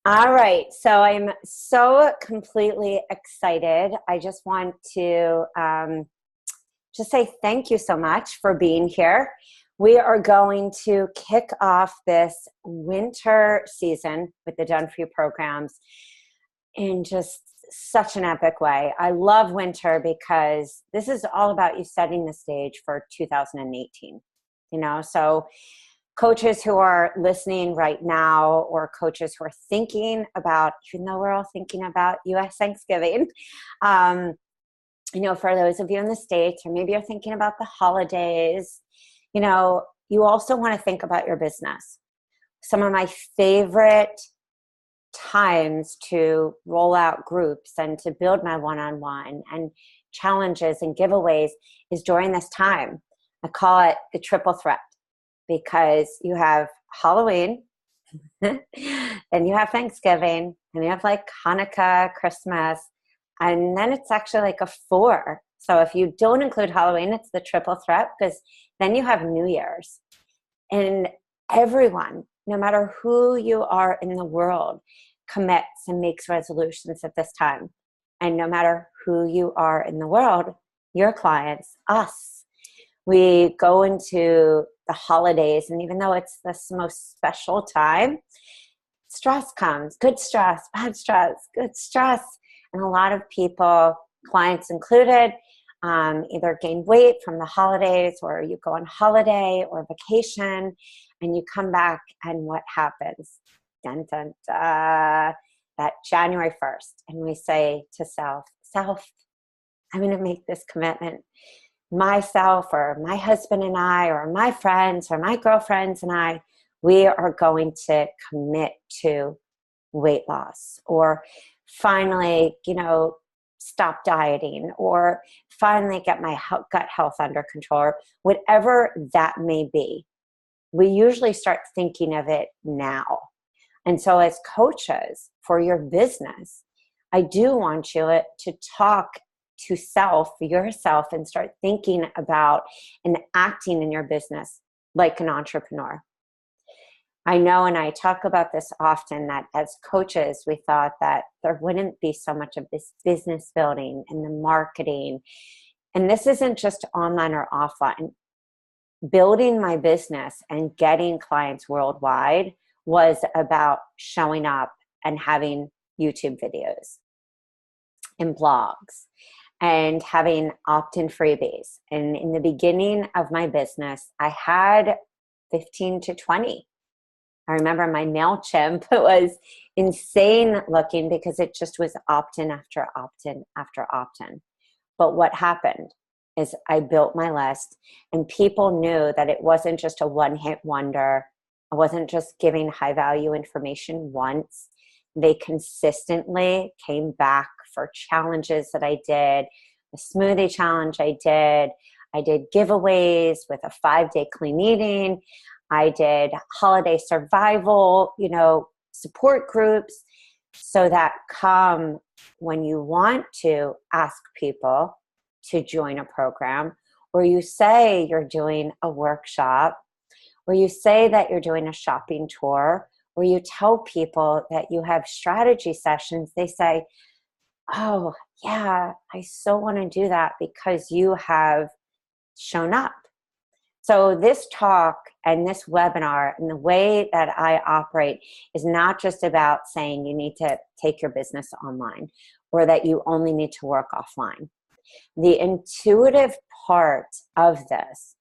All right. So I'm so completely excited. I just want to just say thank you so much for being here. We are going to kick off this winter season with the Done For You programs in just such an epic way. I love winter because this is all about you setting the stage for 2018. So coaches who are listening right now, or coaches who are thinking about, even though we're all thinking about US Thanksgiving, um, for those of you in the States, or maybe you're thinking about the holidays, you also want to think about your business. Some of my favorite times to roll out groups and to build my one-on-one and challenges and giveaways is during this time. I call it the triple threat, because you have Halloween, then you have Thanksgiving, and you have like Hanukkah, Christmas, and then it's actually like a 4. So if you don't include Halloween, it's the triple threat, because then you have New Year's. And everyone, no matter who you are in the world, commits and makes resolutions at this time. And no matter who you are in the world, your clients, us, we go into the holidays, and even though it's the most special time, stress comes. Good stress, bad stress, good stress. And a lot of people, clients included, either gain weight from the holidays, or you go on holiday or vacation, and you come back, and what happens? Dun, dun, dun, that January 1st, and we say to self, I'm going to make this commitment. Myself, or my husband and I, or my friends, or my girlfriends and I, we are going to commit to weight loss, or finally, stop dieting, or finally get my gut health under control, or whatever that may be. We usually start thinking of it now. And so as coaches for your business, I do want you to talk to yourself, and start thinking about and acting in your business like an entrepreneur. I know, and I talk about this often, that as coaches, we thought that there wouldn't be so much of this business building and the marketing. And this isn't just online or offline. Building my business and getting clients worldwide was about showing up and having YouTube videos and blogs and having opt-in freebies. And in the beginning of my business, I had 15 to 20. I remember my MailChimp was insane looking, because it just was opt-in after opt-in after opt-in. But what happened is I built my list, and people knew that it wasn't just a one-hit wonder. I wasn't just giving high-value information once. They consistently came back for challenges that I did, the smoothie challenge I did giveaways with a 5-day clean eating. I did holiday survival, support groups, so that come when you want to ask people to join a program, or you say you're doing a workshop, or you say that you're doing a shopping tour, or you tell people that you have strategy sessions, they say, oh yeah, I so want to do that because you have shown up. So this talk and this webinar and the way that I operate is not just about saying you need to take your business online, or that you only need to work offline. The intuitive part of this,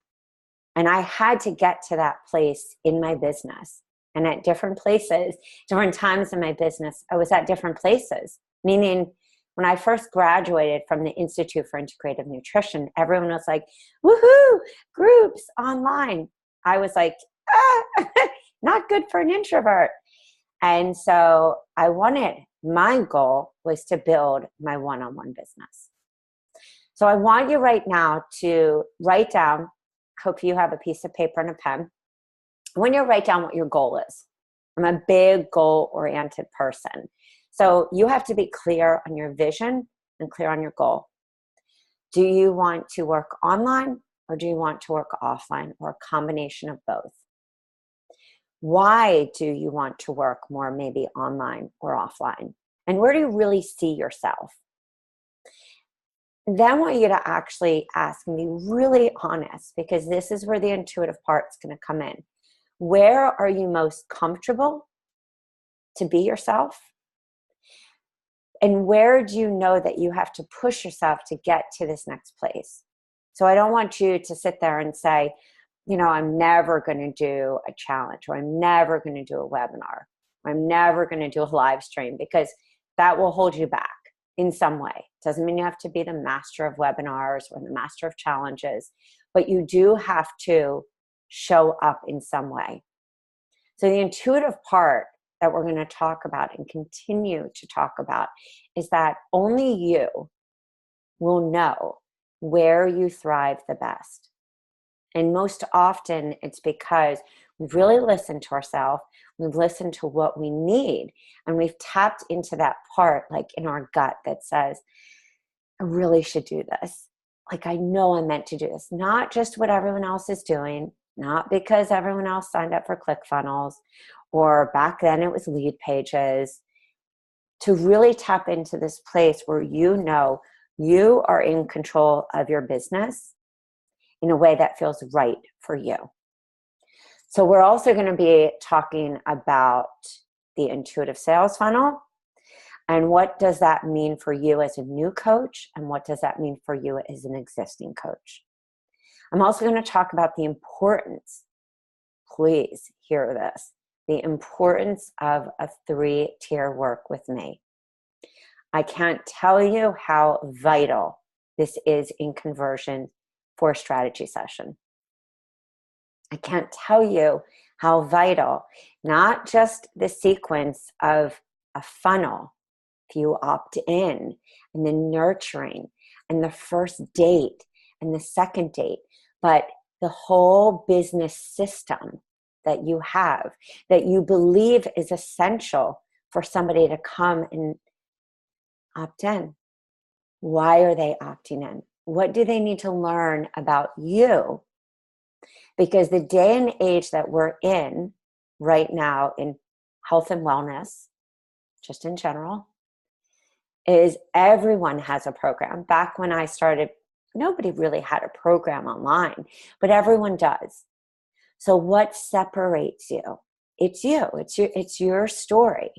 and I had to get to that place in my business, and at different places, different times in my business, I was at different places. Meaning, when I first graduated from the Institute for Integrative Nutrition, everyone was like, woohoo, groups online. I was like, not good for an introvert. And so my goal was to build my one-on-one business. So I want you right now to write down, hope you have a piece of paper and a pen. When you write down what your goal is. I'm a big goal-oriented person. So you have to be clear on your vision and clear on your goal. Do you want to work online, or do you want to work offline, or a combination of both? Why do you want to work more, maybe online or offline? And where do you really see yourself? Then I want you to actually ask and be really honest, because this is where the intuitive part's going to come in. Where are you most comfortable to be yourself? And where do you know that you have to push yourself to get to this next place? So I don't want you to sit there and say, I'm never going to do a challenge, or I'm never going to do a webinar, or I'm never going to do a live stream, because that will hold you back in some way. Doesn't mean you have to be the master of webinars or the master of challenges, but you do have to show up in some way. So the intuitive part that we're going to talk about and continue to talk about is that only you will know where you thrive the best. And most often it's because we've really listened to ourselves, we've listened to what we need, and we've tapped into that part, like in our gut, that says, I really should do this. Like, I know I'm meant to do this. Not just what everyone else is doing, not because everyone else signed up for ClickFunnels, or back then it was Lead Pages. To really tap into this place where you know you are in control of your business in a way that feels right for you. So we're also going to be talking about the intuitive sales funnel, and what does that mean for you as a new coach, and what does that mean for you as an existing coach. I'm also going to talk about the importance, please hear this, the importance of a 3-tier work with me. I can't tell you how vital this is in conversion for a strategy session. I can't tell you how vital, not just the sequence of a funnel, if you opt in, and the nurturing, and the first date, and the second date, but the whole business system that you have, that you believe is essential for somebody to come and opt in. Why are they opting in? What do they need to learn about you? Because the day and age that we're in right now in health and wellness, just in general, is everyone has a program. Back when I started, nobody really had a program online, but everyone does. So what separates you? It's you. It's your story.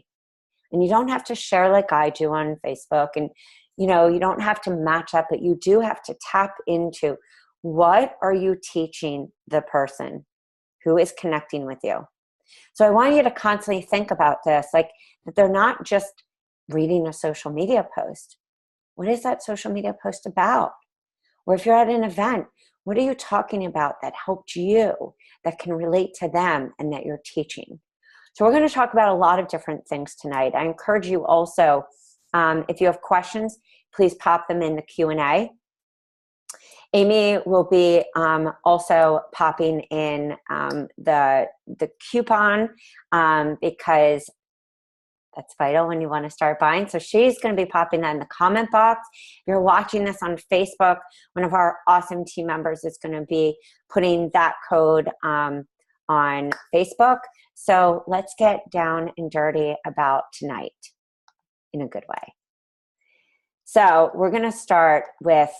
And you don't have to share like I do on Facebook, and you don't have to match up, but you do have to tap into, what are you teaching the person who is connecting with you? So I want you to constantly think about this, like that they're not just reading a social media post. What is that social media post about? Or if you're at an event, what are you talking about that helped you, that can relate to them, and that you're teaching? So we're going to talk about a lot of different things tonight. I encourage you also, if you have questions, please pop them in the Q&A. Amy will be also popping in the coupon because that's vital when you want to start buying. So she's going to be popping that in the comment box. If you're watching this on Facebook, one of our awesome team members is going to be putting that code on Facebook. So let's get down and dirty about tonight in a good way. So we're going to start with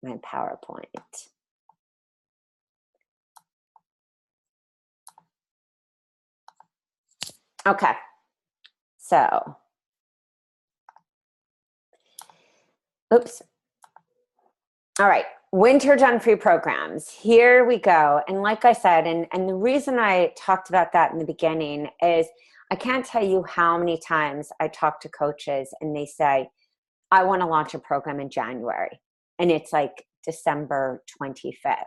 my PowerPoint. Okay, so, oops. All right, winter done free programs. Here we go. And like I said, and the reason I talked about that in the beginning is I can't tell you how many times I talk to coaches and they say, I want to launch a program in January. And it's like December 25th,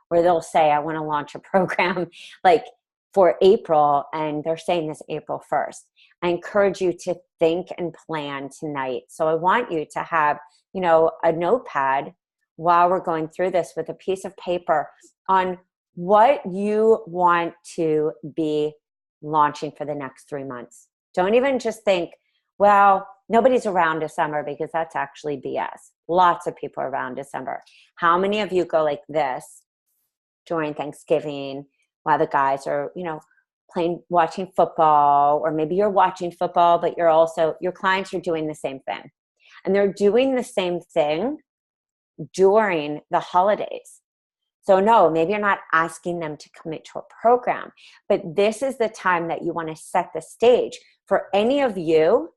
where they'll say, I want to launch a program like for April, and they're saying this April 1st. I encourage you to think and plan tonight. So I want you to have, a notepad while we're going through this, with a piece of paper on what you want to be launching for the next 3 months. Don't even just think, well, nobody's around December, because that's actually BS. Lots of people are around December. How many of you go like this during Thanksgiving while the guys are, watching football, or maybe you're watching football, but your clients are doing the same thing. And they're doing the same thing during the holidays. So no, maybe you're not asking them to commit to a program, but this is the time that you want to set the stage for any of you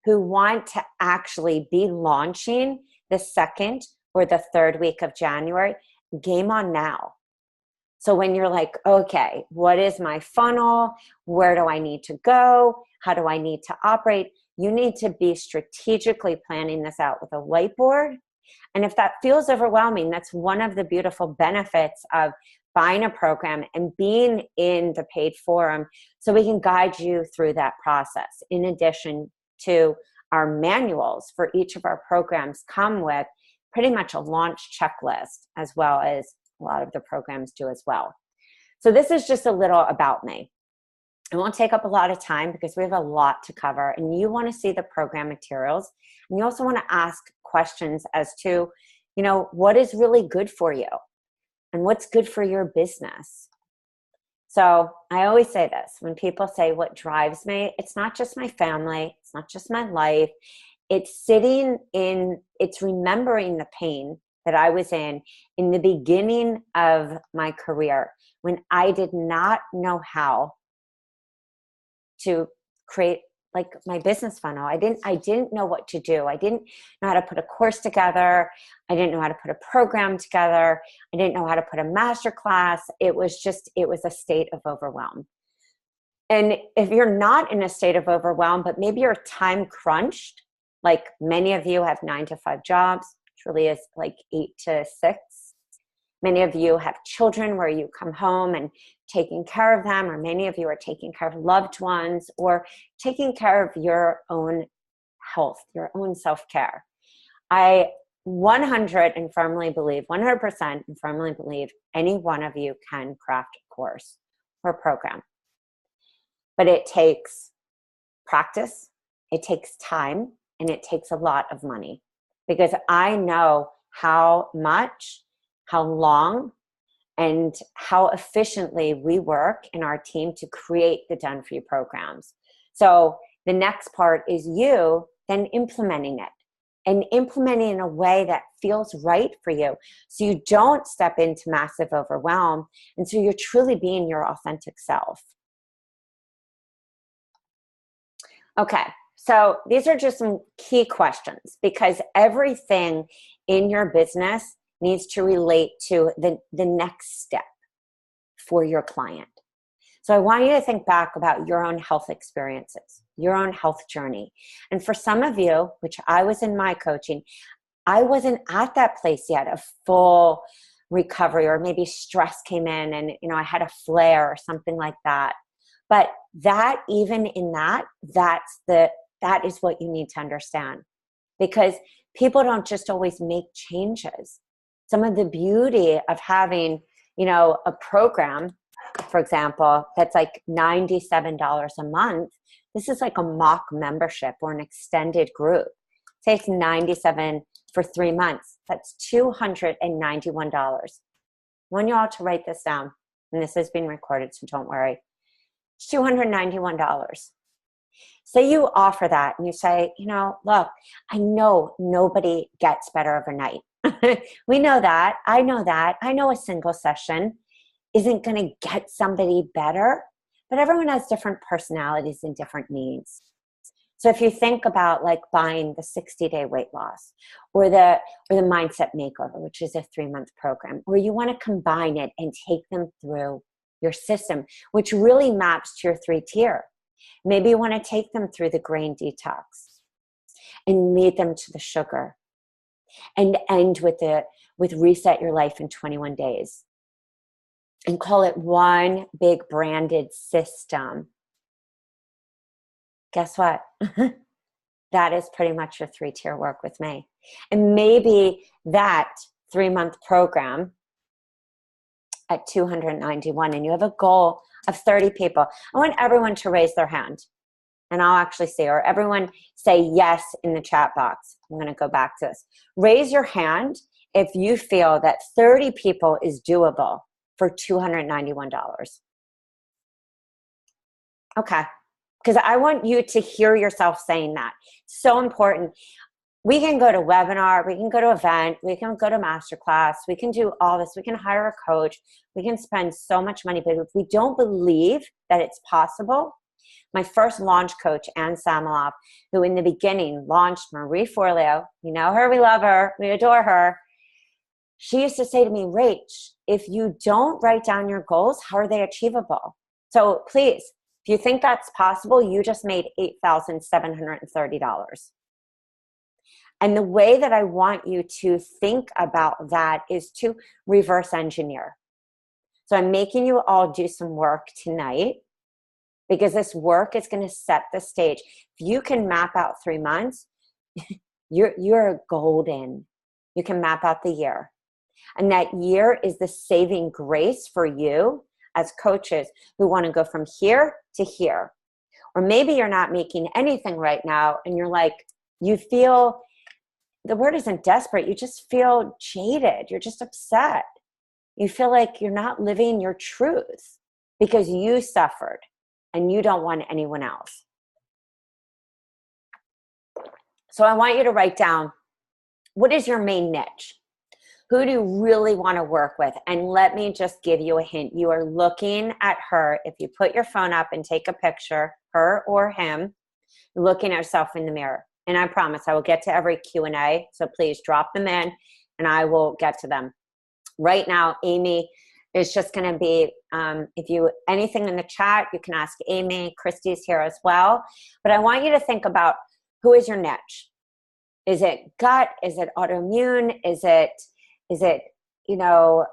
who want to actually be launching the second or the third week of January. Game on now. So when you're like, okay, what is my funnel? Where do I need to go? How do I need to operate? You need to be strategically planning this out with a whiteboard. And if that feels overwhelming, that's one of the beautiful benefits of buying a program and being in the paid forum, so we can guide you through that process. In addition to our manuals for each of our programs come with pretty much a launch checklist, as well as a lot of the programs do as well. So this is just a little about me. It won't take up a lot of time because we have a lot to cover, and you want to see the program materials, and you also want to ask questions as to, what is really good for you and what's good for your business. So I always say this, when people say what drives me, it's not just my family, it's not just my life, it's remembering the pain that I was in the beginning of my career, when I did not know how to create like my business funnel. I didn't know what to do. I didn't know how to put a course together. I didn't know how to put a program together. I didn't know how to put a master class. It was a state of overwhelm. And if you're not in a state of overwhelm, but maybe you're time crunched, like many of you have 9-to-5 jobs, which really is like 8 to 6. Many of you have children where you come home and taking care of them, or many of you are taking care of loved ones, or taking care of your own health, your own self-care. I 100% and firmly believe any one of you can craft a course or program. But it takes practice, it takes time, and it takes a lot of money, because I know how much, how long, and how efficiently we work in our team to create the Done For You programs. So the next part is you then implementing it, and implementing in a way that feels right for you, so you don't step into massive overwhelm, and so you're truly being your authentic self. Okay, so these are just some key questions, because everything in your business needs to relate to the next step for your client. So I want you to think back about your own health experiences, your own health journey. And for some of you, which I was in my coaching, I wasn't at that place yet of full recovery, or maybe stress came in and I had a flare or something like that. But that, even in that is what you need to understand, because people don't just always make changes. Some of the beauty of having, a program, for example, that's like $97 a month. This is like a mock membership or an extended group. Say it's $97 for 3 months. That's $291. I want you all to write this down, and this has been recorded, so don't worry. It's $291. Say you offer that and you say, look, I know nobody gets better overnight. We know that. I know that. I know a single session isn't going to get somebody better, but everyone has different personalities and different needs. So if you think about like buying the 60-day weight loss, or the mindset makeover, which is a 3-month program, or you want to combine it and take them through your system, which really maps to your 3-tier. Maybe you want to take them through the grain detox and lead them to the sugar, and end with reset your life in 21 days, and call it one big branded system. Guess what? That is pretty much your 3-tier work with me. And maybe that 3-month program at $291, and you have a goal of 30 people. I want everyone to raise their hand, and I'll actually see, or everyone say yes in the chat box. I'm going to go back to this. Raise your hand if you feel that 30 people is doable for $291. Okay. Because I want you to hear yourself saying that. So important. We can go to webinar, we can go to event, we can go to masterclass, we can do all this, we can hire a coach, we can spend so much money, but if we don't believe that it's possible, my first launch coach, Ann Samoloff, who in the beginning launched Marie Forleo, you know her, we love her, we adore her. She used to say to me, Rach, if you don't write down your goals, how are they achievable? So please, if you think that's possible, you just made $8,730. And the way that I want you to think about that is to reverse engineer. So I'm making you all do some work tonight, because this work is going to set the stage. If you can map out 3 months, you're golden. You can map out the year. And that year is the saving grace for you as coaches who want to go from here to here. Or maybe you're not making anything right now and you're like, you feel, the word isn't desperate, you just feel jaded. You're just upset. You feel like you're not living your truth because you suffered and you don't want anyone else. So I want you to write down, what is your main niche? Who do you really want to work with? And let me just give you a hint. You are looking at her. If you put your phone up and take a picture, her or him, looking at yourself in the mirror. And I promise I will get to every Q&A. So please drop them in and I will get to them. Right now, Amy is just going to be, if you, anything in the chat, you can ask Amy. Christy's here as well. But I want you to think about, who is your niche? Is it gut? Is it autoimmune? Is it, you know,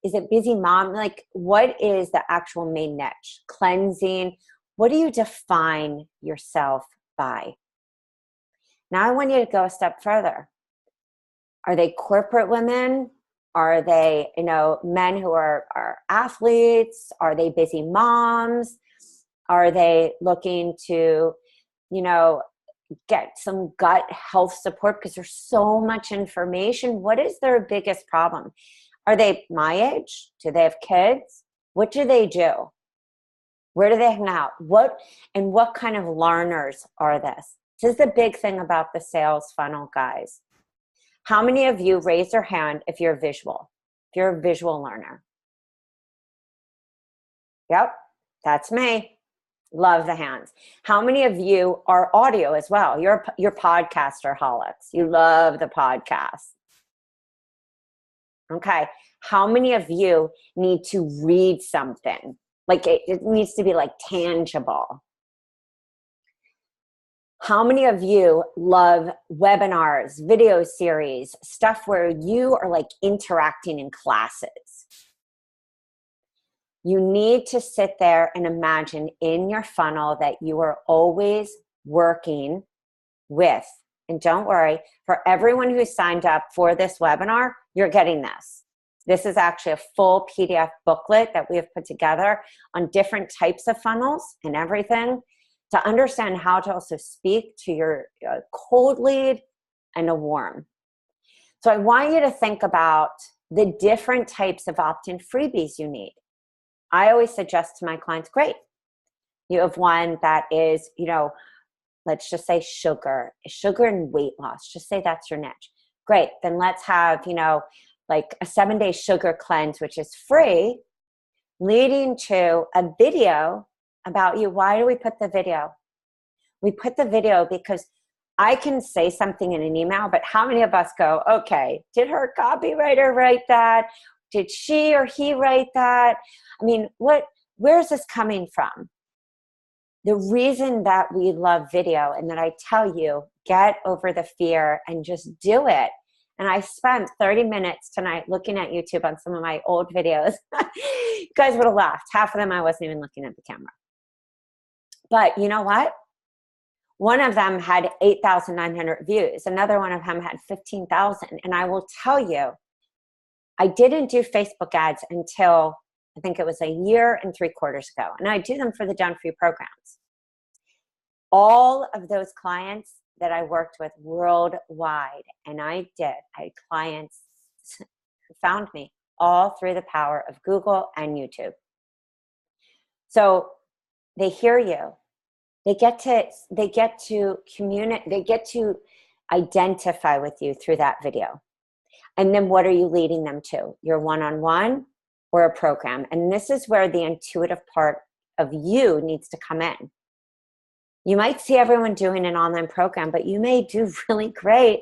is it busy mom? Like, what is the actual main niche? Cleansing. What do you define yourself by? Now I want you to go a step further. Are they corporate women? Are they, you know, men who are athletes? Are they busy moms? Are they looking to, you know, get some gut health support because there's so much information? What is their biggest problem? Are they my age? Do they have kids? What do they do? Where do they hang out? What kind of learners are this? This is the big thing about the sales funnel, guys. How many of you raise your hand if you're visual? If you're a visual learner? Yep, that's me. Love the hands. How many of you are audio as well? You're podcaster holics. You love the podcast. Okay. How many of you need to read something? Like it needs to be like tangible. How many of you love webinars, video series, stuff where you are like interacting in classes? You need to sit there and imagine in your funnel that you are always working with. And don't worry, for everyone who signed up for this webinar, you're getting this. This is actually a full PDF booklet that we have put together on different types of funnels and everything to understand how to also speak to your cold lead and a warm. So I want you to think about the different types of opt-in freebies you need. I always suggest to my clients, great, you have one that is, you know, let's just say sugar and weight loss. Just say that's your niche. Great. Then let's have, you know, like a 7-day sugar cleanse, which is free, leading to a video about you. Why do we put the video? We put the video because I can say something in an email, but how many of us go, okay, did her copywriter write that? Did she or he write that? I mean, where is this coming from? The reason that we love video and that I tell you, get over the fear and just do it. And I spent 30 minutes tonight looking at YouTube on some of my old videos. You guys would have laughed. Half of them I wasn't even looking at the camera. But you know what? One of them had 8,900 views. Another one of them had 15,000. And I will tell you, I didn't do Facebook ads until I think it was 1.75 years ago. And I do them for the Done For You programs. All of those clients that I worked with worldwide, and I had clients found me, all through the power of Google and YouTube. So they hear you. They get to communicate, they get to identify with you through that video. And then what are you leading them to? Your one-on-one or a program? And this is where the intuitive part of you needs to come in. You might see everyone doing an online program, but you may do really great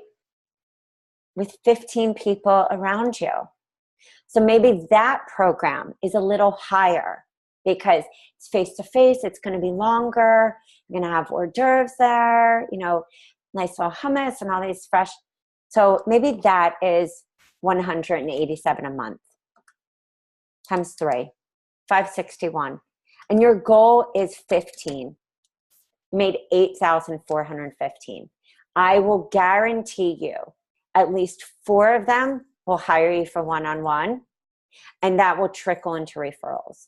with 15 people around you. So maybe that program is a little higher because it's face-to-face, it's going to be longer, you're going to have hors d'oeuvres there, you know, nice little hummus and all these fresh. So maybe that is 187 a month times 3, 561. And your goal is 15. You made 8,415. I will guarantee you at least 4 of them will hire you for one-on-one, and that will trickle into referrals.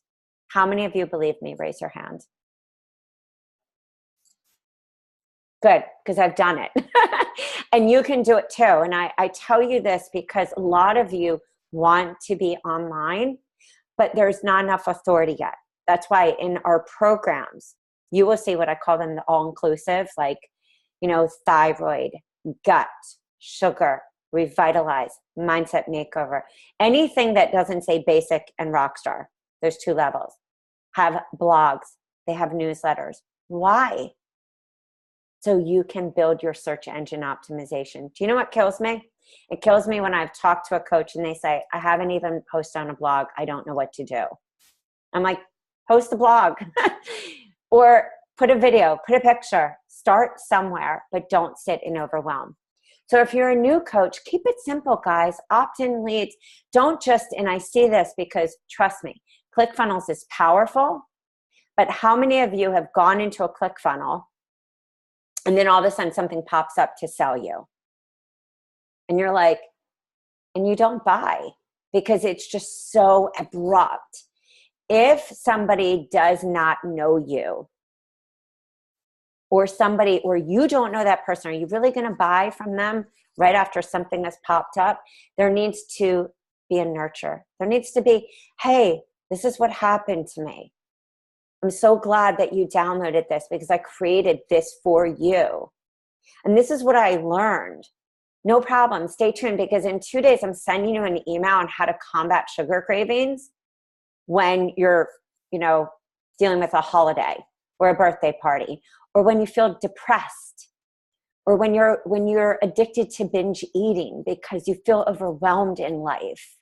How many of you believe me? Raise your hand. Good, because I've done it. And you can do it too. And I tell you this because a lot of you want to be online, but there's not enough authority yet. That's why in our programs, you will see what I call them the all-inclusive, like, you know, thyroid, gut, sugar, revitalize, mindset makeover. Anything that doesn't say basic and rockstar, there's 2 levels. Have blogs. They have newsletters. Why? So you can build your search engine optimization. Do you know what kills me? It kills me when I've talked to a coach and they say, I haven't even posted on a blog. I don't know what to do. I'm like, post a blog or put a video, put a picture, start somewhere, but don't sit in overwhelm. So if you're a new coach, keep it simple, guys. Opt-in leads. Don't just, and I see this because trust me, ClickFunnels is powerful, but how many of you have gone into a ClickFunnel and then all of a sudden something pops up to sell you? And you're like, and you don't buy because it's just so abrupt. If somebody does not know you, or somebody, or you don't know that person, are you really going to buy from them right after something has popped up? There needs to be a nurture. There needs to be, hey, this is what happened to me. I'm so glad that you downloaded this because I created this for you. And this is what I learned. No problem. Stay tuned because in 2 days, I'm sending you an email on how to combat sugar cravings when you're, you know, dealing with a holiday or a birthday party, or when you feel depressed, or when you're addicted to binge eating because you feel overwhelmed in life.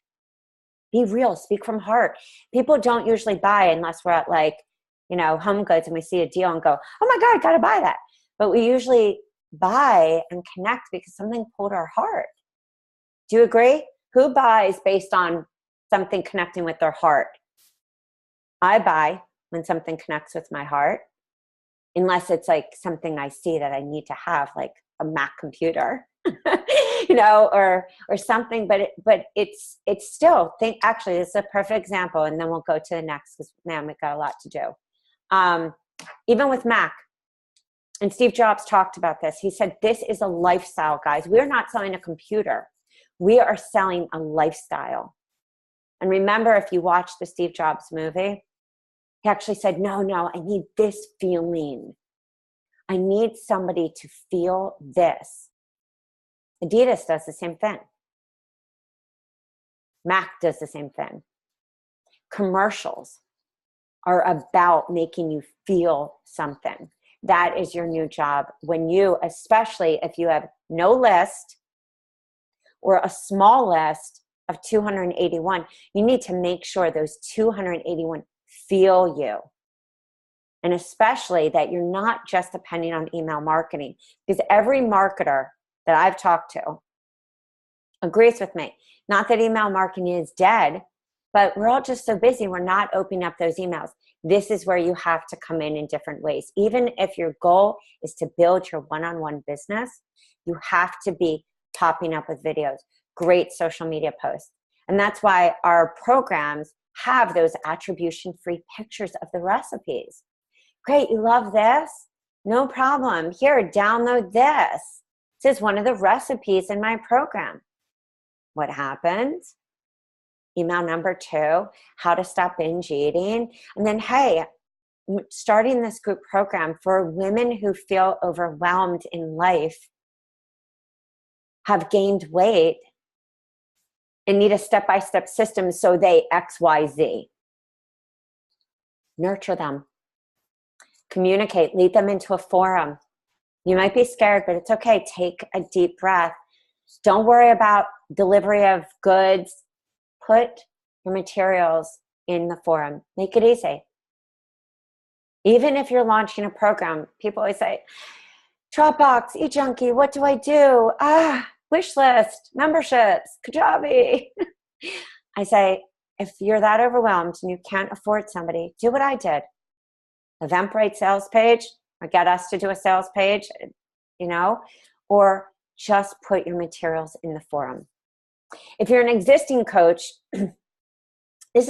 Be real, speak from heart. People don't usually buy unless we're at, like, you know, Home Goods and we see a deal and go, oh my God, gotta buy that. But we usually buy and connect because something pulled our heart. Do you agree? Who buys based on something connecting with their heart? I buy when something connects with my heart, unless it's like something I see that I need to have, like a Mac computer, you know, or something. But it's still, actually, this is a perfect example, and then we'll go to the next because, man, we've got a lot to do. Even with Mac, and Steve Jobs talked about this. He said, this is a lifestyle, guys. We're not selling a computer. We are selling a lifestyle. And remember, if you watch the Steve Jobs movie, he actually said, no, I need this feeling. I need somebody to feel this. Adidas does the same thing. Mac does the same thing. Commercials are about making you feel something. That is your new job when you, especially if you have no list or a small list of 281, you need to make sure those 281 feel you. And especially that you're not just depending on email marketing, because every marketer that I've talked to agrees with me. Not that email marketing is dead, but we're all just so busy. We're not opening up those emails. This is where you have to come in different ways. Even if your goal is to build your one-on-one business, you have to be popping up with videos, great social media posts. And that's why our programs have those attribution-free pictures of the recipes. Great, you love this? No problem. Here, download this. This is one of the recipes in my program. what happened. Email number 2, how to stop binge eating. And then, hey, starting this group program for women who feel overwhelmed in life, have gained weight, and need a step-by-step system so they XYZ. Nurture them. Communicate. Lead them into a forum. You might be scared, but it's okay. Take a deep breath. Don't worry about delivery of goods. Put your materials in the forum. Make it easy. Even if you're launching a program, people always say, Dropbox, eJunkie, what do I do? Wish list, memberships, Kajabi. I say, if you're that overwhelmed and you can't afford somebody, do what I did. Eventbrite sales page, or get us to do a sales page, or just put your materials in the forum. If you're an existing coach, this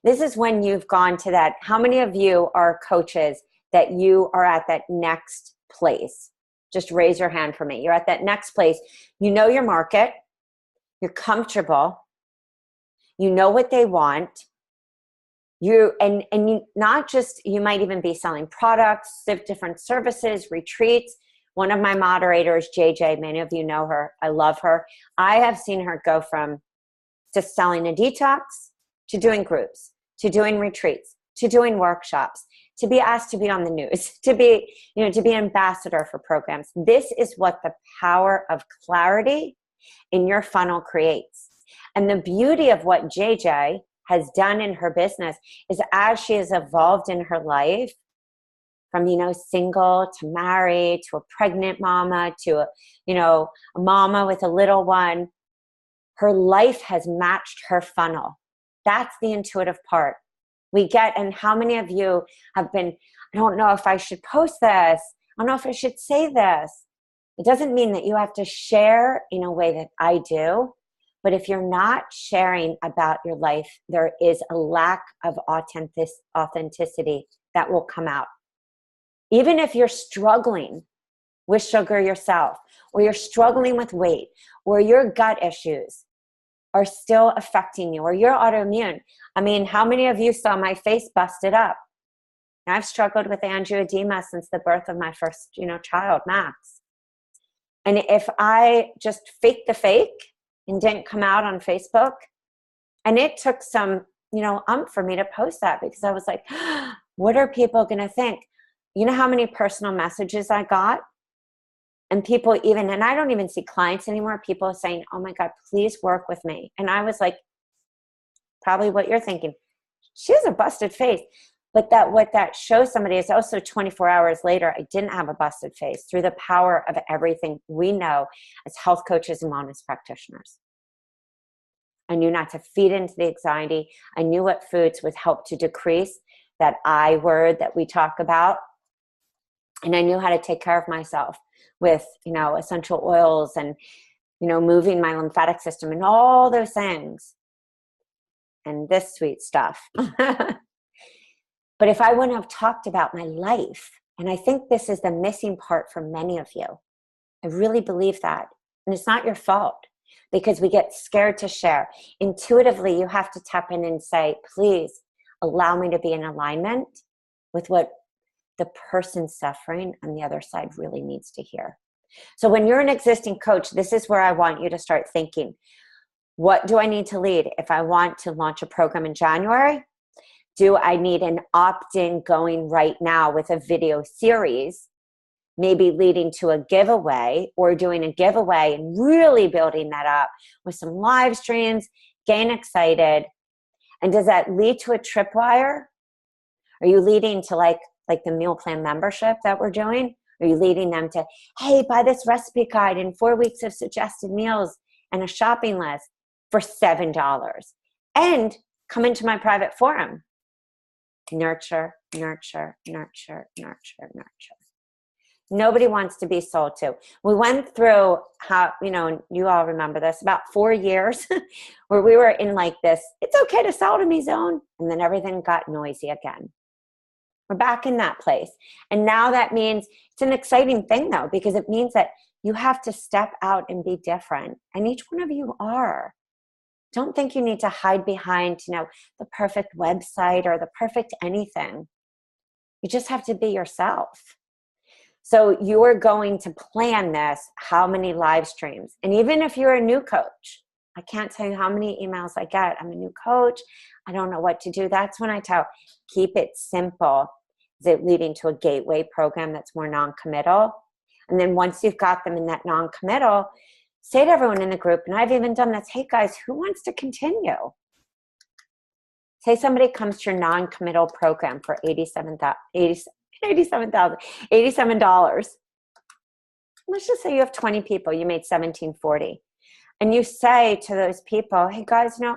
is when you've gone to that. How many of you are coaches that you are at that next place? Just raise your hand for me. You're at that next place. You know your market. You're comfortable. You know what they want. You not just, you might even be selling products, different services, retreats. One of my moderators, JJ, many of you know her. I love her. I have seen her go from just selling a detox to doing groups, to doing retreats, to doing workshops, to be asked to be on the news, to be ambassador for programs. This is what the power of clarity in your funnel creates. And the beauty of what JJ has done in her business is, as she has evolved in her life, from, single to married to a pregnant mama to a mama with a little one, her life has matched her funnel. That's the intuitive part. We get, and how many of you have been, I don't know if I should post this. I don't know if I should say this. It doesn't mean that you have to share in a way that I do, but if you're not sharing about your life, there is a lack of authenticity that will come out. Even if you're struggling with sugar yourself, or you're struggling with weight, or your gut issues are still affecting you, or you're autoimmune. I mean, how many of you saw my face busted up? I've struggled with angioedema since the birth of my first, child, Max. And if I just faked the fake and didn't come out on Facebook, and it took some, for me to post that, because I was like, what are people going to think? You know how many personal messages I got? And people and I don't even see clients anymore, people saying, oh my God, please work with me. And I was like, probably what you're thinking. She has a busted face. But what that shows somebody is also 24 hours later, I didn't have a busted face, through the power of everything we know as health coaches and wellness practitioners. I knew not to feed into the anxiety. I knew what foods would help to decrease that I word that we talk about. And I knew how to take care of myself with, essential oils and, moving my lymphatic system and all those things. And this sweet stuff. But if I wouldn't have talked about my life, and I think this is the missing part for many of you, I really believe that. And it's not your fault, because we get scared to share. Intuitively, you have to tap in and say, please allow me to be in alignment with what the person suffering on the other side really needs to hear. So when you're an existing coach, this is where I want you to start thinking, what do I need to lead if I want to launch a program in January? Do I need an opt-in going right now with a video series, maybe leading to a giveaway, or doing a giveaway and really building that up with some live streams, getting excited? And does that lead to a tripwire? Are you leading to like the meal plan membership that we're doing? Are you leading them to, hey, buy this recipe guide and 4 weeks of suggested meals and a shopping list for $7, and come into my private forum? Nurture, nurture, nurture, nurture, nurture. Nobody wants to be sold to. We went through how, you all remember this, about 4 years where we were in like this, it's okay to sell to me zone. And then everything got noisy again. We're back in that place. And now that means it's an exciting thing though, because it means that you have to step out and be different. And each one of you are. Don't think you need to hide behind, the perfect website or the perfect anything. You just have to be yourself. So you are going to plan this, how many live streams. And even if you're a new coach, I can't tell you how many emails I get. I'm a new coach. I don't know what to do. That's when I tell, keep it simple. Is it leading to a gateway program that's more non-committal? And then once you've got them in that non-committal, say to everyone in the group, and I've even done this, hey guys, who wants to continue? Say somebody comes to your non-committal program for $87. Let's just say you have 20 people, you made $17.40. And you say to those people, hey guys, I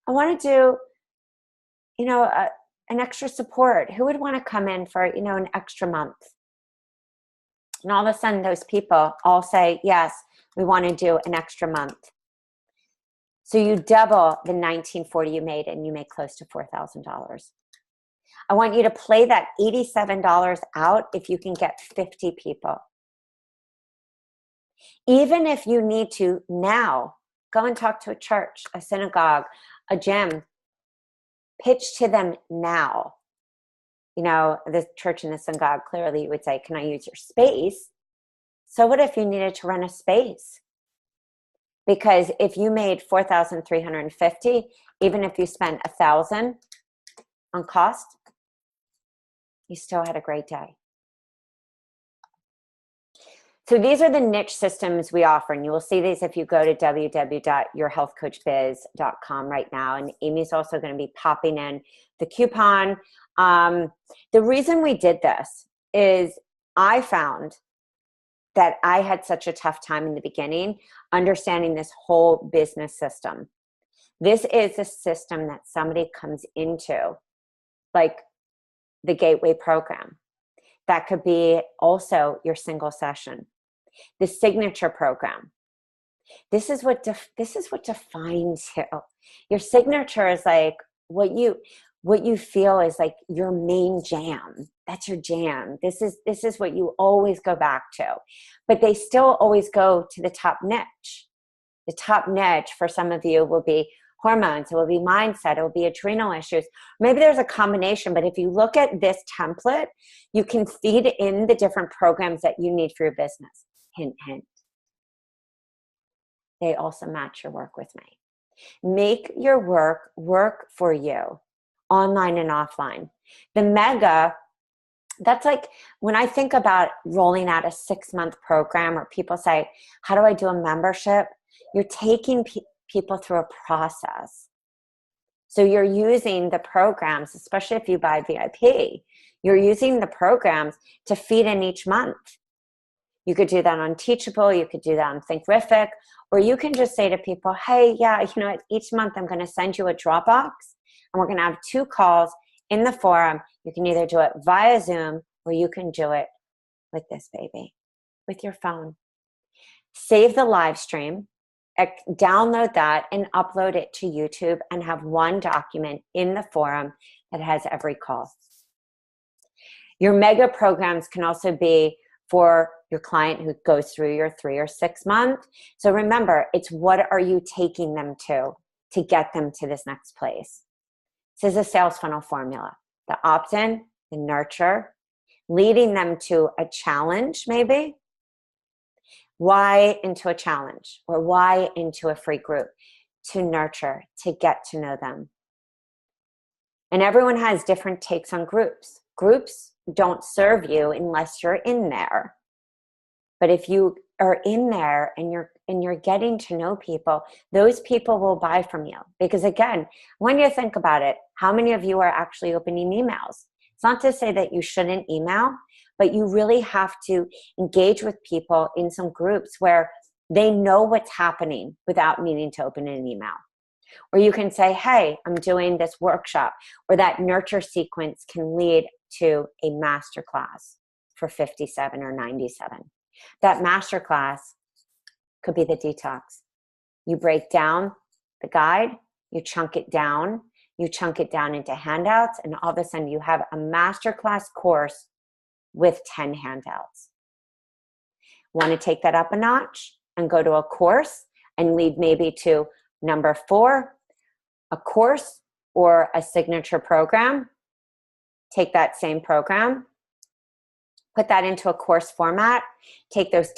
want to do, an extra support. Who would want to come in for, an extra month? And all of a sudden those people all say, yes, we want to do an extra month. So you double the $19.40 you made, and you make close to $4,000. I want you to play that $87 out if you can get 50 people. Even if you need to now go and talk to a church, a synagogue, a gym, pitch to them now. The church and the synagogue, clearly you would say, can I use your space? So what if you needed to rent a space? Because if you made $4,350, even if you spent $1,000 on cost, you still had a great day. So these are the niche systems we offer, and you will see these if you go to www.yourhealthcoachbiz.com right now. And Amy's also going to be popping in the coupon. The reason we did this is I found that I had such a tough time in the beginning understanding this whole business system. This is a system that somebody comes into, like the gateway program. That could be also your single session. The signature program. This is what defines you. Your signature is like what you feel is like your main jam. That's your jam. This is what you always go back to. But they still always go to the top niche. The top niche for some of you will be hormones, it will be mindset, it will be adrenal issues. Maybe there's a combination, but if you look at this template, you can feed in the different programs that you need for your business. Hint, hint. They also match your work with me. Make your work for you, online and offline. The mega, that's like when I think about rolling out a 6-month program, or people say, how do I do a membership? You're taking people through a process. So you're using the programs, especially if you buy VIP, you're using the programs to feed in each month. You could do that on Teachable, you could do that on Thinkific, or you can just say to people, hey, yeah, each month I'm going to send you a Dropbox, and we're going to have 2 calls in the forum. You can either do it via Zoom, or you can do it with this baby, with your phone. Save the live stream, download that and upload it to YouTube, and have one document in the forum that has every call. Your mega programs can also be for your client who goes through your 3 or 6 month. So remember, it's what are you taking them to get them to this next place. This is a sales funnel formula. The opt-in, the nurture, leading them to a challenge maybe. Why into a challenge, or why into a free group? To nurture, to get to know them. And everyone has different takes on groups. Groups don't serve you unless you're in there. But if you are in there and you're getting to know people, those people will buy from you. Because again, when you think about it, how many of you are actually opening emails? It's not to say that you shouldn't email, but you really have to engage with people in some groups where they know what's happening without needing to open an email. Or you can say, hey, I'm doing this workshop, or that nurture sequence can lead to a masterclass for 57 or 97. That masterclass could be the detox. You break down the guide, you chunk it down into handouts, and all of a sudden you have a masterclass course with 10 handouts. Want to take that up a notch and go to a course and lead maybe to Number 4, a course or a signature program. Take that same program, put that into a course format, take those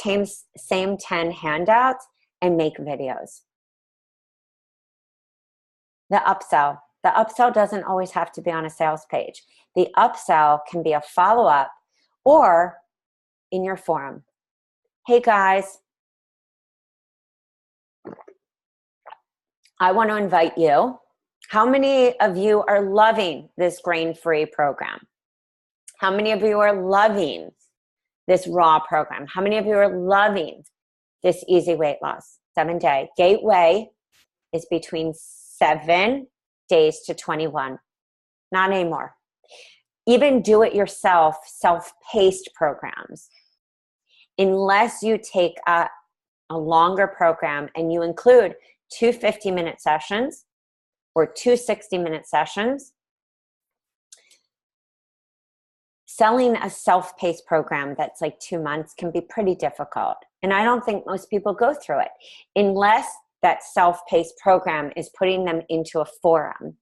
same 10 handouts and make videos. The upsell. The upsell doesn't always have to be on a sales page. The upsell can be a follow-up or in your forum. Hey guys, I want to invite you. How many of you are loving this grain-free program? How many of you are loving this raw program? How many of you are loving this easy weight loss 7-day? Gateway is between 7 days to 21, not anymore. Even do-it-yourself, self-paced programs, unless you take a longer program and you include 2 50-minute sessions or 2 60-minute sessions, selling a self-paced program that's like 2 months can be pretty difficult. And I don't think most people go through it unless that self-paced program is putting them into a forum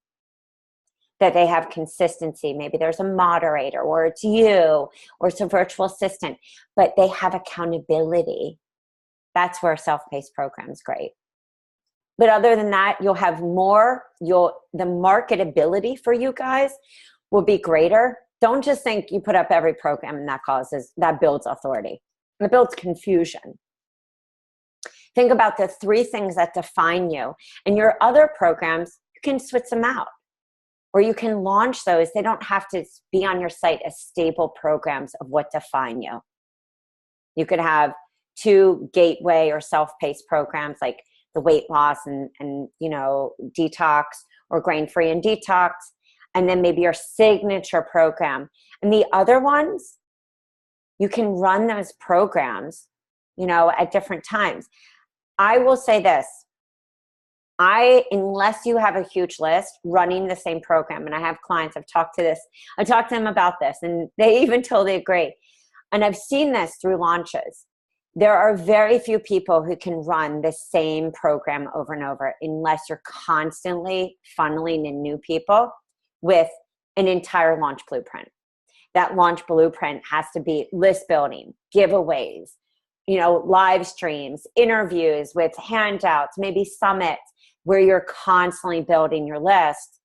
that they have consistency. Maybe there's a moderator, or it's you, or it's a virtual assistant, but they have accountability. That's where a self-paced program is great. But other than that, you'll have more, the marketability for you guys will be greater. Don't just think you put up every program and that builds authority. It builds confusion. Think about the 3 things that define you. And your other programs, you can switch them out. Or you can launch those. They don't have to be on your site as stable programs of what define you. You could have 2 gateway or self-paced programs like the weight loss and detox, or grain-free and detox, and then maybe your signature program. And the other ones, you can run those programs, at different times. I will say this. Unless you have a huge list, running the same program, and I have clients, I've talked to them about this, and they even totally agree. And I've seen this through launches. There are very few people who can run the same program over and over unless you're constantly funneling in new people with an entire launch blueprint. That launch blueprint has to be list building, giveaways, live streams, interviews with handouts, maybe summits, where you're constantly building your list,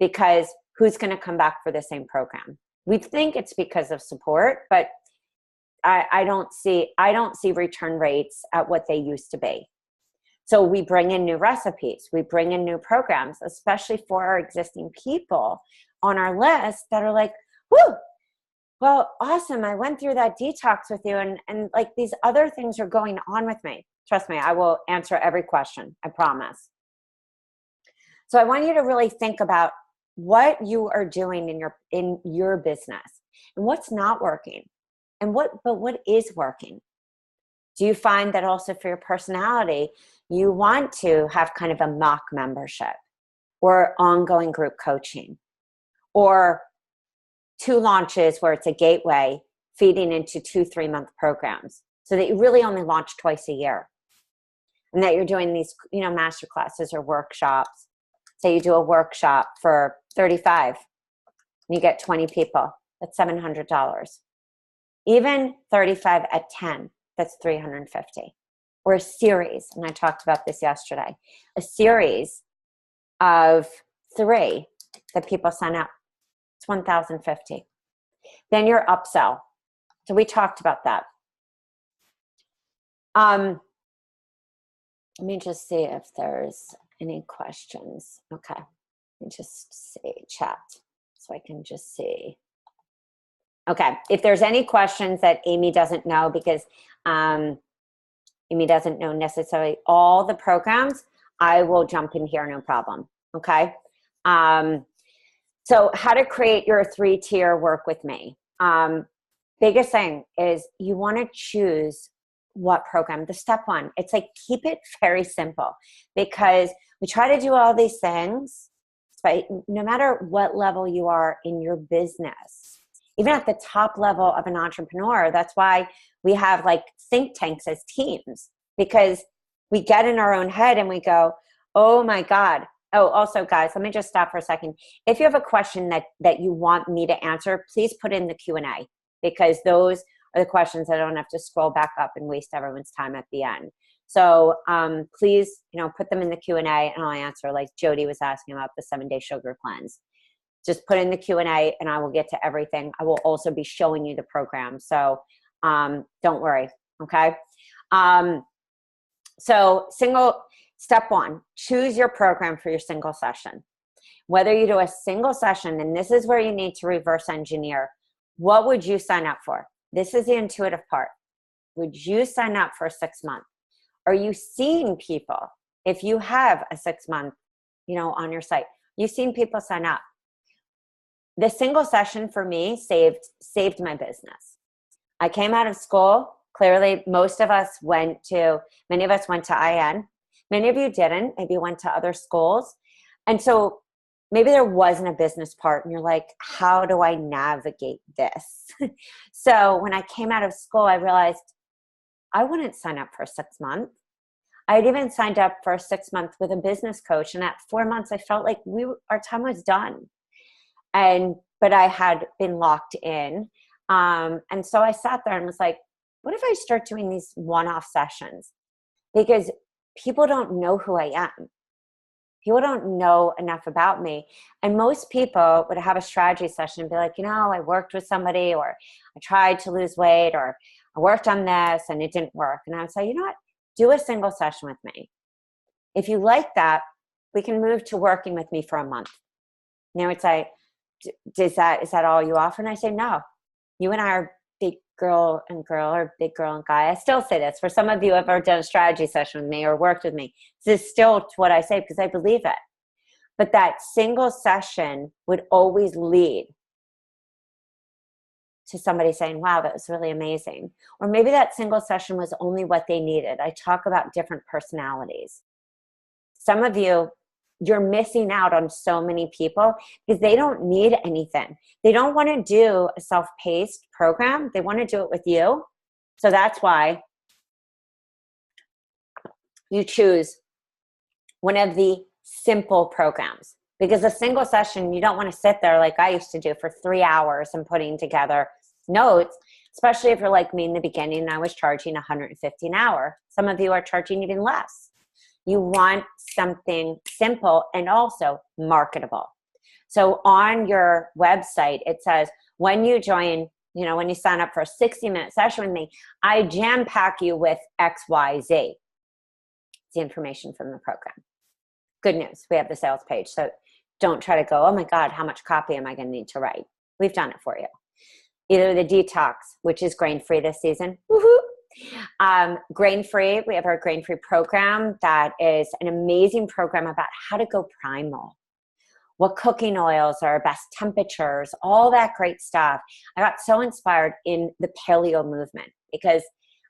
because who's going to come back for the same program? We think it's because of support, but I don't see return rates at what they used to be. So we bring in new recipes, we bring in new programs, especially for our existing people on our list that are like, whoo, well, awesome. I went through that detox with you, and like these other things are going on with me. Trust me, I will answer every question, I promise. So I want you to really think about what you are doing in your business and what's not working, and what is working. Do you find that also for your personality, you want to have kind of a mock membership or ongoing group coaching, or 2 launches where it's a gateway feeding into 2 3-month programs, so that you really only launch twice a year, and that you're doing these, master classes or workshops. Say you do a workshop for $35 and you get 20 people, that's $700. Even 35 at 10, that's $350. Or a series, and I talked about this yesterday, a series of 3 that people sign up, it's $1,050. Then your upsell. So we talked about that. Let me just see if there's any questions. Okay, let me just see chat so I can just see. Okay, if there's any questions that Amy doesn't know, because Amy doesn't know necessarily all the programs, I will jump in here, no problem. Okay. So how to create your 3-tier work with me. Biggest thing is you want to choose what program. The step 1, it's like, keep it very simple, because we try to do all these things, but no matter what level you are in your business, even at the top level of an entrepreneur, that's why we have like think tanks as teams, because we get in our own head and we go, Oh my God. Oh, also guys, let me just stop for a second. If you have a question that you want me to answer, please put in the Q&A, because those are the questions I don't have to scroll back up and waste everyone's time at the end. So please, put them in the Q&A and I'll answer, like Jody was asking about the 7-day sugar cleanse. Just put in the Q&A and I will get to everything. I will also be showing you the program. So don't worry. Okay. So step one, choose your program for your single session. Whether you do a single session, and this is where you need to reverse engineer, what would you sign up for? This is the intuitive part. Would you sign up for a 6-month? Are you seeing people? If you have a 6-month, on your site, you've seen people sign up. The single session for me saved my business. I came out of school. Clearly, many of us went to IN. Many of you didn't. Maybe you went to other schools. And so maybe there wasn't a business part and you're like, how do I navigate this? So when I came out of school, I realized I wouldn't sign up for a 6-month. I had even signed up for a 6-month with a business coach. And at 4 months, I felt like our time was done. But I had been locked in. And so I sat there and was like, what if I start doing these one-off sessions? Because people don't know who I am. People don't know enough about me. And most people would have a strategy session and be like, I worked with somebody, or I tried to lose weight, or I worked on this and it didn't work. And I would say, you know what? Do a single session with me. If you like that, we can move to working with me for a month. And they would say, is that all you offer? And I say, no. You and I are big girl and girl, or big girl and guy. I still say this. For some of you who have ever done a strategy session with me or worked with me, this is still what I say because I believe it. But that single session would always lead to somebody saying, wow, that was really amazing. Or maybe that single session was only what they needed. I talk about different personalities. Some of you, you're missing out on so many people because they don't need anything. They don't want to do a self-paced program. They want to do it with you. So that's why you choose one of the simple programs, because a single session, you don't want to sit there like I used to do for 3 hours and putting together notes, especially if you're like me in the beginning and I was charging $150 an hour. Some of you are charging even less. You want something simple and also marketable. So on your website, it says, when you join, when you sign up for a 60-minute session with me, I jam pack you with XYZ. It's the information from the program. Good news, we have the sales page. So don't try to go, oh my God, how much copy am I going to need to write? We've done it for you. Either the detox, which is grain-free this season. Woohoo! Grain-free, we have our grain-free program that is an amazing program about how to go primal. What cooking oils are best temperatures, all that great stuff. I got so inspired in the paleo movement because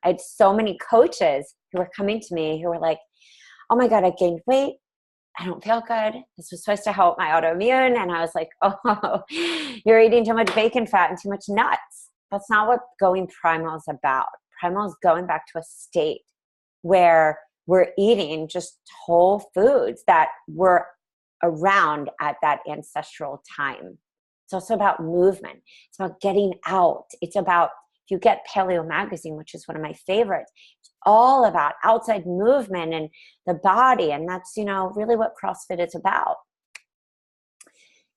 I had so many coaches who were coming to me who were like, oh my God, I gained weight. I don't feel good. This was supposed to help my autoimmune. And I was like, oh, you're eating too much bacon fat and too much nuts. That's not what going primal is about. Primal is going back to a state where we're eating just whole foods that were around at that ancestral time. It's also about movement. It's about getting out. It's about, if you get Paleo Magazine, which is one of my favorites, it's all about outside movement and the body. And that's, really what CrossFit is about.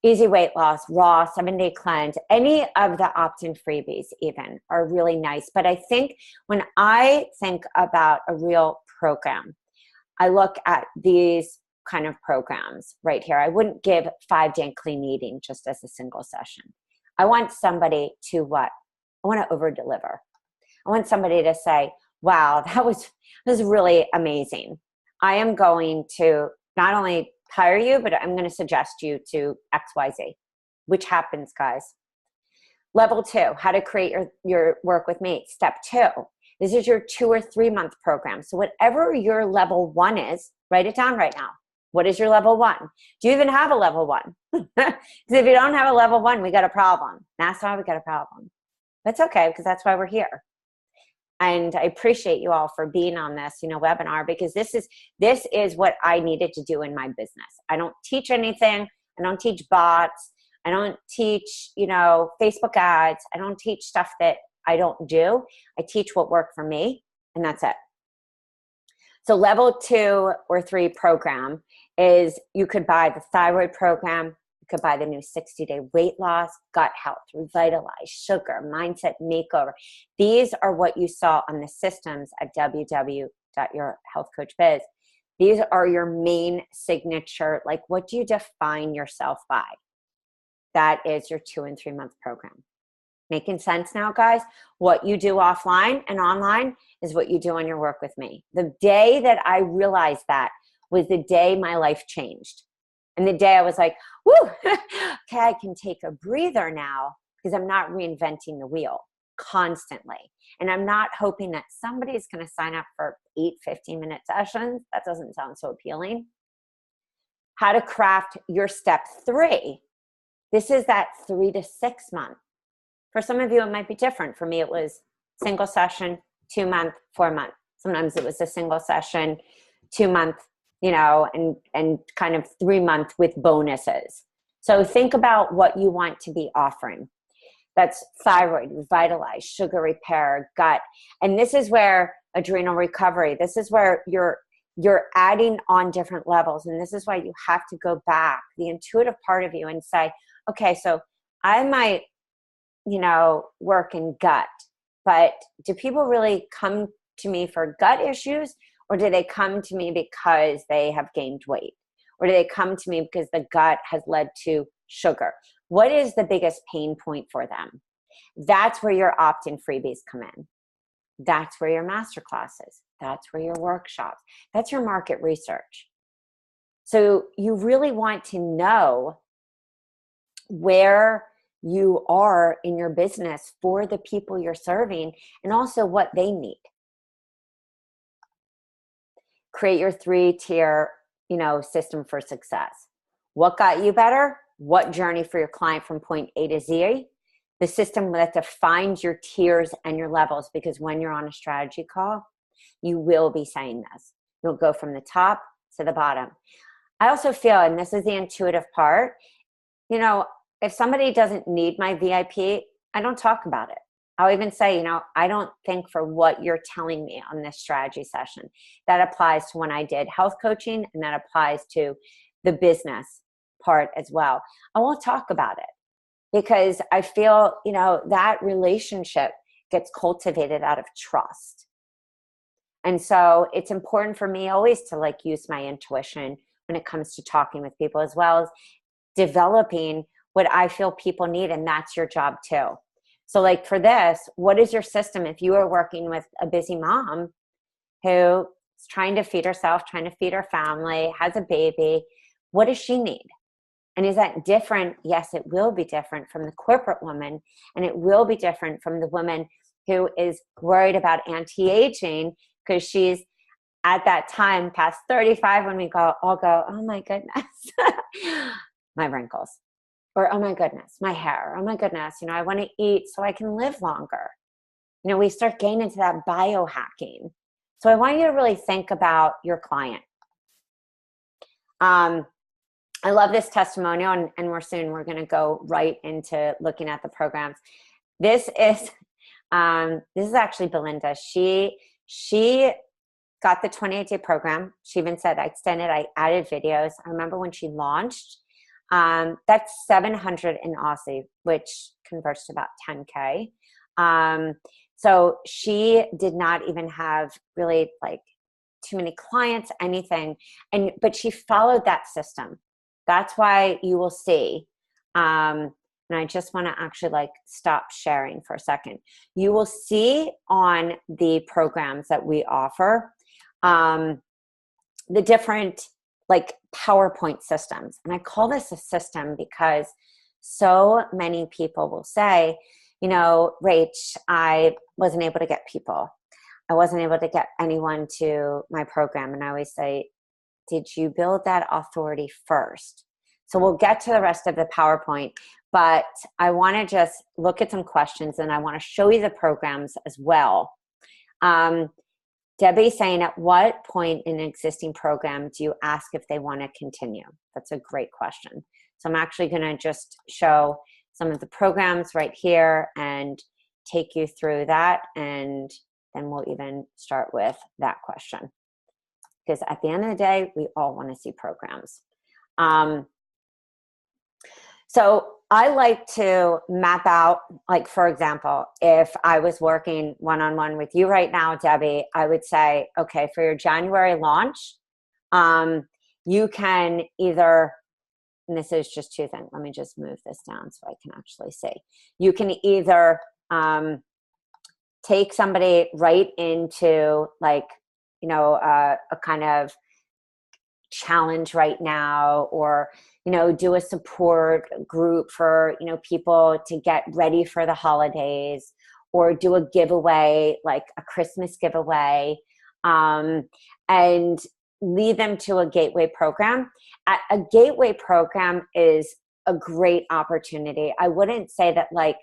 Easy weight loss, raw, 7-day cleanse, any of the opt-in freebies even are really nice. But I think when I think about a real program, I look at these kind of programs right here. I wouldn't give 5-day clean eating just as a single session. I want somebody to what? I want to over deliver. I want somebody to say, wow, that was really amazing. I am going to not only hire you, but I'm going to suggest you to XYZ, which happens, guys. Level 2, how to create your work with me. Step 2, this is your 2 or 3 month program. So whatever your level 1 is, write it down right now. What is your level 1? Do you even have a level 1? Because if you don't have a level 1, we got a problem. That's why we got a problem. That's okay, because that's why we're here. And I appreciate you all for being on this, webinar, because this is what I needed to do in my business. I don't teach anything. I don't teach bots. I don't teach, Facebook ads. I don't teach stuff that I don't do. I teach what worked for me, and that's it. So level 2 or 3 program is you could buy the thyroid program. You could buy the new 60-day weight loss, gut health, revitalize, sugar, mindset makeover. These are what you saw on the systems at www.yourhealthcoachbiz. These are your main signature, like what do you define yourself by? That is your 2 and 3 month program. Making sense now, guys? What you do offline and online is what you do on your work with me. The day that I realized that was the day my life changed. And the day I was like, whoo, okay, I can take a breather now because I'm not reinventing the wheel constantly. And I'm not hoping that somebody's going to sign up for 8 15-minute sessions. That doesn't sound so appealing. How to craft your step 3. This is that 3 to 6 month. For some of you, it might be different. For me, it was single session, 2 month, 4 month. Sometimes it was a single session, 2 month, and kind of 3 month with bonuses. So think about what you want to be offering. That's thyroid, revitalize, sugar repair, gut. And this is where adrenal recovery, this is where you're adding on different levels. And this is why you have to go back, the intuitive part of you, and say, okay, so I might, work in gut, but do people really come to me for gut issues, or do they come to me because they have gained weight, or do they come to me because the gut has led to sugar? What is the biggest pain point for them? That's where your opt-in freebies come in. That's where your masterclasses, that's where your workshops, that's your market research. So you really want to know where you are in your business for the people you're serving, and also what they need. Create your 3-tier, system for success. What got you better? What journey for your client from point A to Z? The system that defines your tiers and your levels, because when you're on a strategy call, you will be saying this. You'll go from the top to the bottom. I also feel, and this is the intuitive part, if somebody doesn't need my VIP, I don't talk about it. I'll even say, I don't think for what you're telling me on this strategy session. That applies to when I did health coaching, and that applies to the business part as well. I won't talk about it because I feel, that relationship gets cultivated out of trust. And so it's important for me always to use my intuition when it comes to talking with people, as well as developing what I feel people need. And that's your job too. So for this, what is your system? If you are working with a busy mom who is trying to feed herself, trying to feed her family, has a baby, what does she need? And is that different? Yes, it will be different from the corporate woman. And it will be different from the woman who is worried about anti-aging because she's at that time past 35 when we all go, oh my goodness, my wrinkles. Or, oh my goodness, my hair. Oh my goodness, I want to eat so I can live longer. We start getting into that biohacking. So I want you to really think about your client. I love this testimonial, and we're going to go right into looking at the programs. This is actually Belinda. She got the 28-day program. She even said I extended, I added videos. I remember when she launched, that's 700 in Aussie, which converts to about 10K. So she did not even have really too many clients, anything. But she followed that system. That's why you will see, and I just want to actually stop sharing for a second. You will see on the programs that we offer, the different PowerPoint systems. And I call this a system because so many people will say, Rach, I wasn't able to get people. I wasn't able to get anyone to my program. And I always say, did you build that authority first? So we'll get to the rest of the PowerPoint, but I want to just look at some questions, and I want to show you the programs as well. Debbie's saying, at what point in an existing program do you ask if they want to continue? That's a great question. So I'm actually going to just show some of the programs right here and take you through that. And then we'll even start with that question. Because at the end of the day, we all want to see programs. So I like to map out, like, for example, if I was working one-on-one with you right now, Debbie, I would say, okay, for your January launch, you can either, and this is just two things. Let me just move this down so I can actually see. You can either take somebody right into, like, you know, a kind of challenge right now, or, you know, do a support group for, you know, people to get ready for the holidays, or do a giveaway, like a Christmas giveaway, and lead them to a gateway program. A gateway program is a great opportunity. I wouldn't say that, like,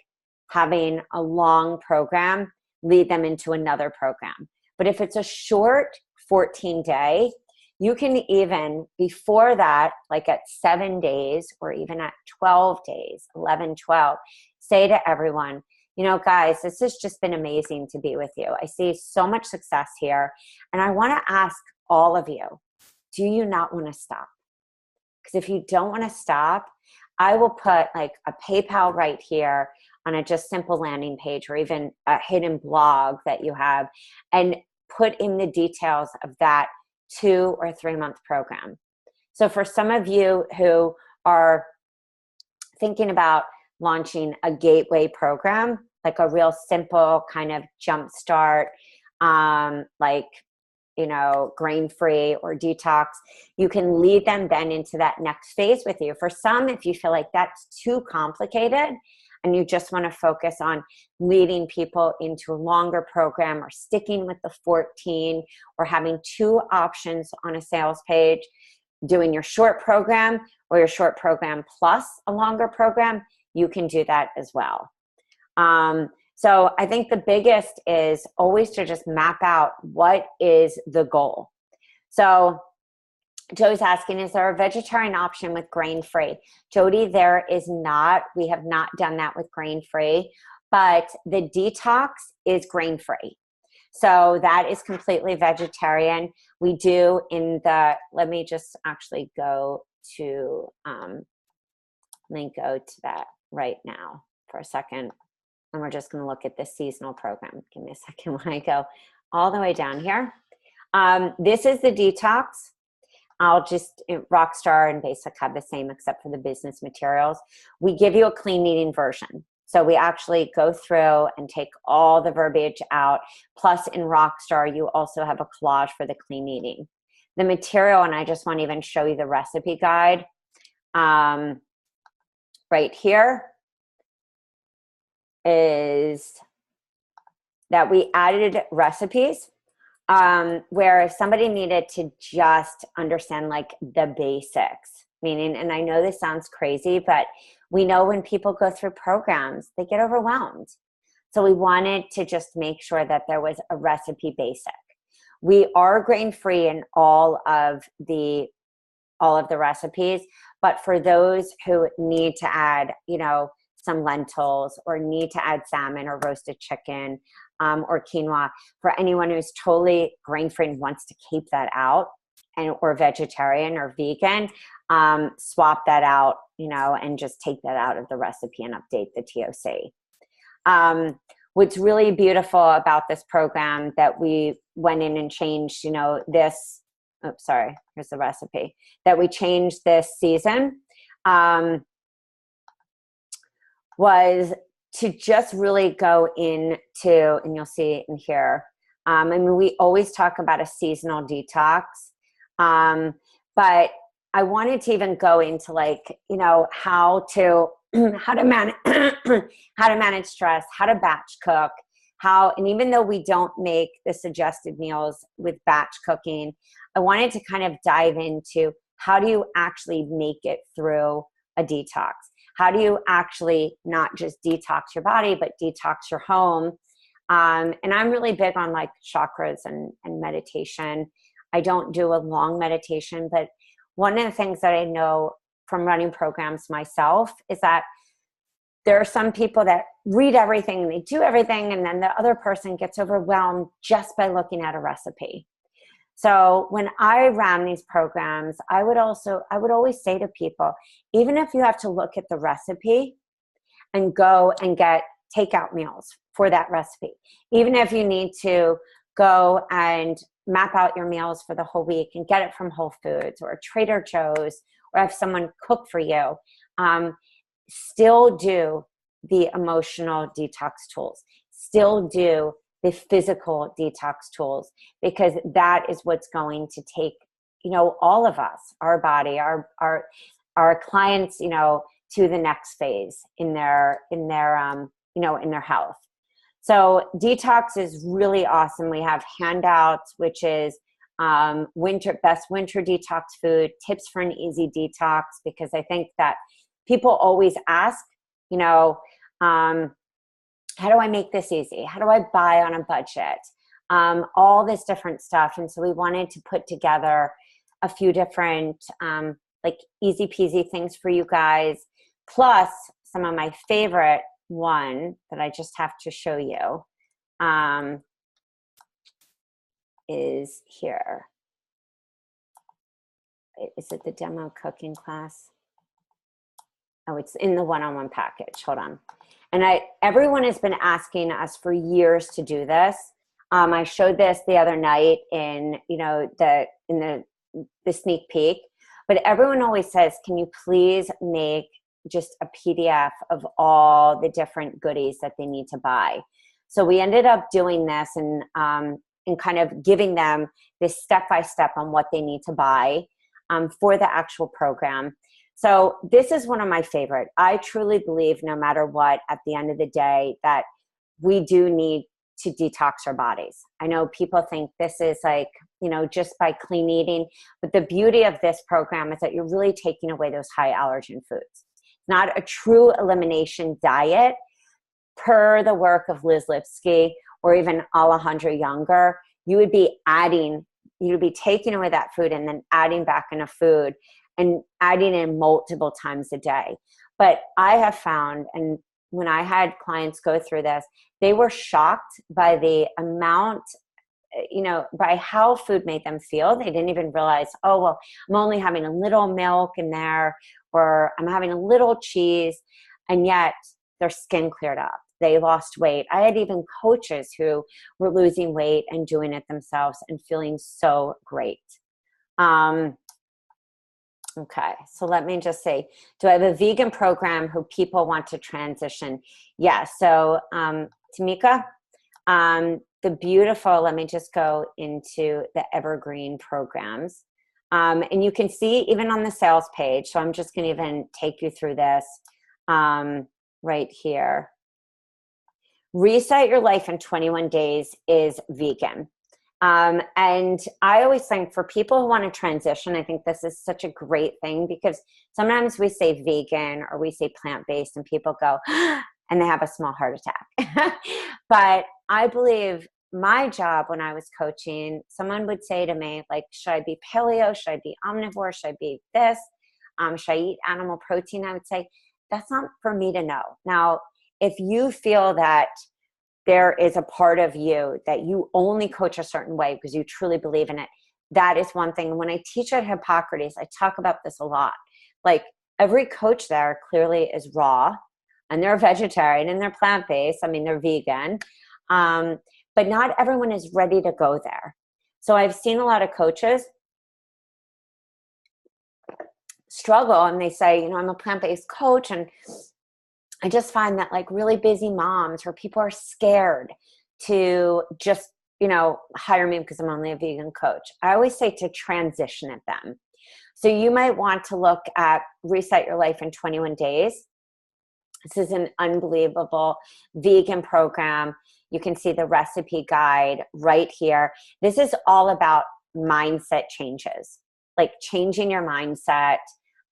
having a long program, lead them into another program. But if it's a short 14-day, you can even, before that, like at 7 days or even at 12 days, 11, 12, say to everyone, you know, guys, this has just been amazing to be with you. I see so much success here. And I want to ask all of you, do you not want to stop? Because if you don't want to stop, I will put like a PayPal right here on a just simple landing page, or even a hidden blog that you have, and put in the details of that 2 or 3 month program. So for some of you who are thinking about launching a gateway program, like a real simple kind of jump start, like, you know, grain-free or detox, you can lead them then into that next phase with you. For some, if you feel like that's too complicated and you just want to focus on leading people into a longer program, or sticking with the 14, or having 2 options on a sales page, doing your short program or your short program plus a longer program, you can do that as well. So I think the biggest is always to just map out what is the goal. So Joe's asking, is there a vegetarian option with grain-free? Jody, there is not. We have not done that with grain-free, but the detox is grain-free. So that is completely vegetarian. We do in the, let me just actually go to, let me go to that right now for a second. And we're just going to look at this seasonal program. Give me a second when I go all the way down here. This is the detox. I'll just, Rockstar and Basic have the same except for the business materials. We give you a clean eating version. So we actually go through and take all the verbiage out. Plus in Rockstar, you also have a collage for the clean eating. The material, and I just want to even show you the recipe guide right here, is that we added recipes where if somebody needed to just understand like the basics, meaning, and I know this sounds crazy, but we know when people go through programs, they get overwhelmed. So we wanted to just make sure that there was a recipe basic. We are grain-free in all of the recipes, but for those who need to add, you know, some lentils, or need to add salmon or roasted chicken, or quinoa, for anyone who's totally grain-free and wants to keep that out, and or vegetarian or vegan, swap that out, you know, and just take that out of the recipe and update the TOC. What's really beautiful about this program that we went in and changed, you know, this, oops, sorry, here's the recipe, that we changed this season, was to just really go into, and you'll see in here, I mean, we always talk about a seasonal detox, but I wanted to even go into, like, you know, how to manage stress, how to batch cook, and even though we don't make the suggested meals with batch cooking, I wanted to kind of dive into how do you actually make it through a detox? How do you actually not just detox your body, but detox your home? And I'm really big on like chakras and meditation. I don't do a long meditation, but one of the things that I know from running programs myself is that there are some people that read everything and they do everything, and then the other person gets overwhelmed just by looking at a recipe. So when I ran these programs, I would always say to people, even if you have to look at the recipe and go and get takeout meals for that recipe, even if you need to go and map out your meals for the whole week and get it from Whole Foods or Trader Joe's, or have someone cook for you, still do the emotional detox tools, still do the physical detox tools, because that is what's going to take, all of us, our body, our clients, to the next phase in their health. So detox is really awesome. We have handouts, which is best winter detox food, tips for an easy detox, because I think that people always ask, how do I make this easy? How do I buy on a budget? All this different stuff. And so we wanted to put together a few different like easy peasy things for you guys, plus some of my favorite one that I just have to show you is here. Is it the demo cooking class? Oh, it's in the one-on-one package. Hold on. And everyone has been asking us for years to do this. I showed this the other night in the sneak peek, but everyone always says, can you please make just a PDF of all the different goodies that they need to buy? So we ended up doing this and kind of giving them this step-by-step on what they need to buy for the actual program. So this is one of my favorite. I truly believe, no matter what, at the end of the day, that we do need to detox our bodies. I know people think this is like, just by clean eating, but the beauty of this program is that you're really taking away those high allergen foods. It's not a true elimination diet per the work of Liz Lipsky or even Alejandra Younger. You would be taking away that food and then adding back in a food and adding in multiple times a day. But I have found, and when I had clients go through this, they were shocked by the amount, by how food made them feel. They didn't even realize, oh, well, I'm only having a little milk in there, or I'm having a little cheese, and yet their skin cleared up. They lost weight. I had even coaches who were losing weight and doing it themselves and feeling so great. Okay, so let me just say, do I have a vegan program who people want to transition? Yes. So Tamika, let me just go into the evergreen programs. And you can see even on the sales page, so I'm just gonna even take you through this right here. Reset Your Life in 21 Days is vegan. And I always think for people who want to transition, I think this is such a great thing, because sometimes we say vegan or we say plant-based and people go, and they have a small heart attack. But I believe my job when I was coaching, someone would say to me, like, should I be paleo? Should I be omnivore? Should I be this? Should I eat animal protein? I would say, that's not for me to know. Now, if you feel that there is a part of you that you only coach a certain way because you truly believe in it, that is one thing. When I teach at Hippocrates, I talk about this a lot. Like, every coach there clearly is raw, and they're vegetarian and they're plant-based. I mean, they're vegan. But not everyone is ready to go there. So I've seen a lot of coaches struggle, and they say, I'm a plant-based coach, and I just find that like really busy moms or people are scared to just, hire me because I'm only a vegan coach. I always say to transition at them. So you might want to look at Reset Your Life in 21 Days. This is an unbelievable vegan program. You can see the recipe guide right here. This is all about mindset changes, like changing your mindset.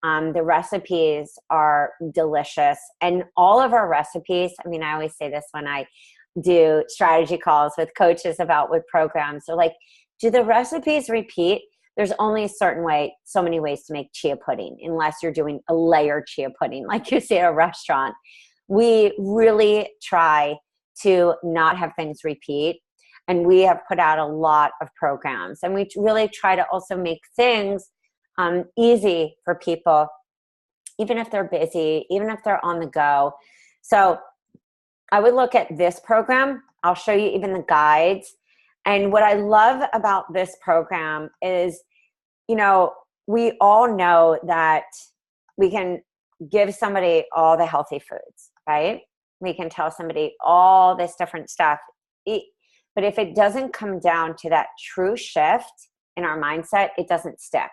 The recipes are delicious, and all of our recipes, I mean, I always say this when I do strategy calls with coaches about with programs. They're like, do the recipes repeat? There's only a certain way, so many ways to make chia pudding, unless you're doing a layered chia pudding like you see at a restaurant. We really try to not have things repeat. And we have put out a lot of programs. And we really try to also make things easy for people, even if they're busy, even if they're on the go. So I would look at this program. I'll show you even the guides. And what I love about this program is, you know, we all know that we can give somebody all the healthy foods, right? We can tell somebody all this different stuff. But if it doesn't come down to that true shift in our mindset, it doesn't stick.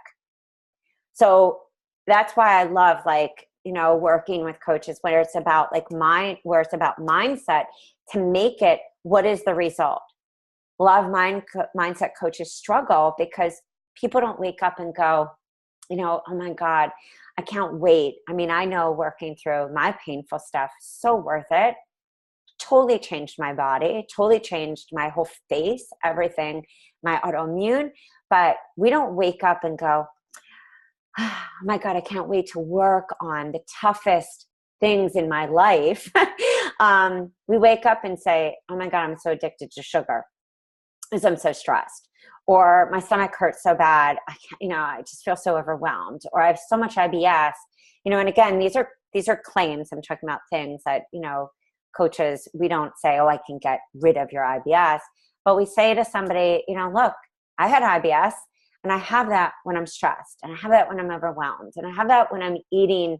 So that's why I love, like, you know, working with coaches where it's about where it's about mindset to make it, what is the result? A lot of mindset coaches struggle because people don't wake up and go, you know, oh my God, I can't wait. I mean, I know working through my painful stuff, so worth it. Totally changed my body, totally changed my whole face, everything, my autoimmune. But we don't wake up and go, oh my God, I can't wait to work on the toughest things in my life. We wake up and say, oh my God, I'm so addicted to sugar because I'm so stressed. Or my stomach hurts so bad, I can't, you know, I just feel so overwhelmed. Or I have so much IBS, you know. And again, these are claims. I'm talking about things that, you know, coaches, we don't say, oh, I can get rid of your IBS. But we say to somebody, you know, look, I had IBS. And I have that when I'm stressed, and I have that when I'm overwhelmed, and I have that when I'm eating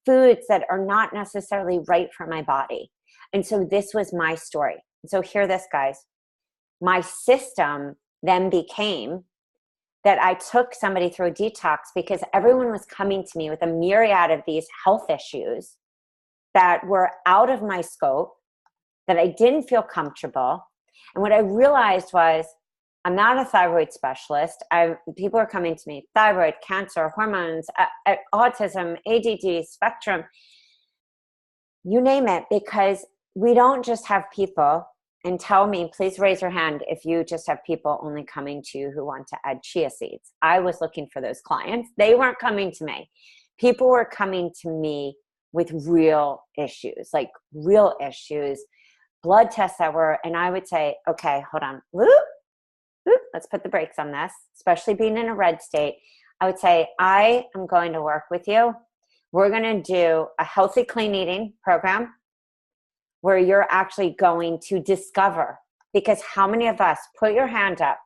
foods that are not necessarily right for my body. And so this was my story. So hear this, guys. My system then became that I took somebody through a detox because everyone was coming to me with a myriad of these health issues that were out of my scope, that I didn't feel comfortable. And what I realized was, I'm not a thyroid specialist. People are coming to me, thyroid, cancer, hormones, autism, ADD, spectrum, you name it, because we don't just have people, and tell me, please raise your hand if you just have people only coming to you who want to add chia seeds. I was looking for those clients. They weren't coming to me. People were coming to me with real issues, like real issues, blood tests that were, and I would say, okay, hold on. Let's put the brakes on this, especially being in a red state. I would say, I am going to work with you. We're going to do a healthy, clean eating program where you're actually going to discover, because how many of us, put your hand up,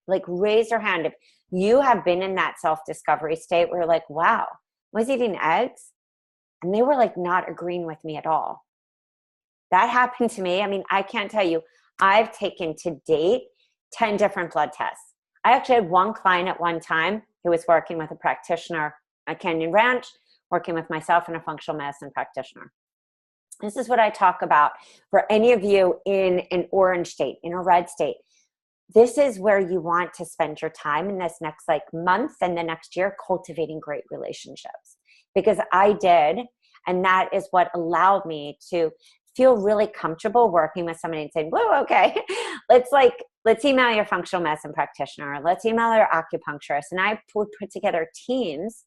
like raise your hand if you have been in that self-discovery state where you're like, wow, I was eating eggs and they were like not agreeing with me at all. That happened to me. I mean, I can't tell you, I've taken to date 10 different blood tests. I actually had one client at one time who was working with a practitioner at Canyon Ranch, working with myself and a functional medicine practitioner. This is what I talk about for any of you in an orange state, in a red state. This is where you want to spend your time in this next month and the next year, cultivating great relationships. Because I did, and that is what allowed me to feel really comfortable working with somebody and saying, whoa, okay, let's email your functional medicine practitioner. Let's email your acupuncturist. And I would put together teams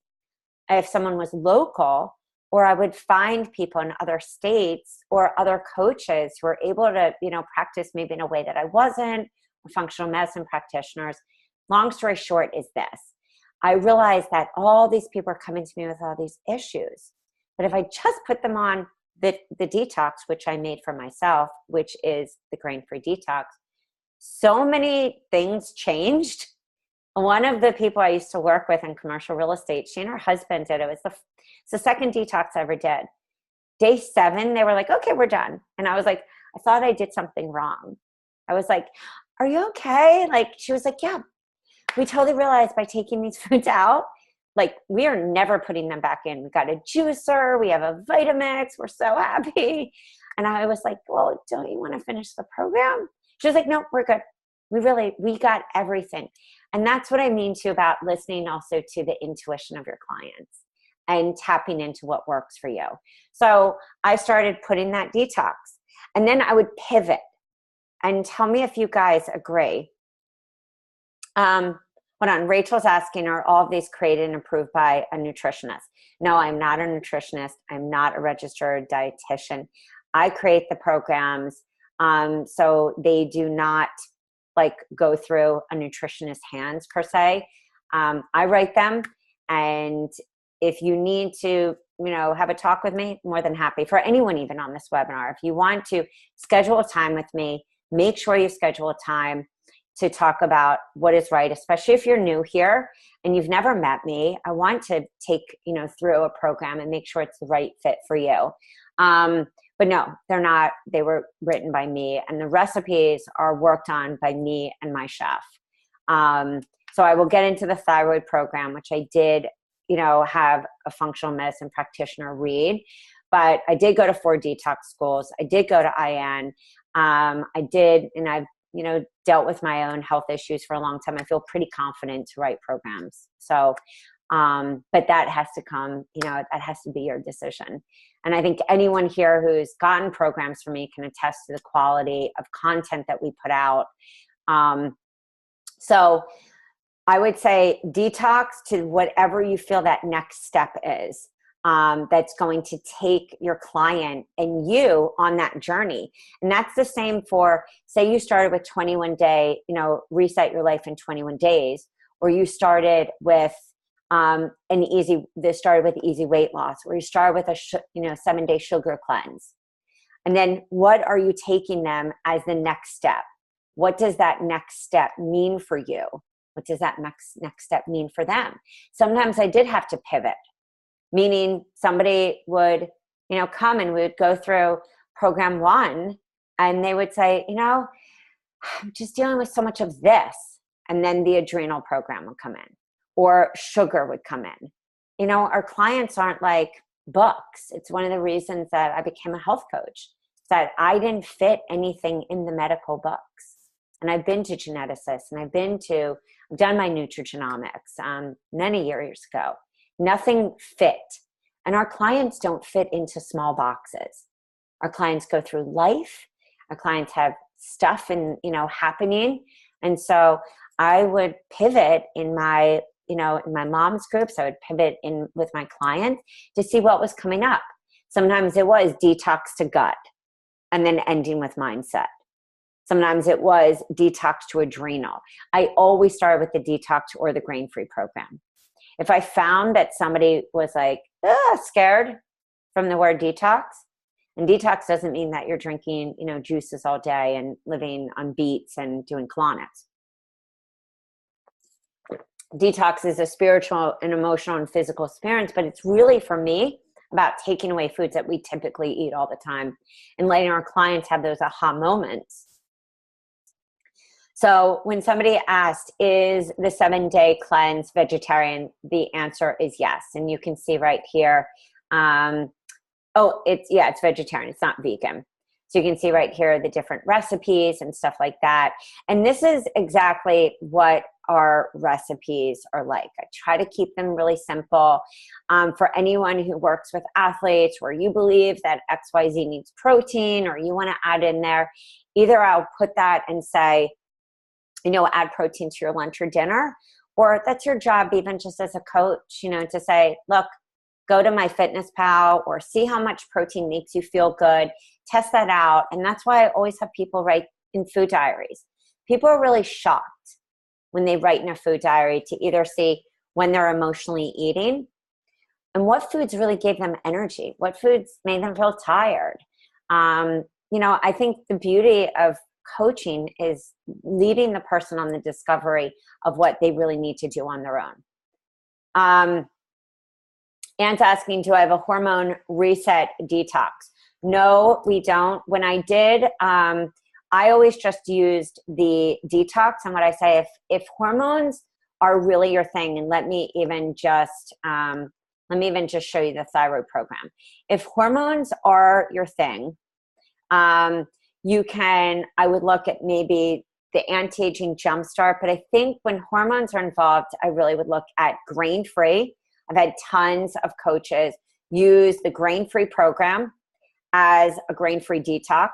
if someone was local, or I would find people in other states or other coaches who were able to, practice maybe in a way that I wasn't, or functional medicine practitioners. Long story short is this. I realized that all these people are coming to me with all these issues. But if I just put them on the detox, which I made for myself, which is the grain-free detox, so many things changed. One of the people I used to work with in commercial real estate, she and her husband did it. It's the second detox I ever did. Day 7, they were like, okay, we're done. And I was like, I thought I did something wrong. I was like, are you okay? She was like, yeah. We totally realized by taking these foods out, we are never putting them back in. We got a juicer. We have a Vitamix. We're so happy. And I was like, well, don't you want to finish the program? She was like, no, we're good. We got everything. And that's what I mean too about listening also to the intuition of your clients and tapping into what works for you. So I started putting that detox. And then I would pivot, and tell me if you guys agree. Hold on, Rachel's asking, are all of these created and approved by a nutritionist? No, I'm not a nutritionist. I'm not a registered dietitian. I create the programs, so they do not like go through a nutritionist's hands per se. I write them, and if you need to, have a talk with me, more than happy. For anyone even on this webinar, if you want to schedule a time with me, make sure you schedule a time to talk about what is right, especially if you're new here and you've never met me. I want to take, through a program and make sure it's the right fit for you. But no, they're not. They were written by me, and the recipes are worked on by me and my chef. So I will get into the thyroid program, which I did, have a functional medicine practitioner read. But I did go to 4 detox schools. I did go to IN. I did, and I've, dealt with my own health issues for a long time. I feel pretty confident to write programs. So, but that has to come, that has to be your decision. And I think anyone here who's gotten programs from me can attest to the quality of content that we put out. So I would say detox to whatever you feel that next step is. That's going to take your client and you on that journey. And that's the same for, say you started with 21 day, reset your life in 21 days, or you started with easy weight loss, or you started with a 7-day sugar cleanse. And then what are you taking them as the next step? What does that next step mean for you? What does that next step mean for them? Sometimes I did have to pivot. Meaning somebody would, come and we would go through program 1 and they would say, I'm just dealing with so much of this. And then the adrenal program would come in, or sugar would come in. Our clients aren't like books. It's one of the reasons that I became a health coach, that I didn't fit anything in the medical books. And I've been to geneticists, and I've done my nutrigenomics many years ago. Nothing fit. And our clients don't fit into small boxes. Our clients go through life. Our clients have stuff happening. And so I would pivot in my mom's groups. I would pivot in with my clients to see what was coming up. Sometimes it was detox to gut and then ending with mindset. Sometimes it was detox to adrenal. I always started with the detox or the grain-free program. If I found that somebody was like scared from the word detox, and detox doesn't mean that you're drinking, juices all day and living on beets and doing colonics. Detox is a spiritual and emotional and physical experience, but it's really, for me, about taking away foods that we typically eat all the time and letting our clients have those aha moments. So when somebody asked, is the 7-day cleanse vegetarian? The answer is yes. And you can see right here. It's vegetarian. It's not vegan. So you can see right here the different recipes and stuff like that. And this is exactly what our recipes are like. I try to keep them really simple. For anyone who works with athletes, where you believe that XYZ needs protein, or you want to add in there, either I'll put that and say, add protein to your lunch or dinner, or that's your job, even just as a coach, to say, look, go to MyFitnessPal or see how much protein makes you feel good, test that out. And that's why I always have people write in food diaries. People are really shocked when they write in a food diary to either see when they're emotionally eating and what foods really gave them energy, what foods made them feel tired. I think the beauty of coaching is leading the person on the discovery of what they really need to do on their own. Anne's asking, do I have a hormone reset detox? No, we don't. When I did, I always just used the detox. And what I say, if hormones are really your thing, and let me even just show you the thyroid program. If hormones are your thing, I would look at maybe the anti-aging jumpstart, but I think when hormones are involved, I really would look at grain-free. I've had tons of coaches use the grain-free program as a grain-free detox.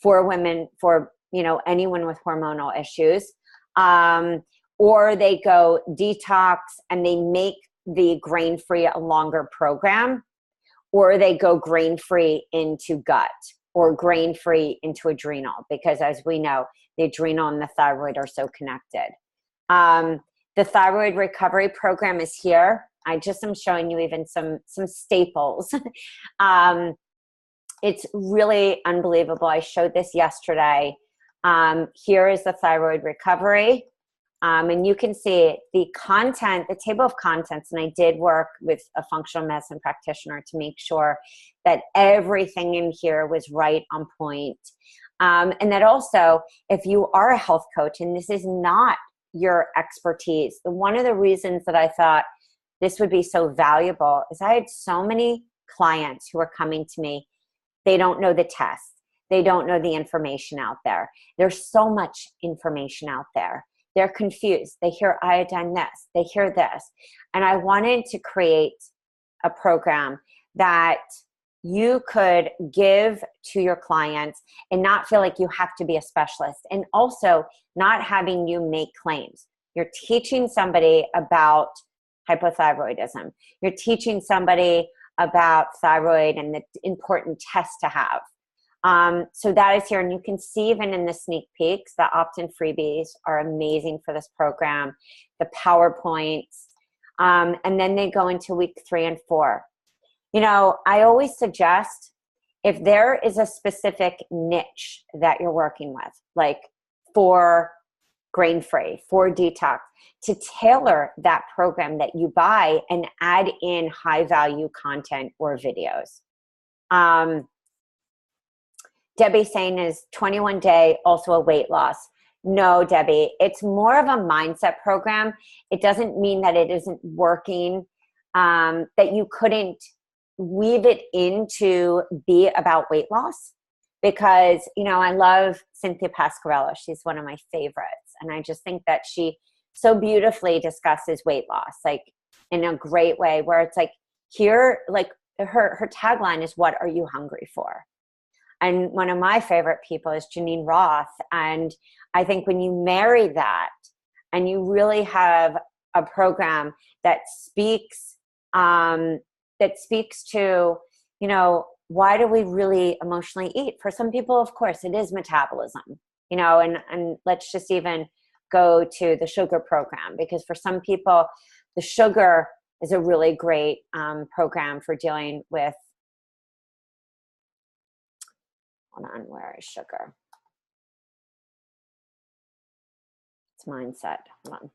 for women, for, you know, anyone with hormonal issues. Or they go detox and they make the grain-free a longer program, or they go grain-free into gut or grain-free into adrenal, because as we know, the adrenal and the thyroid are so connected. The thyroid recovery program is here. I just am showing you even some staples. It's really unbelievable. I showed this yesterday. Here is the thyroid recovery. And you can see the content, the table of contents, and I did work with a functional medicine practitioner to make sure that everything in here was right on point. And that also, if you are a health coach and this is not your expertise, one of the reasons that I thought this would be so valuable is I had so many clients who were coming to me. They don't know the tests. They don't know the information out there. There's so much information out there. They're confused. They hear iodine this, they hear this. And I wanted to create a program that you could give to your clients and not feel like you have to be a specialist, and also not having you make claims. You're teaching somebody about hypothyroidism. You're teaching somebody about thyroid and the important tests to have. So that is here, and you can see even in the sneak peeks, the opt-in freebies are amazing for this program, the PowerPoints, and then they go into week 3 and 4. You know, I always suggest if there is a specific niche that you're working with, like for grain-free, for detox, to tailor that program that you buy and add in high-value content or videos. Debbie saying is 21 day, also a weight loss. No, Debbie, it's more of a mindset program. It doesn't mean that it isn't working, that you couldn't weave it into be about weight loss. Because, you know, I love Cynthia Pasquarello. She's one of my favorites. And I just think that she so beautifully discusses weight loss, like in a great way, where it's like here, like her tagline is, what are you hungry for? And one of my favorite people is Janine Roth. And I think when you marry that and you really have a program that speaks to, you know, why do we really emotionally eat? For some people, of course, it is metabolism, you know, and let's just even go to the sugar program, because for some people, the sugar is a really great program for dealing with, hold on, where is sugar? It's mindset, hold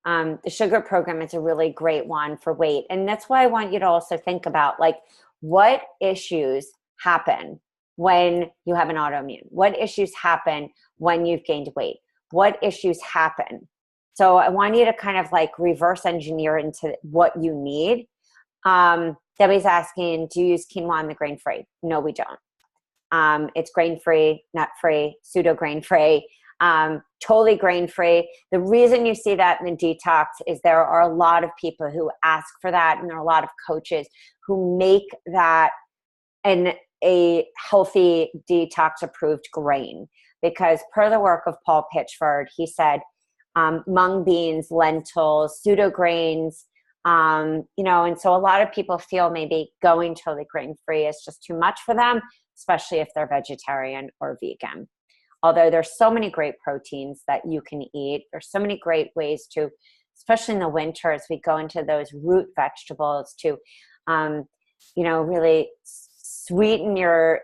on. The sugar program is a really great one for weight. And that's why I want you to also think about, like, what issues happen when you have an autoimmune? What issues happen when you've gained weight? What issues happen? So I want you to kind of like reverse engineer into what you need. Debbie's asking, do you use quinoa in the grain-free? No, we don't. It's grain-free, nut-free, pseudo-grain-free, totally grain-free. The reason you see that in the detox is there are a lot of people who ask for that, and there are a lot of coaches who make that a healthy detox approved grain. Because per the work of Paul Pitchford, he said mung beans, lentils, pseudo grains, you know, and so a lot of people feel maybe going totally grain-free is just too much for them, especially if they're vegetarian or vegan. Although there's so many great proteins that you can eat. There's so many great ways to, especially in the winter, as we go into those root vegetables, to, you know, really sweeten your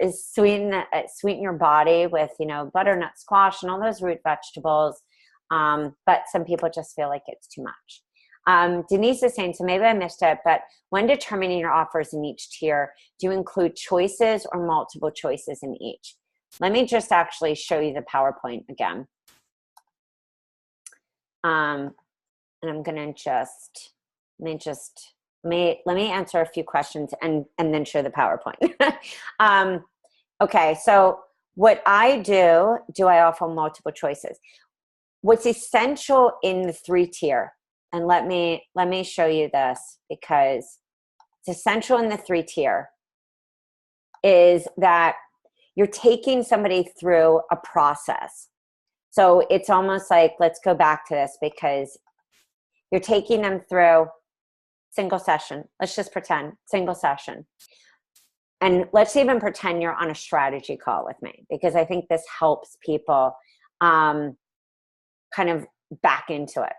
body with, you know, butternut squash and all those root vegetables. But some people just feel like it's too much. Denise is saying, so maybe I missed it, but when determining your offers in each tier, do you include choices or multiple choices in each? Let me just actually show you the PowerPoint again. And I'm going to let me answer a few questions and then show the PowerPoint. Okay, so what I do I offer multiple choices? What's essential in the 3-tier, and let me show you this, because it's essential in the 3-tier, is that you're taking somebody through a process. So it's almost like, let's go back to this, because you're taking them through single session. Let's just pretend single session. And let's even pretend you're on a strategy call with me, because I think this helps people kind of back into it.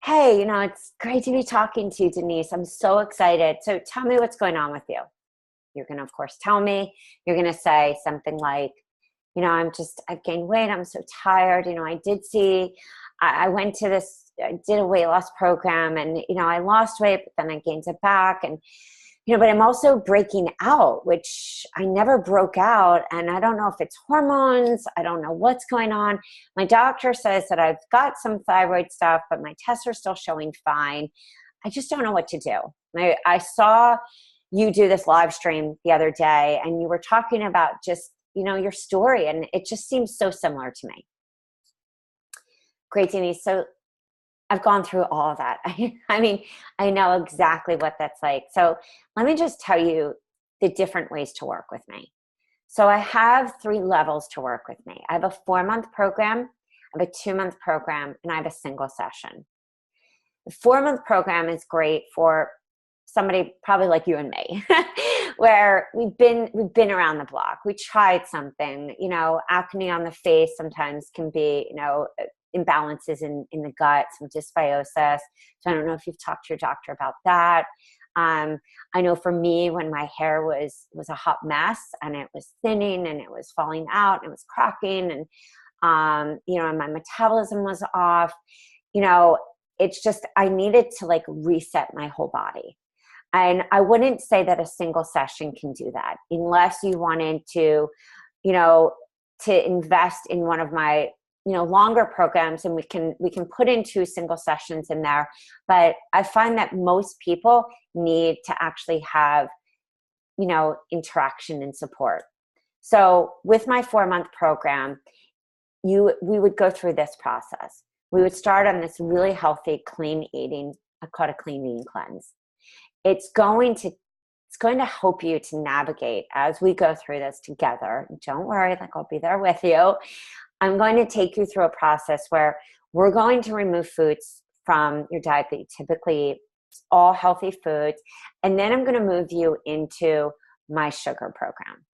Hey, it's great to be talking to you, Denise. I'm so excited. So tell me what's going on with you. You're going to, of course, tell me. You're going to say something like, I've gained weight. I'm so tired. I went to I did a weight loss program, and, I lost weight, but then I gained it back. And, but I'm also breaking out, which I never broke out. And I don't know if it's hormones. I don't know what's going on. My doctor says that I've got some thyroid stuff, but my tests are still showing fine. I just don't know what to do. I saw you do this live stream the other day, and you were talking about just, your story, and it just seems so similar to me. Great, Denise. So I've gone through all of that. I mean, I know exactly what that's like. So let me just tell you the different ways to work with me. So I have 3 levels to work with me. I have a 4-month program, I have a 2-month program, and I have a single session. The 4-month program is great for somebody probably like you and me, where we've been around the block. We tried something, acne on the face sometimes can be, imbalances in the gut, some dysbiosis. So I don't know if you've talked to your doctor about that. I know for me, when my hair was a hot mess, and it was thinning, and it was falling out, and it was cracking, and and my metabolism was off, it's just, I needed to reset my whole body. And I wouldn't say that a single session can do that, unless you wanted to, to invest in one of my, longer programs, and we can put in 2 single sessions in there. But I find that most people need to actually have, interaction and support. So with my 4-month program, we would go through this process. We would start on this really healthy, clean eating, I call it a clean eating cleanse. It's going to help you to navigate as we go through this together. Don't worry, I'll be there with you. I'm going to take you through a process where we're going to remove foods from your diet that you typically eat, all healthy foods. And then I'm going to move you into my sugar program.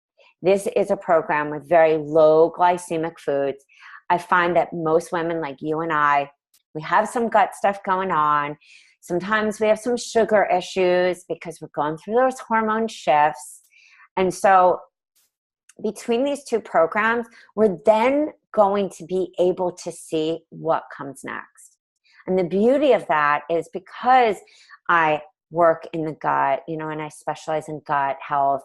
This is a program with very low glycemic foods. I find that most women like you and I, we have some gut stuff going on. Sometimes we have some sugar issues because we're going through those hormone shifts. And so between these 2 programs, we're then going to be able to see what comes next. And the beauty of that is, because I work in the gut, and I specialize in gut health,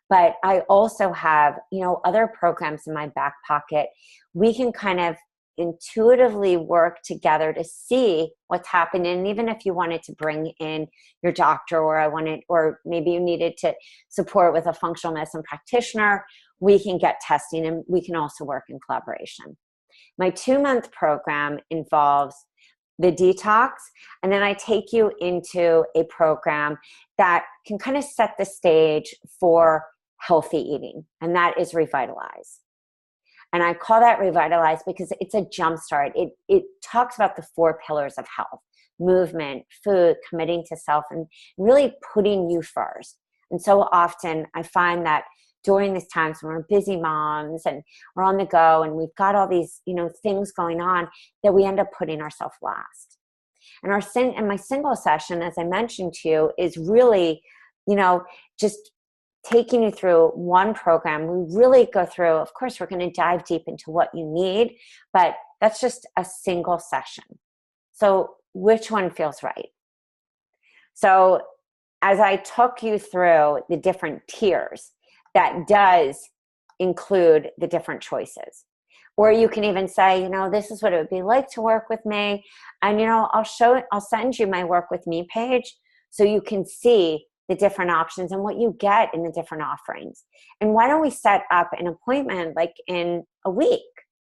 but I also have, other programs in my back pocket. We can kind of intuitively work together to see what's happening. And even if you wanted to bring in your doctor, or maybe you needed to support with a functional medicine practitioner, we can get testing, and we can also work in collaboration. My 2-month program involves the detox, and then I take you into a program that can kind of set the stage for healthy eating, and that is Revitalize. And I call that Revitalize because it's a jumpstart. It talks about the 4 pillars of health: movement, food, committing to self, and really putting you first. And so often I find that during these times when we're busy moms and we're on the go and we've got all these, things going on, that we end up putting ourselves last. And my single session, as I mentioned to you, is really, just taking you through one program. We really go through, of course, we're going to dive deep into what you need, but that's just a single session. So which one feels right? So as I took you through the different tiers, that does include the different choices. Or you can even say, this is what it would be like to work with me. And, I'll send you my work with me page so you can see the different options and what you get in the different offerings. And why don't we set up an appointment in a week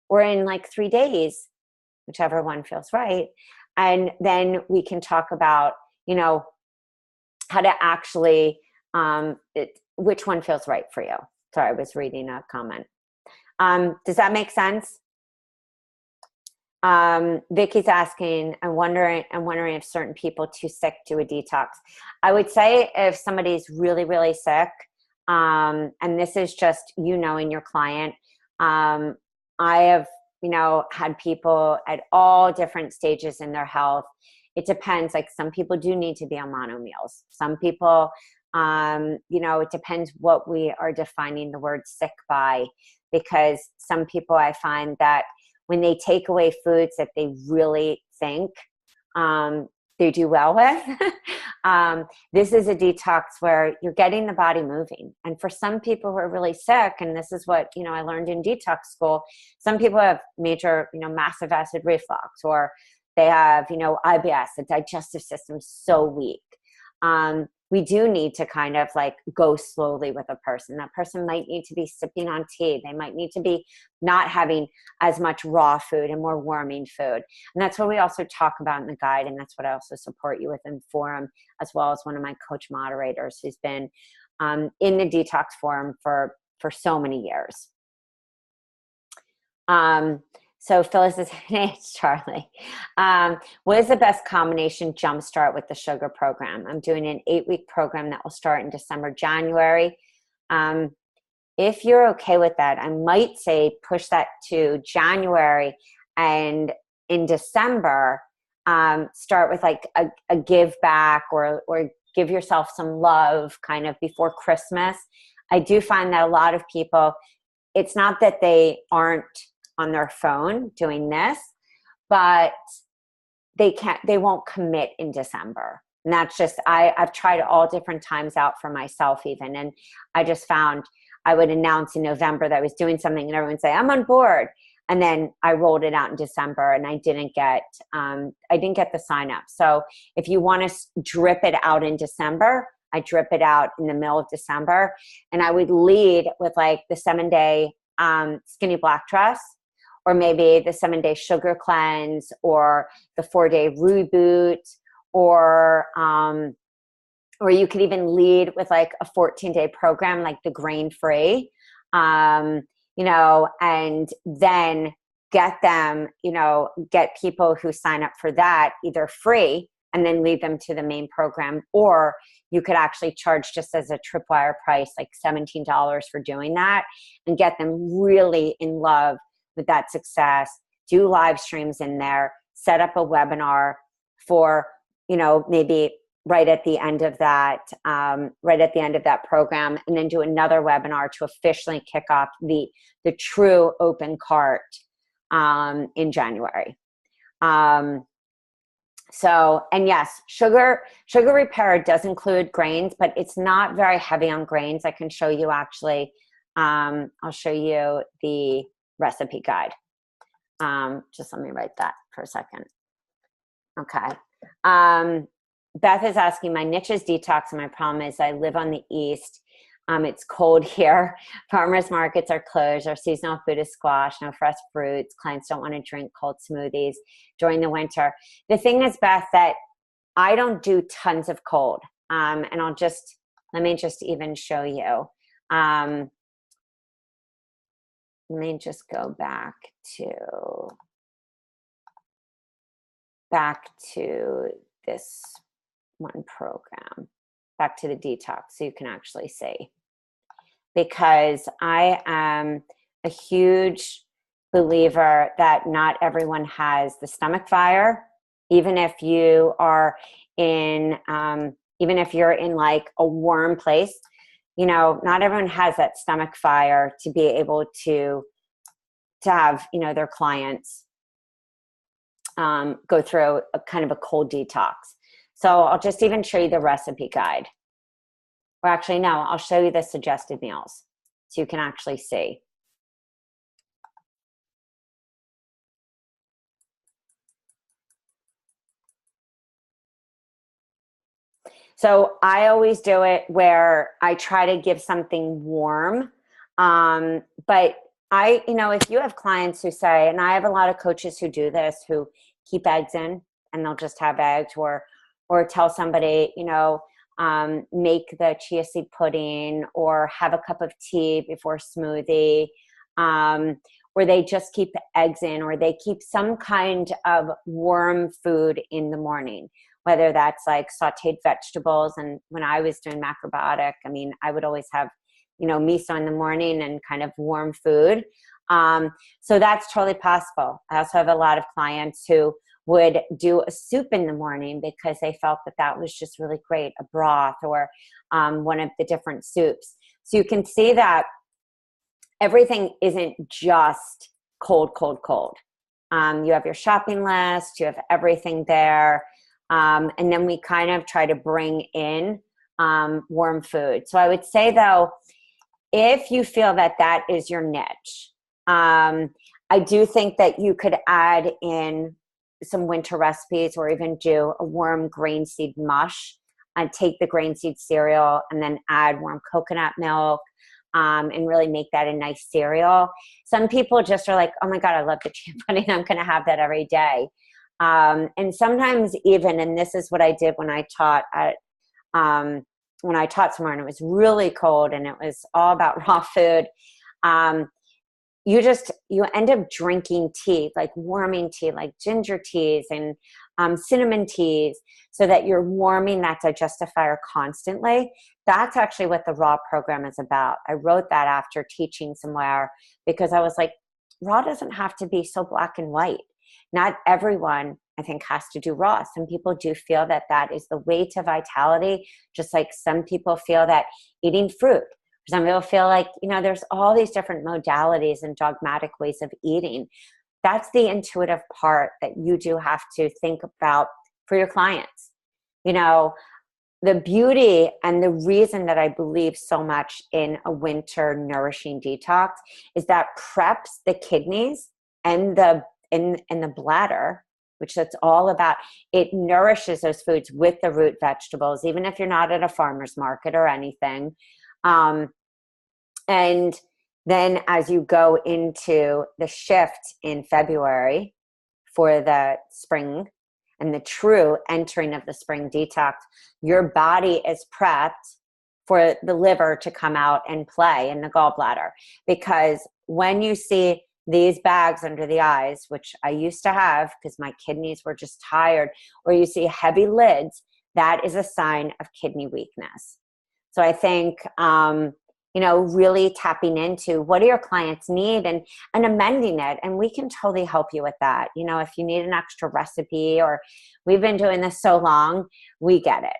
or in 3 days, whichever one feels right. And then we can talk about, how to actually, which one feels right for you. Sorry, I was reading a comment. Does that make sense? Vicky's asking, I'm wondering if certain people too sick do a detox. I would say if somebody's really, really sick, and this is just, knowing your client. I have, had people at all different stages in their health. It depends. Like some people do need to be on mono meals. Some people, it depends what we are defining the word sick by, because some people I find that when they take away foods that they really think they do well with, this is a detox where you're getting the body moving. And for some people who are really sick, and this is what, I learned in detox school, some people have major, massive acid reflux, or they have, IBS, the digestive system's so weak. We do need to kind of like go slowly with a person. That person might need to be sipping on tea. They might need to be not having as much raw food and more warming food. And that's what we also talk about in the guide. And that's what I also support you with in Forum, as well as one of my coach moderators who's been in the detox forum for so many years. So Phyllis is, hey, it's Charlie. What is the best combination jumpstart with the sugar program? I'm doing an 8-week program that will start in December, January. If you're okay with that, I might say push that to January, and in December, start with like a give back or give yourself some love kind of before Christmas. I do find that a lot of people, it's not that they aren't on their phone doing this, but they won't commit in December. And that's just, I've tried all different times out for myself even. And I just found I would announce in November that I was doing something and everyone would say, I'm on board. And then I rolled it out in December and I didn't get the sign up. So if you want to drip it out in December, I drip it out in the middle of December. And I would lead with like the 7-day skinny black dress, or maybe the 7-day sugar cleanse, or the 4-day reboot, or you could even lead with like a 14-day program, like the grain-free, and then get them, get people who sign up for that either free and then lead them to the main program, or you could actually charge just as a tripwire price, like $17 for doing that, and get them really in love with that success. Do live streams in there, set up a webinar for, maybe right at the end of that program, and then do another webinar to officially kick off the true open cart in January. So, and yes, sugar repair does include grains, but it's not very heavy on grains. I can show you actually, I'll show you the recipe guide. Just let me write that for a second. Okay. Beth is asking, my niche is detox, and my problem is I live on the East. It's cold here. Farmers markets are closed. Our seasonal food is squash, no fresh fruits. Clients don't want to drink cold smoothies during the winter. The thing is, Beth, that I don't do tons of cold. And let me just even show you. Let me just go back to this one program, back to the detox, so you can actually see. Because I am a huge believer that not everyone has the stomach fire, even if you are in, even if you're in like a warm place, not everyone has that stomach fire to be able to have, their clients go through a kind of a cold detox. So I'll just even show you the recipe guide. Or actually, no, I'll show you the suggested meals so you can actually see. So I always do it where I try to give something warm. But if you have clients who say, and I have a lot of coaches who do this, who keep eggs in and they'll just have eggs, or tell somebody, make the chia seed pudding or have a cup of tea before smoothie, or they just keep eggs in, or they keep some kind of warm food in the morning, whether that's like sauteed vegetables. And when I was doing macrobiotic, I mean, I would always have, miso in the morning and kind of warm food. So that's totally possible. I also have a lot of clients who would do a soup in the morning because they felt that that was just really great, a broth or one of the different soups. So you can see that everything isn't just cold, cold, cold. You have your shopping list, you have everything there. And then we kind of try to bring in warm food. So I would say, though, if you feel that that is your niche, I do think that you could add in some winter recipes or even do a warm grain seed mush and take the grain seed cereal and then add warm coconut milk and really make that a nice cereal. Some people just are like, oh my God, I love the chia pudding. I'm going to have that every day. And sometimes even, and this is what I did when I taught somewhere and it was really cold and it was all about raw food. You end up drinking tea, like warming tea, like ginger teas and cinnamon teas, so that you're warming that digestifier constantly. That's actually what the raw program is about. I wrote that after teaching somewhere because I was like, raw doesn't have to be so black and white. Not everyone, I think, has to do raw. Some people do feel that that is the way to vitality, just like some people feel that eating fruit. Some people feel like, there's all these different modalities and dogmatic ways of eating. That's the intuitive part that you do have to think about for your clients. The beauty and the reason that I believe so much in a winter nourishing detox is that preps the kidneys and the bladder, which that's all about. It nourishes those foods with the root vegetables, even if you're not at a farmer's market or anything. And then as you go into the shift in February for the spring and the true entering of the spring detox, your body is prepped for the liver to come out and play in the gallbladder. Because when you see these bags under the eyes, which I used to have because my kidneys were just tired, or you see heavy lids, that is a sign of kidney weakness. So I think, really tapping into what do your clients need and amending it. And we can totally help you with that. If you need an extra recipe or we've been doing this so long, we get it.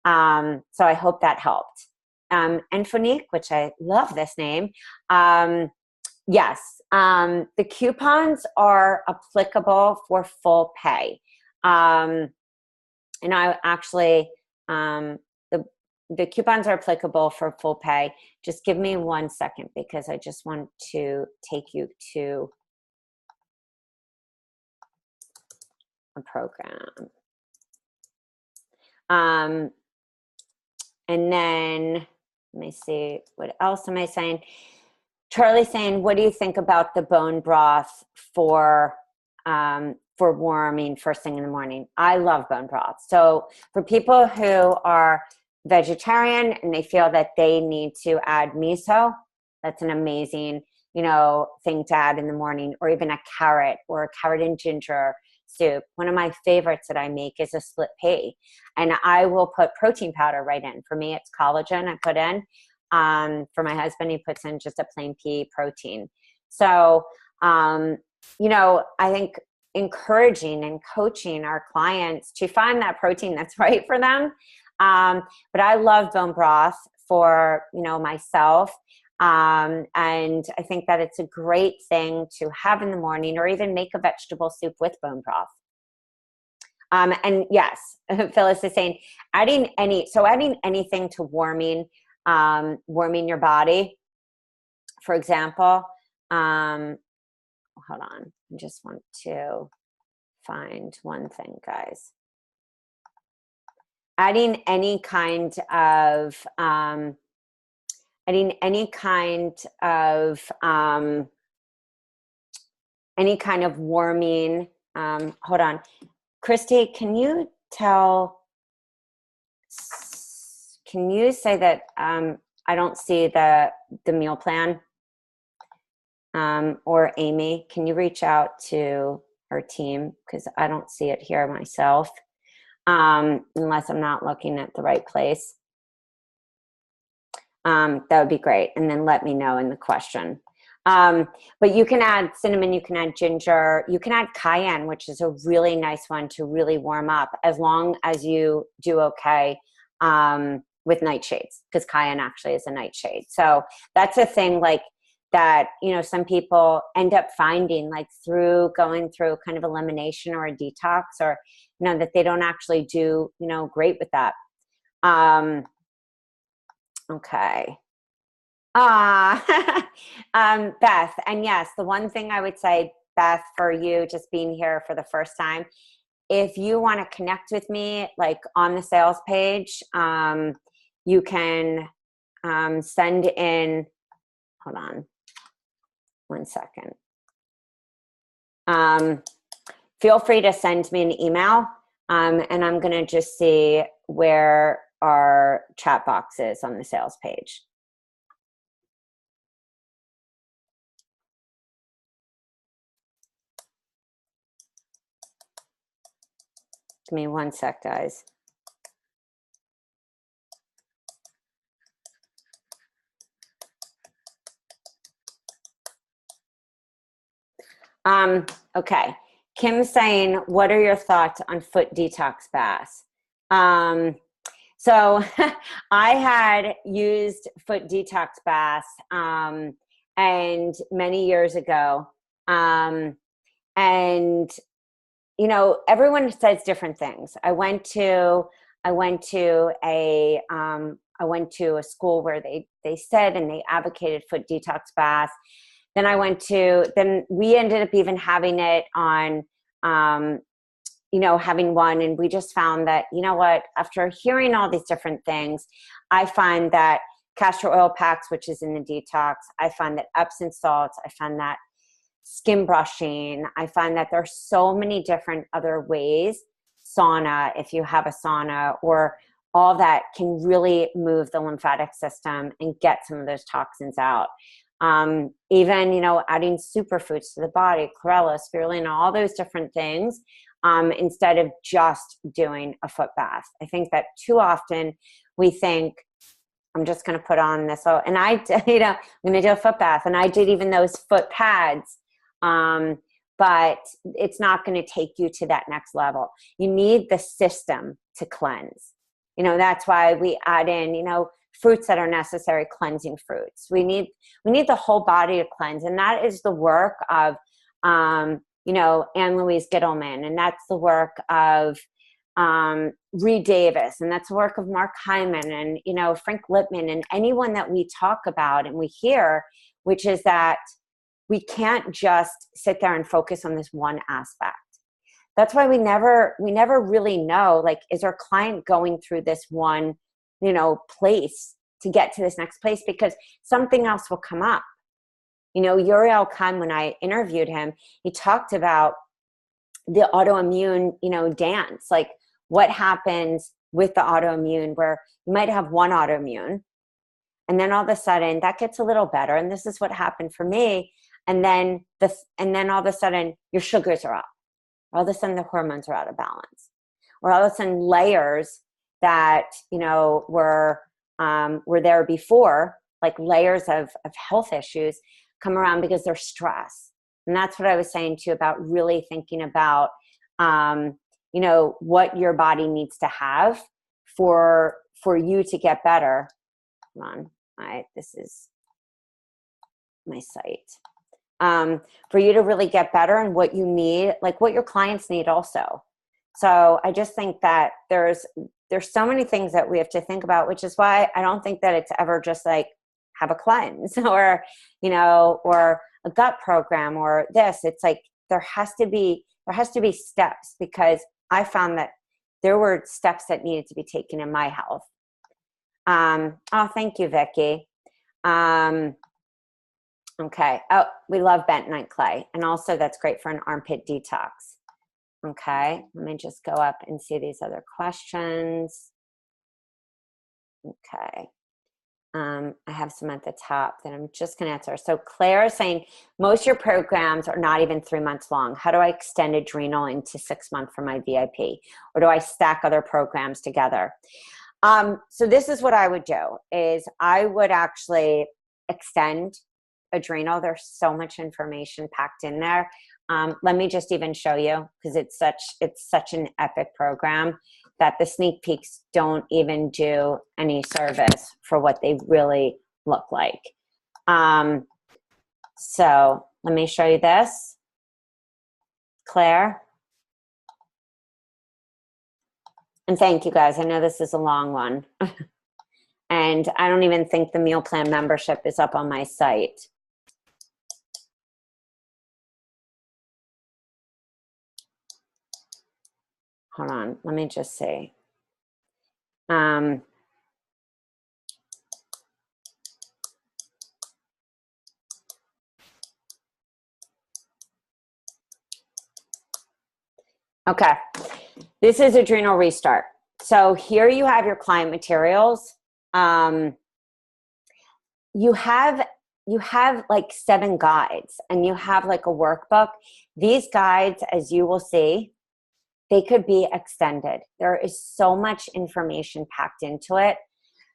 So I hope that helped. And Fonique, which I love this name. Yes, the coupons are applicable for full pay. And I actually, the coupons are applicable for full pay. Just give me 1 second because I just want to take you to a program. And then let me see, what else am I saying? Charlie's saying, what do you think about the bone broth for warming first thing in the morning? I love bone broth. So for people who are vegetarian and they feel that they need to add miso, that's an amazing, thing to add in the morning, or even a carrot or a carrot and ginger soup. One of my favorites that I make is a split pea, and I will put protein powder right in. For me, it's collagen I put in. For my husband, he puts in just a plain pea protein. So, I think encouraging and coaching our clients to find that protein that's right for them. But I love bone broth for, myself. And I think that it's a great thing to have in the morning, or even make a vegetable soup with bone broth. And yes, Phyllis is saying, adding anything to warming your body. For example, hold on. I just want to find one thing, guys. Adding any kind of warming. Hold on, Christy, can you tell can you say that I don't see the meal plan? Or Amy, can you reach out to her team? Because I don't see it here myself, unless I'm not looking at the right place. That would be great. And then let me know in the question. But you can add cinnamon, you can add ginger, you can add cayenne, which is a really nice one to really warm up, as long as you do okay with nightshades, because cayenne actually is a nightshade. So that's a thing like that, you know, some people end up finding like through going through kind of elimination or a detox, or, you know, that they don't actually do, you know, great with that. Okay. Beth, and yes, the one thing I would say, Beth, for you just being here for the first time, if you want to connect with me, like on the sales page, you can send in, hold on one second. Feel free to send me an email, and I'm going to just see where our chat box is on the sales page. Give me one sec, guys. Okay. Kim's saying, what are your thoughts on foot detox baths? So I had used foot detox baths, and many years ago. And, you know, everyone says different things. I went to a school where they said, and they advocated foot detox baths. Then we ended up even having it on, you know, having one. And we just found that, you know what, after hearing all these different things, I find that castor oil packs, which is in the detox, I find that Epsom salts, I find that skin brushing, I find that there's so many different other ways, sauna, if you have a sauna, or all that can really move the lymphatic system and get some of those toxins out. Even, you know, adding superfoods to the body, chlorella, spirulina, all those different things, instead of just doing a foot bath. I think that too often we think, I'm just going to put on this. Oh, and you know, I'm going to do a foot bath, and I did even those foot pads. But it's not going to take you to that next level. You need the system to cleanse. You know, that's why we add in, you know, fruits that are necessary, cleansing fruits. We need the whole body to cleanse. And that is the work of, you know, Anne Louise Gittleman. And that's the work of Reed Davis. And that's the work of Mark Hyman and, you know, Frank Lipman, and anyone that we talk about and we hear, which is that we can't just sit there and focus on this one aspect. That's why we never really know, like, is our client going through this one, you know, place to get to this next place, because something else will come up. You know, Uriel Khan, when I interviewed him, he talked about the autoimmune, you know, dance, like what happens with the autoimmune, where you might have one autoimmune, and then all of a sudden that gets a little better. And this is what happened for me. And then all of a sudden your sugars are up. All of a sudden the hormones are out of balance. Or all of a sudden layers that, you know, were there before, like layers of health issues, come around because there's stress. And that's what I was saying to you about really thinking about, you know, what your body needs to have for you to get better. Come on, this is my site. For you to really get better, and what you need, like what your clients need also. So I just think that there's so many things that we have to think about, which is why I don't think that it's ever just like have a cleanse or, you know, or a gut program or this. It's like there has to be steps, because I found that there were steps that needed to be taken in my health. Oh, thank you, Vicky. Okay. Oh, we love bentonite clay. And also that's great for an armpit detox. Okay. Let me just go up and see these other questions. Okay. I have some at the top that I'm just going to answer. So Claire is saying, most of your programs are not even 3 months long. How do I extend adrenal into 6 months for my VIP? Or do I stack other programs together? So this is what I would do, is I would actually extend adrenal. There's so much information packed in there. Let me just even show you, because it's such an epic program that the sneak peeks don't even do any service for what they really look like. So let me show you this, Claire. And thank you guys. I know this is a long one. And I don't even think the meal plan membership is up on my site. Hold on, let me just see. Okay, this is Adrenal Restart. So here you have your client materials. You have like 7 guides, and you have like a workbook. These guides, as you will see, they could be extended. There is so much information packed into it.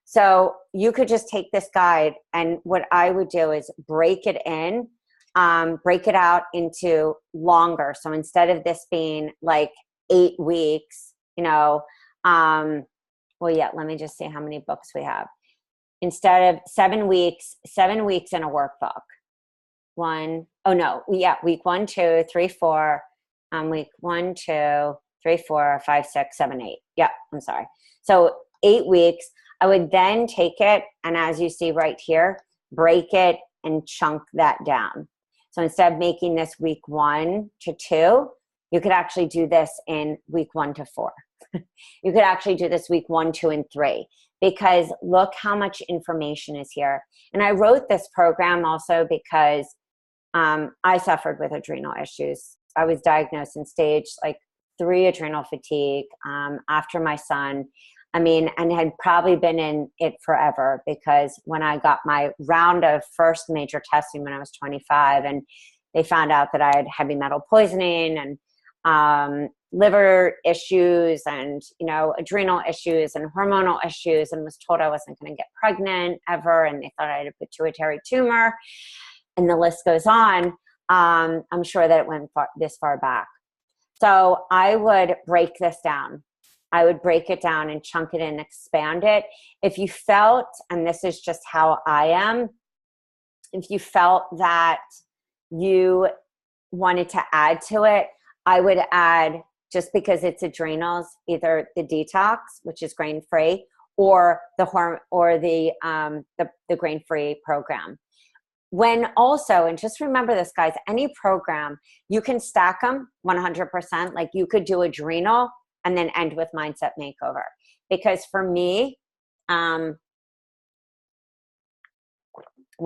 So you could just take this guide, and what I would do is break it in, break it out into longer. So instead of this being like 8 weeks, you know, well, yeah, let me just see how many books we have. Instead of 7 weeks, 7 weeks in a workbook. Week 1, 2, 3, 4, week 1, 2, 3, 4, 5, 6, 7, 8. Yeah, I'm sorry. So 8 weeks. I would then take it, and as you see right here, break it and chunk that down. So instead of making this week 1 to 2, you could actually do this in week 1 to 4. You could actually do this week 1, 2, and 3, because look how much information is here. And I wrote this program also because I suffered with adrenal issues. I was diagnosed in stage like 3 adrenal fatigue after my son. I mean, and had probably been in it forever, because when I got my round of first major testing when I was 25, and they found out that I had heavy metal poisoning and liver issues and, you know, adrenal issues and hormonal issues, and was told I wasn't going to get pregnant ever. And they thought I had a pituitary tumor, and the list goes on. I'm sure that it went this far back. So I would break this down. I would break it down and chunk it and expand it. If you felt, and this is just how I am, if you felt that you wanted to add to it, I would add, just because it's adrenals, either the detox, which is grain-free, or the grain-free program. When also, and just remember this, guys, any program, you can stack them 100%. Like you could do adrenal and then end with mindset makeover. Because for me, what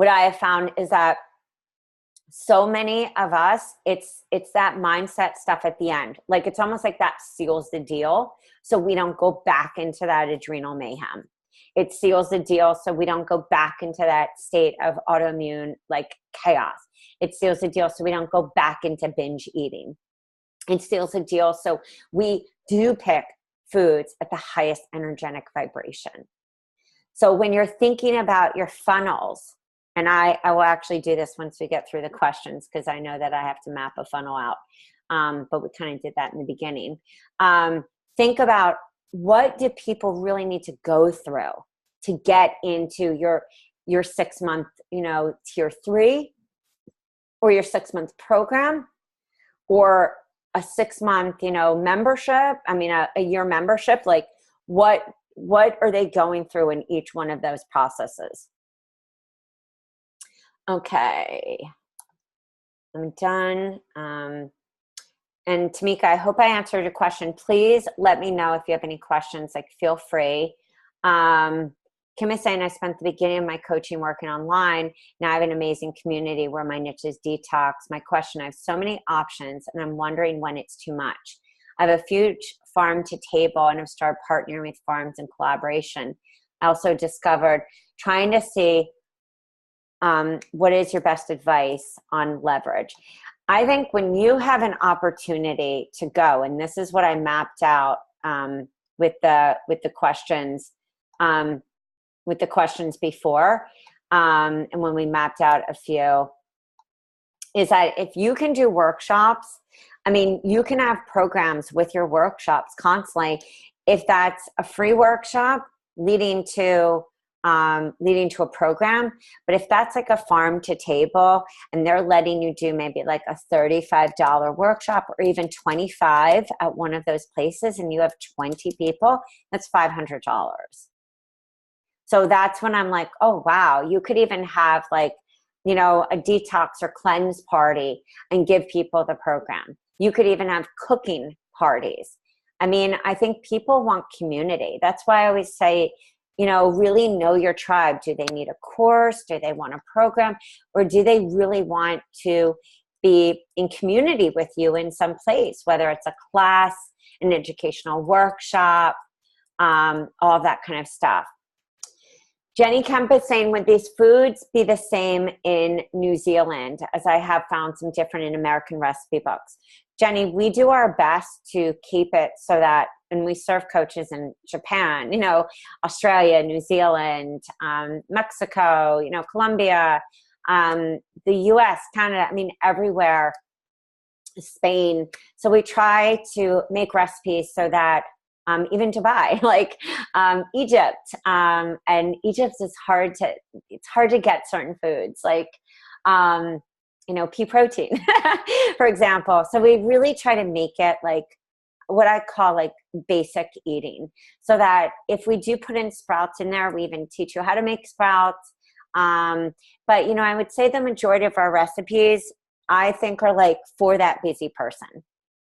I have found is that so many of us, it's that mindset stuff at the end. Like it's almost like that seals the deal, so we don't go back into that adrenal mayhem. It seals the deal so we don't go back into that state of autoimmune like chaos. It seals the deal so we don't go back into binge eating. It seals the deal so we do pick foods at the highest energetic vibration. So when you're thinking about your funnels, and I will actually do this once we get through the questions, because I know that I have to map a funnel out, but we kind of did that in the beginning. Think about, what do people really need to go through to get into your 6 month, you know, tier 3, or your 6 month program, or a 6 month, you know, membership. I mean, a year membership. Like what are they going through in each one of those processes? Okay, I'm done. And Tamika, I hope I answered your question. Please let me know if you have any questions, like feel free. Kim is saying, I spent the beginning of my coaching working online. Now I have an amazing community where my niche is detox. My question, I have so many options and I'm wondering when it's too much. I have a huge farm to table and have started partnering with farms in collaboration. also discovered trying to see what is your best advice on leverage. I think when you have an opportunity to go, and this is what I mapped out with the questions before, and when we mapped out a few, is that if you can do workshops, I mean, you can have programs with your workshops constantly. If that's a free workshop leading to a program, but if that's like a farm to table and they're letting you do maybe like a $35 workshop or even 25 at one of those places, and you have 20 people, that's $500. So that's when I'm like, oh wow, you could even have like, you know, a detox or cleanse party and give people the program. You could even have cooking parties. I mean, I think people want community. That's why I always say, you know, really know your tribe. Do they need a course? Do they want a program? Or do they really want to be in community with you in some place, whether it's a class, an educational workshop, all of that kind of stuff. Jenny Kemp is saying, would these foods be the same in New Zealand, as I have found some different in American recipe books? Jenny, we do our best to keep it so that, and we serve coaches in Japan, you know, Australia, New Zealand, Mexico, you know, Colombia, the US, Canada, I mean, everywhere, Spain. So we try to make recipes so that even Dubai, like Egypt, and Egypt is it's hard to get certain foods, like, you know, pea protein, for example. So we really try to make it like what I call like basic eating, so that if we do put in sprouts in there, we even teach you how to make sprouts. But, you know, I would say the majority of our recipes, I think, are like for that busy person,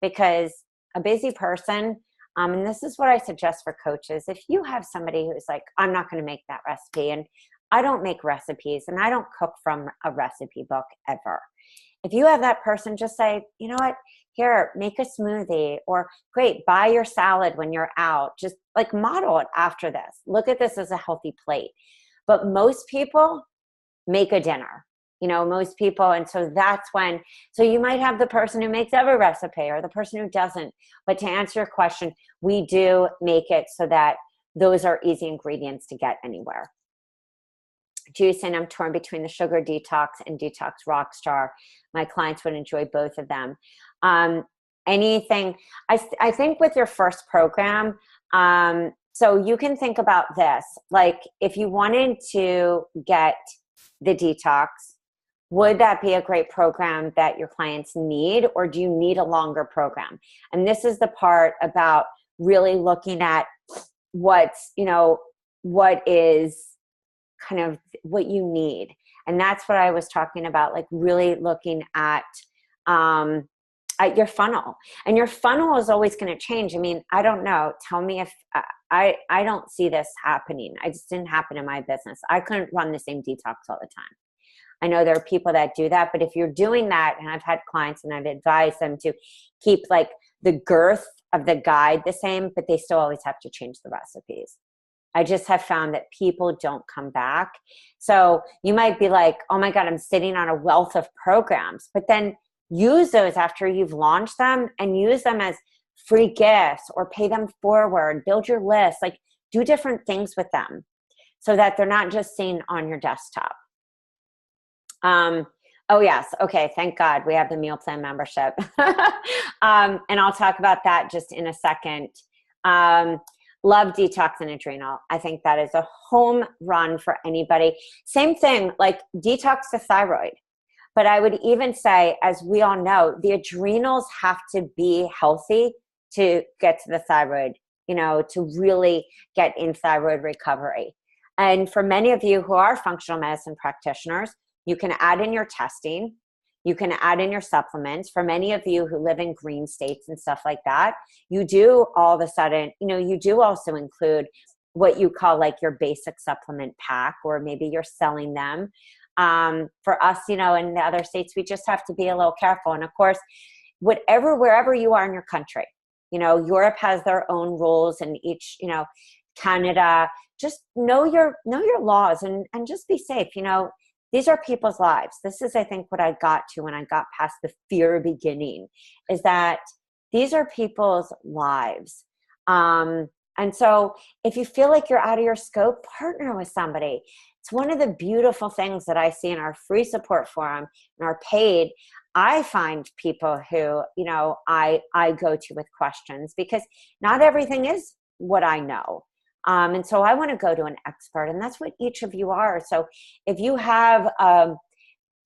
because a busy person, and this is what I suggest for coaches. If you have somebody who's like, I'm not going to make that recipe, and I don't make recipes, and I don't cook from a recipe book ever. If you have that person, just say, you know what, here, make a smoothie, or great, buy your salad when you're out. Just like model it after this. Look at this as a healthy plate. But most people make a dinner. You know, most people, and so that's when, so you might have the person who makes every recipe or the person who doesn't. But to answer your question, we do make it so that those are easy ingredients to get anywhere. Juicing, I'm torn between the sugar detox and detox rockstar. My clients would enjoy both of them. Anything, I think with your first program, so you can think about this, like if you wanted to get the detox, would that be a great program that your clients need, or do you need a longer program? And this is the part about really looking at what's, you know, what is kind of what you need. And that's what I was talking about, like really looking at your funnel. And your funnel is always going to change. I mean, I don't know. Tell me if I don't see this happening. It just didn't happen in my business. I couldn't run the same detox all the time. I know there are people that do that, but if you're doing that, and I've had clients and I've advised them to keep like the girth of the guide the same, but they still always have to change the recipes. I just have found that people don't come back. So you might be like, oh my God, I'm sitting on a wealth of programs, but then use those after you've launched them and use them as free gifts or pay them forward, build your list, like do different things with them so that they're not just seen on your desktop. Oh yes. Okay. Thank God we have the meal plan membership. And I'll talk about that just in a second. Love detox and adrenal. I think that is a home run for anybody. Same thing, like detox the thyroid. But I would even say, as we all know, the adrenals have to be healthy to get to the thyroid, you know, to really get in thyroid recovery. And for many of you who are functional medicine practitioners, you can add in your testing. You can add in your supplements. For many of you who live in green states and stuff like that, you do all of a sudden, you know, you do also include what you call like your basic supplement pack, or maybe you're selling them. For us, you know, in the other states, we just have to be a little careful. And of course, wherever you are in your country, you know, Europe has their own rules, and each, you know, Canada, just know your laws and just be safe. These are people's lives. This is, I think, what I got to when I got past the fear beginning, is that these are people's lives. And so if you feel like you're out of your scope, partner with somebody. It's one of the beautiful things that I see in our free support forum and our paid. I find people who, I go to with questions, because not everything is what I know. And so I want to go to an expert, and that's what each of you are. So if you have,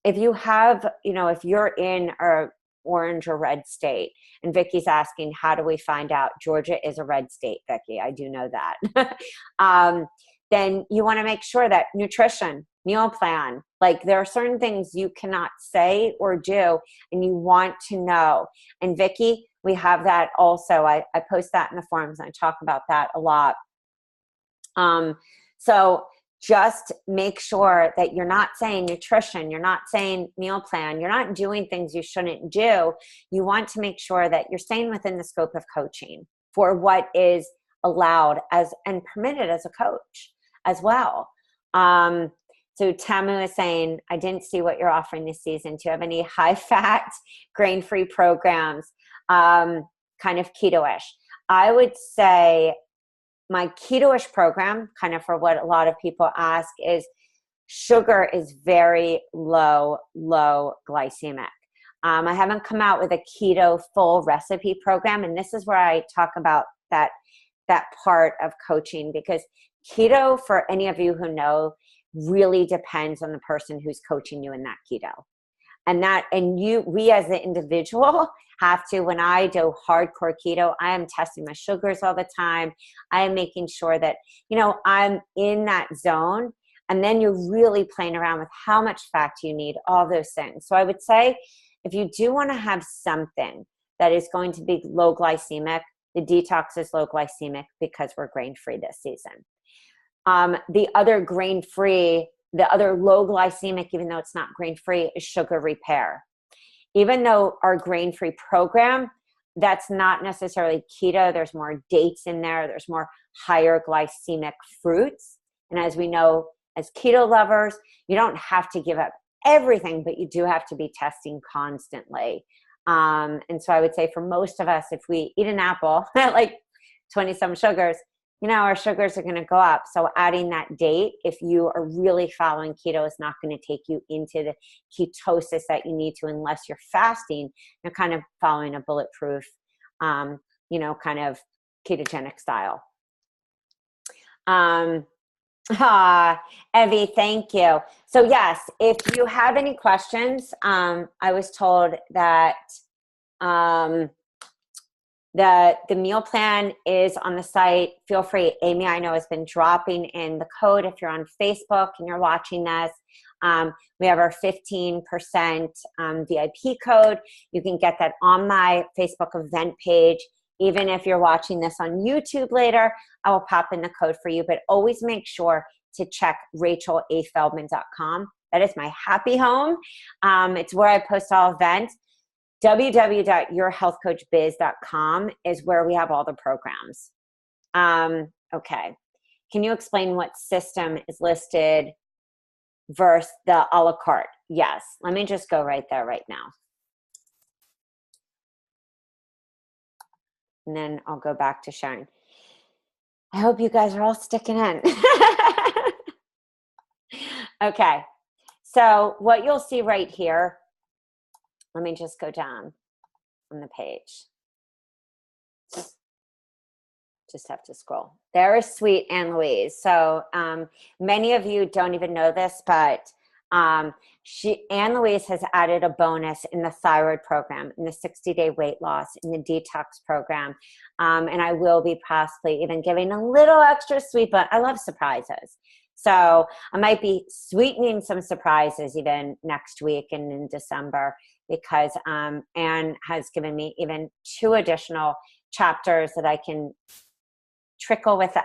if you're in a orange or red state, and Vicky's asking, how do we find out? Georgia is a red state, Vicky. I do know that. Then you want to make sure that nutrition, meal plan, like there are certain things you cannot say or do, and you want to know. And Vicky, we have that also. I post that in the forums, and I talk about that a lot. So just make sure that you're not saying nutrition, you're not saying meal plan, you're not doing things you shouldn't do. You want to make sure that you're staying within the scope of coaching for what is allowed as and permitted as a coach as well. So Tamu is saying, I didn't see what you're offering this season. Do you have any high-fat, grain-free programs, kind of keto-ish? I would say my keto-ish program, kind of for what a lot of people ask, is sugar is very low glycemic. I haven't come out with a keto full recipe program, and this is where I talk about that part of coaching, because keto, for any of you who know, really depends on the person who's coaching you in that keto. We as the individual have to, when I do hardcore keto, I am testing my sugars all the time. I am making sure that, I'm in that zone. And then you're really playing around with how much fat you need, all those things. So I would say, if you do want to have something that is going to be low glycemic, the detox is low glycemic because we're grain-free this season. The other grain-free, the other low glycemic, even though it's not grain-free, is sugar repair. Even though our grain-free program, that's not necessarily keto. There's more dates in there. There's more higher glycemic fruits. And as we know, as keto lovers, you don't have to give up everything, but you do have to be testing constantly. And so I would say for most of us, if we eat an apple at like 20 some sugars, our sugars are going to go up. So adding that date, if you are really following keto, is not going to take you into the ketosis that you need to, unless you're fasting. You're kind of following a bulletproof, kind of ketogenic style. Evie, thank you. So yes, if you have any questions, I was told that the meal plan is on the site. Feel free. Amy, I know, has been dropping in the code. If you're on Facebook and you're watching this, we have our 15% VIP code. You can get that on my Facebook event page. Even if you're watching this on YouTube later, I will pop in the code for you. But always make sure to check rachelafeldman.com. That is my happy home. It's where I post all events. www.yourhealthcoachbiz.com is where we have all the programs. Okay. Can you explain what system is listed versus the a la carte? Yes. Let me just go right there right now. And then I'll go back to sharing. I hope you guys are all sticking in. Okay. So what you'll see right here, let me just go down on the page. Just have to scroll. There is sweet Anne Louise. So many of you don't even know this, but Anne Louise has added a bonus in the thyroid program, in the 60-day weight loss, in the detox program. And I will be possibly even giving a little extra sweet, but I love surprises. So I might be sweetening some surprises even next week and in December, because Anne has given me even 2 additional chapters that I can trickle with,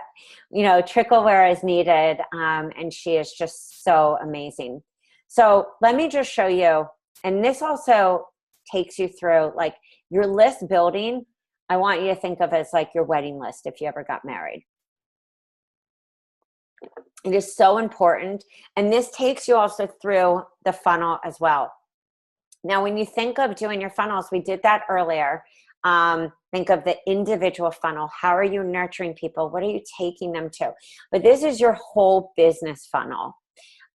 trickle where is needed. And she is just so amazing. So let me just show you, and this also takes you through like your list building. I want you to think of it as like your wedding list if you ever got married. It is so important. And this takes you also through the funnel as well. Now, when you think of doing your funnels, we did that earlier. Think of the individual funnel. How are you nurturing people? What are you taking them to? But this is your whole business funnel.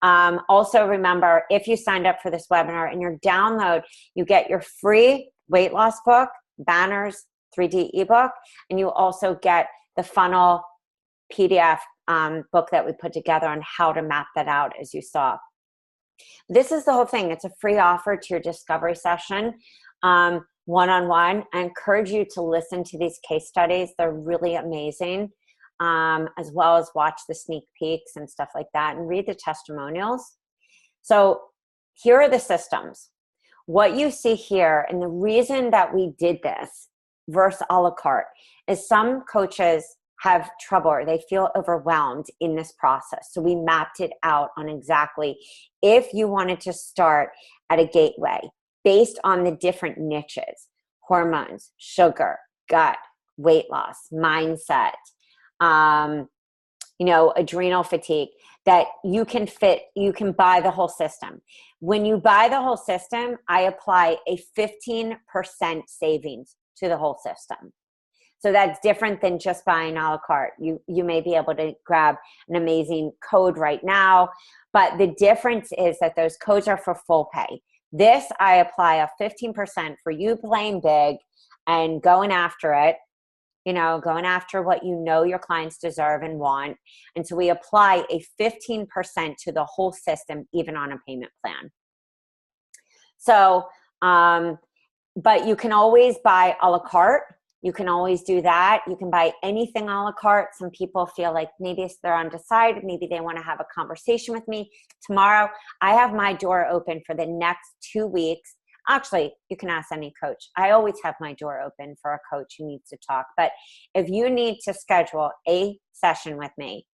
Also remember, if you signed up for this webinar, in your download, you get your free weight loss book, banners, 3D ebook, and you also get the funnel PDF book that we put together on how to map that out, as you saw. This is the whole thing. It's a free offer to your discovery session, one-on-one. I encourage you to listen to these case studies. They're really amazing, as well as watch the sneak peeks and stuff like that and read the testimonials. So here are the systems. What you see here, and the reason that we did this versus a la carte, is some coaches have trouble or they feel overwhelmed in this process. So we mapped it out on exactly if you wanted to start at a gateway based on the different niches: hormones, sugar, gut, weight loss, mindset, adrenal fatigue, that you can buy the whole system. When you buy the whole system, I apply a 15% savings to the whole system. So that's different than just buying a la carte. You may be able to grab an amazing code right now, but the difference is that those codes are for full pay. This, I apply a 15% for you playing big and going after it, going after what your clients deserve and want. And so we apply a 15% to the whole system, even on a payment plan. So, but you can always buy a la carte. You can always do that. You can buy anything a la carte. Some people feel like maybe they're undecided. Maybe they want to have a conversation with me. Tomorrow, I have my door open for the next 2 weeks. Actually, you can ask any coach. I always have my door open for a coach who needs to talk. But if you need to schedule a session with me,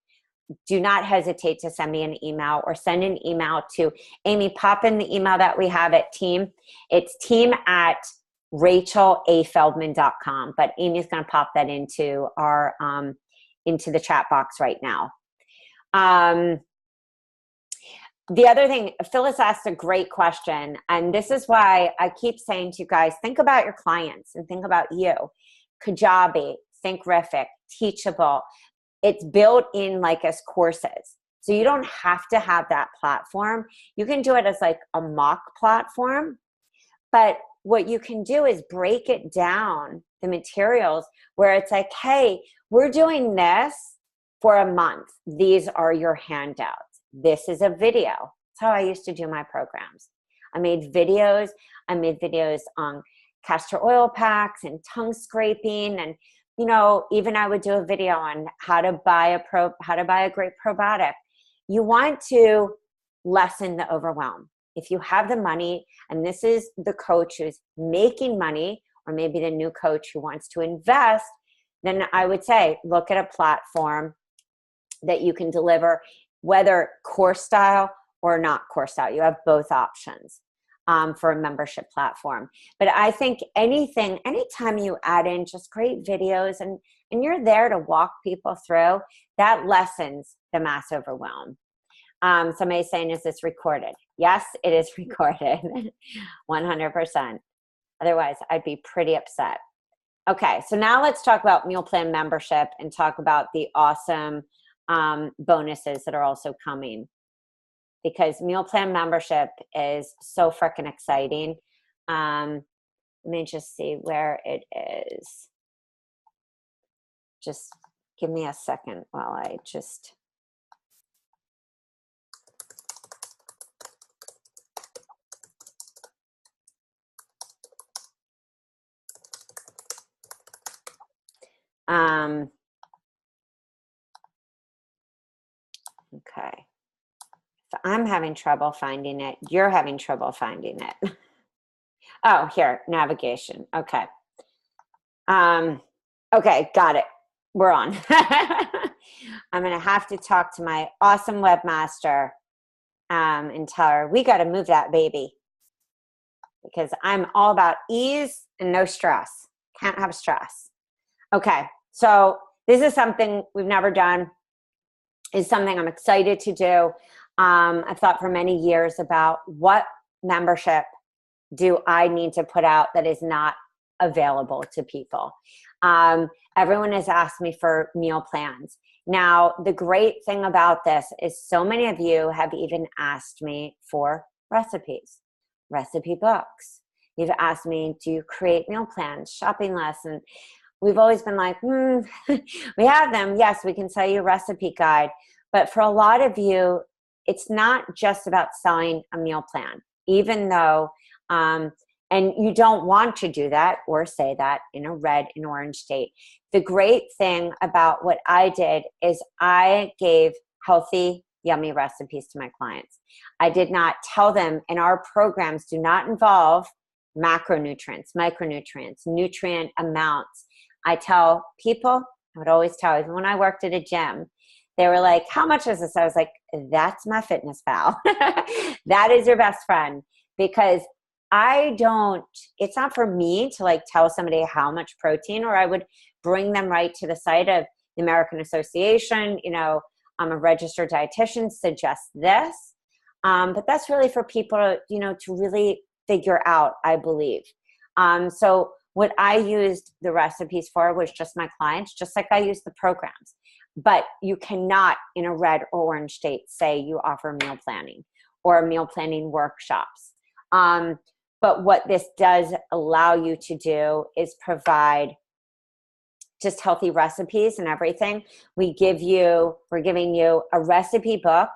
do not hesitate to send me an email or send an email to Amy. Pop in the email that we have at team. It's team@RachelAFeldman.com. But Amy's going to pop that into our into the chat box right now. The other thing, Phyllis asked a great question, and this is why I keep saying to you guys, think about your clients and think about you. Kajabi, Thinkific, Teachable. It's built in like as courses. So you don't have to have that platform. You can do it as like a mock platform. But what you can do is break it down, the materials, where it's like, hey, we're doing this for a month. These are your handouts. This is a video. That's how I used to do my programs. I made videos on castor oil packs and tongue scraping, and even I would do a video on how to buy a great probiotic. You want to lessen the overwhelm. If you have the money, and this is the coach who's making money, or maybe the new coach who wants to invest, then I would say look at a platform that you can deliver, whether course style or not course style. You have both options for a membership platform. But I think anytime you add in just great videos and you're there to walk people through, that lessens the mass overwhelm. Somebody's saying, is this recorded? Yes, it is recorded. 100%. Otherwise, I'd be pretty upset. Okay, so now let's talk about Meal Plan membership and talk about the awesome bonuses that are also coming, because Meal Plan membership is so freaking exciting. Let me just see where it is. Just give me a second while I just... Okay. So I'm having trouble finding it. You're having trouble finding it. Oh, here, navigation. Okay. Okay, got it. We're on. I'm going to have to talk to my awesome webmaster and tell her we got to move that baby, because I'm all about ease and no stress. Can't have stress. Okay. So this is something we've never done. is something I'm excited to do. I've thought for many years about what membership do I need to put out that is not available to people. Everyone has asked me for meal plans. Now, the great thing about this is so many of you have even asked me for recipes, recipe books. You've asked me, do you create meal plans, shopping lists? And we've always been like, we have them. Yes, we can sell you a recipe guide. But for a lot of you, it's not just about selling a meal plan, even though, and you don't want to do that or say that in a red and orange state. The great thing about what I did is I gave healthy, yummy recipes to my clients. I did not tell them, and our programs do not involve macronutrients, micronutrients, nutrient amounts. I tell people, I would always tell, even when I worked at a gym, they were like, how much is this? I was like, that's my fitness pal. That is your best friend. Because it's not for me to like tell somebody how much protein, or I would bring them right to the site of the American Association. I'm a registered dietitian, suggest this. But that's really for people, to really figure out, I believe. So what I used the recipes for was just my clients, just like I use the programs. But you cannot, in a red or orange state, say you offer meal planning or meal planning workshops. But what this does allow you to do is provide just healthy recipes and everything. We're giving you a recipe book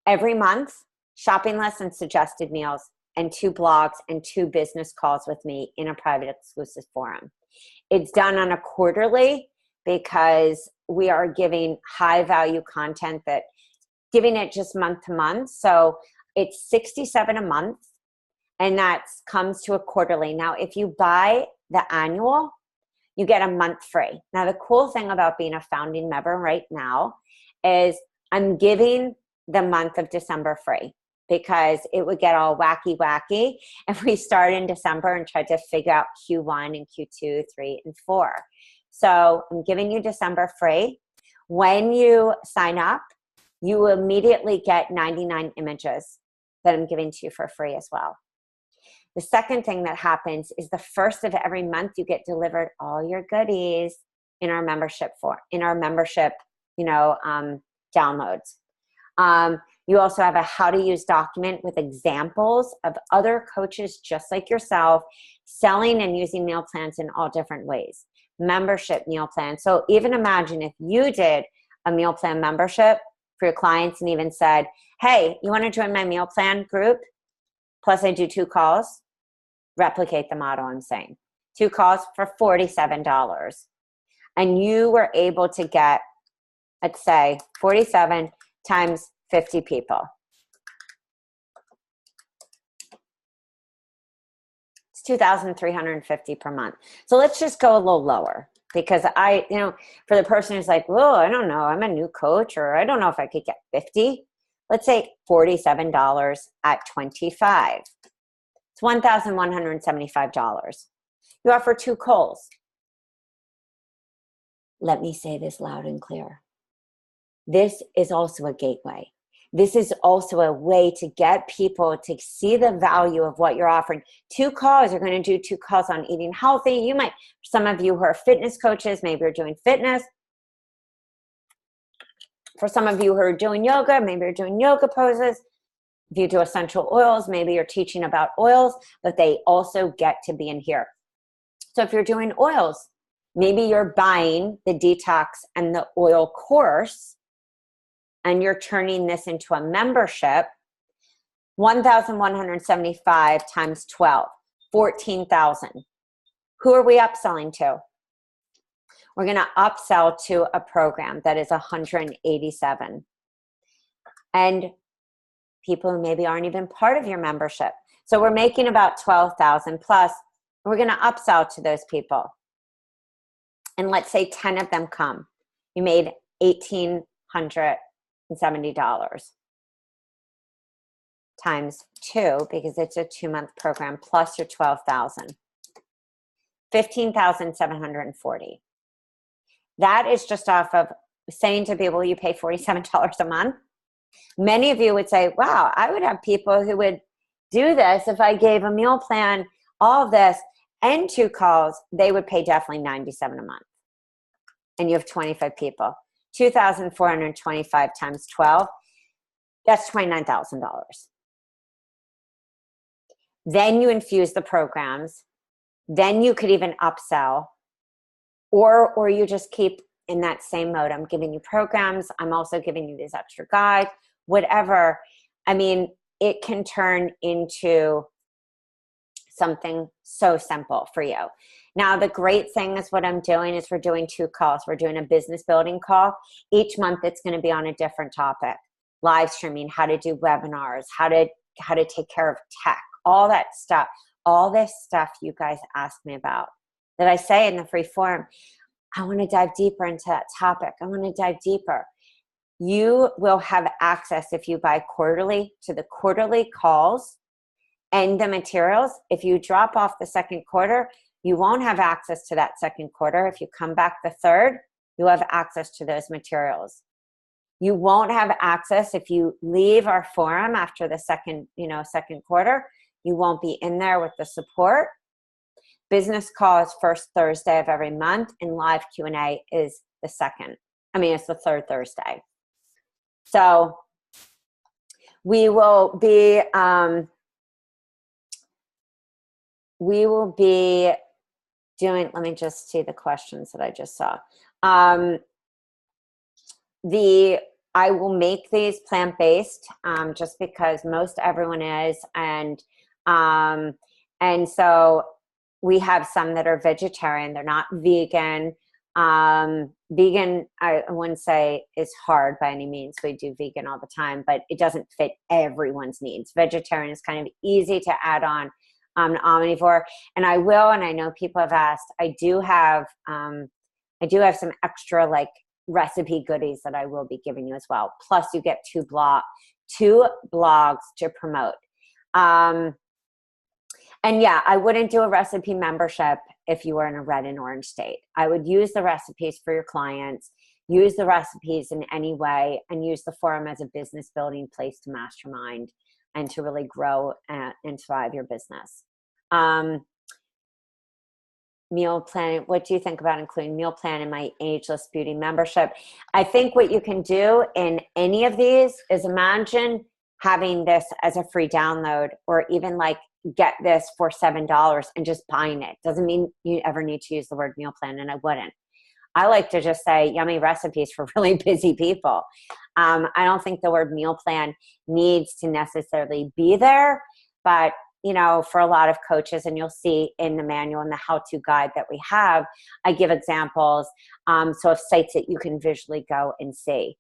every month, shopping lists and suggested meals, and 2 blogs and 2 business calls with me in a private exclusive forum. It's done on a quarterly because we are giving high value content, that giving it just month to month. So it's $67 a month, and that comes to a quarterly. Now, if you buy the annual, you get a month free. Now, the cool thing about being a founding member right now is I'm giving the month of December free, because it would get all wacky if we start in December and try to figure out Q1 and Q2, 3, and 4. So I'm giving you December free. When you sign up, you will immediately get 99 images that I'm giving to you for free as well. The second thing that happens is the first of every month you get delivered all your goodies in our membership downloads. You also have a how to use document with examples of other coaches just like yourself selling and using meal plans in all different ways. Membership meal plan. So even imagine if you did a meal plan membership for your clients and even said, hey, you want to join my meal plan group? Plus I do 2 calls. Replicate the model I'm saying. 2 calls for $47. And you were able to get, let's say, 47 times 50 people. It's $2,350 per month. So let's just go a little lower, because for the person who's like, well, I don't know, I'm a new coach, or I don't know if I could get 50. Let's say $47 at 25. It's $1,175. You offer 2 calls. Let me say this loud and clear. This is also a gateway. This is also a way to get people to see the value of what you're offering. 2 calls, you're going to do 2 calls on eating healthy. Some of you who are fitness coaches, maybe you're doing fitness. For some of you who are doing yoga, maybe you're doing yoga poses. If you do essential oils, maybe you're teaching about oils, but they also get to be in here. So if you're doing oils, maybe you're buying the detox and the oil course, and you're turning this into a membership. 1,175 times 12, 14,000. Who are we upselling to? We're going to upsell to a program that is 187. And people who maybe aren't even part of your membership. So we're making about 12,000 plus. We're going to upsell to those people. And let's say 10 of them come. You made $1,870 times 2, because it's a 2-month program, plus your 12,000. 15,740. That is just off of saying to people, you pay $47 a month. Many of you would say, wow, I would have people who would do this if I gave a meal plan, all of this, and 2 calls, they would pay definitely $97 a month. And you have 25 people. 2,425 times 12, that's $29,000. Then you infuse the programs. Then you could even upsell, or you just keep in that same mode. I'm giving you programs. I'm also giving you these extra guides, whatever. I mean, it can turn into something so simple for you. Now, the great thing is what I'm doing is we're doing 2 calls. We're doing a business building call. Each month it's going to be on a different topic. Live streaming, how to do webinars, how to take care of tech, all that stuff. All this stuff you guys asked me about that I say in the free forum. I want to dive deeper into that topic. I want to dive deeper. You will have access if you buy quarterly to the quarterly calls and the materials. If you drop off the second quarter, you won't have access to that second quarter. If you come back the third, you'll have access to those materials. You won't have access if you leave our forum after the second quarter. You won't be in there with the support. Business call is first Thursday of every month, and live Q&A is it's the third Thursday. So we will be doing, let me just see the questions that I just saw. I will make these plant-based just because most everyone is, and so we have some that are vegetarian. They're not vegan. Vegan, I wouldn't say is hard by any means. We do vegan all the time, but it doesn't fit everyone's needs. Vegetarian is kind of easy to add on omnivore. And I know people have asked, I do have some extra like recipe goodies that I will be giving you as well. Plus you get 2 blogs to promote. And yeah, I wouldn't do a recipe membership if you were in a red and orange state. I would use the recipes for your clients, use the recipes in any way, and use the forum as a business building place to mastermind and to really grow and thrive your business. Meal plan. What do you think about including meal plan in my Ageless Beauty membership? I think what you can do in any of these is imagine having this as a free download, or even like get this for $7 and just buying it. Doesn't mean you ever need to use the word meal plan, and I wouldn't. I like to just say yummy recipes for really busy people. I don't think the word meal plan needs to necessarily be there, but for a lot of coaches, and you'll see in the manual and the how-to guide that we have, I give examples. So of sites that you can visually go and see.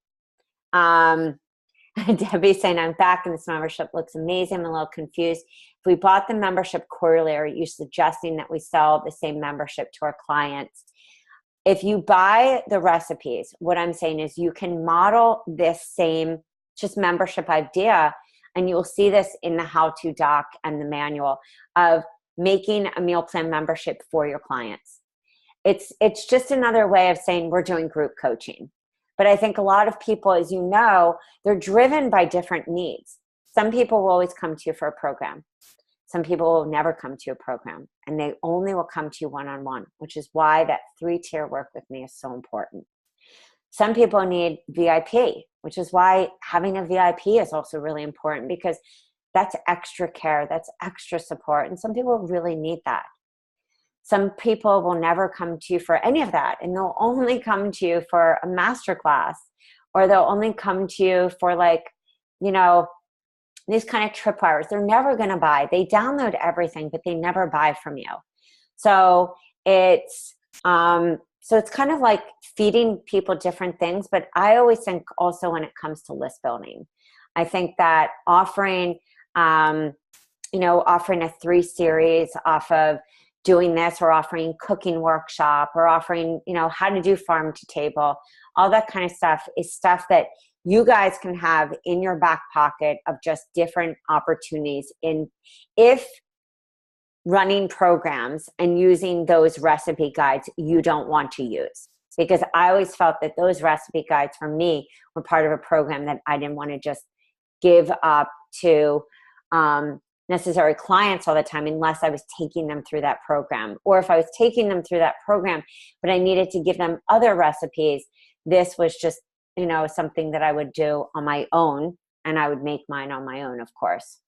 Debbie's saying, I'm back and this membership looks amazing. I'm a little confused. If we bought the membership quarterly, are you suggesting that we sell the same membership to our clients? If you buy the recipes, what I'm saying is you can model this same just membership idea, and you'll see this in the how-to doc and the manual of making a meal plan membership for your clients. It's just another way of saying we're doing group coaching. But I think a lot of people, as you know, they're driven by different needs. Some people will always come to you for a program. Some people will never come to you a program, and they only will come to you one-on-one, which is why that 3-tier work with me is so important. Some people need VIP, which is why having a VIP is also really important, because that's extra care, that's extra support, and some people really need that. Some people will never come to you for any of that, and they'll only come to you for a masterclass, or they'll only come to you for these kind of tripwires. They're never going to buy. They download everything, but they never buy from you. So it's kind of like feeding people different things. But I always think also when it comes to list building, I think that offering a 3 series off of doing this, or offering cooking workshop, or offering, how to do farm to table, all that kind of stuff is stuff that you guys can have in your back pocket of just different opportunities if running programs and using those recipe guides you don't want to use. because I always felt that those recipe guides for me were part of a program that I didn't want to just give up to necessary clients all the time unless I was taking them through that program. Or if I was taking them through that program, but I needed to give them other recipes, this was just, something that I would do on my own, and I would make mine on my own, of course.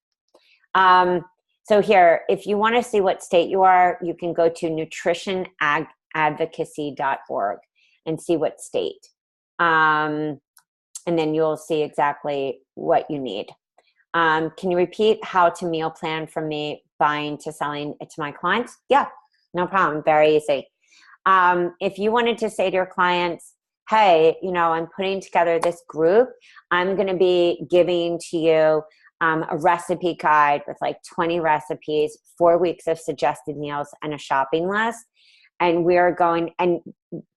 So here, if you want to see what state you are, you can go to nutritionadvocacy.org and see what state. And then you'll see exactly what you need. Can you repeat how to meal plan from me buying to selling it to my clients? Yeah, no problem. Very easy. If you wanted to say to your clients, hey, I'm putting together this group. I'm going to be giving to you a recipe guide with like 20 recipes, 4 weeks of suggested meals, and a shopping list. And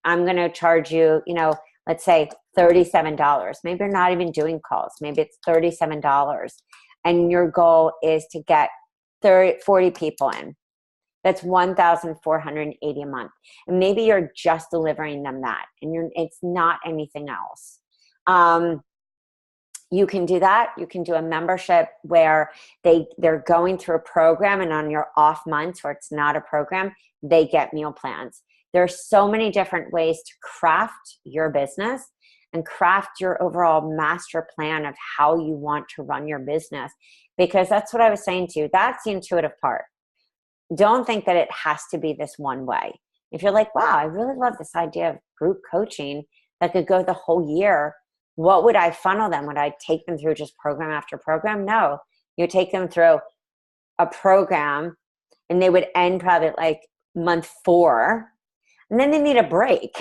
I'm going to charge you, let's say $37. Maybe you're not even doing calls. Maybe it's $37. And your goal is to get 40 people in. That's $1,480 a month. And maybe you're just delivering them that, and it's not anything else. You can do that. You can do a membership where they're going through a program, and on your off months where it's not a program, they get meal plans. There are so many different ways to craft your business and craft your overall master plan of how you want to run your business, because that's what I was saying to you. That's the intuitive part. Don't think that it has to be this one way. If you're like, wow, I really love this idea of group coaching that could go the whole year, what would I funnel them? Would I take them through just program after program? No, you take them through a program, and they would end probably at like month 4, and then they need a break,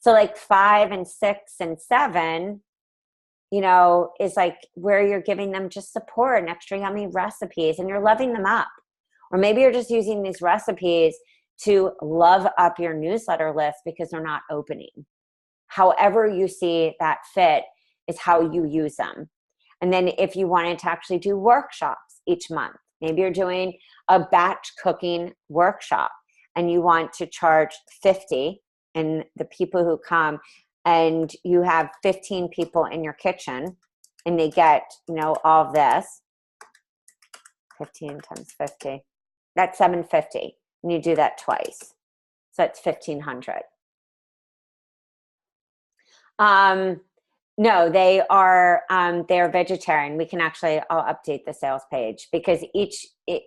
So like 5 and 6 and 7, is like where you're giving them just support and extra yummy recipes, and you're loving them up. Or maybe you're just using these recipes to love up your newsletter list because they're not opening. However you see that fit is how you use them. And then if you wanted to actually do workshops each month, maybe you're doing a batch cooking workshop and you want to charge $50, and the people who come, and you have 15 people in your kitchen and they get, all of this, 15 times 50, that's $750. And you do that twice. So that's $1,500. No, they're vegetarian. We can I'll update the sales page because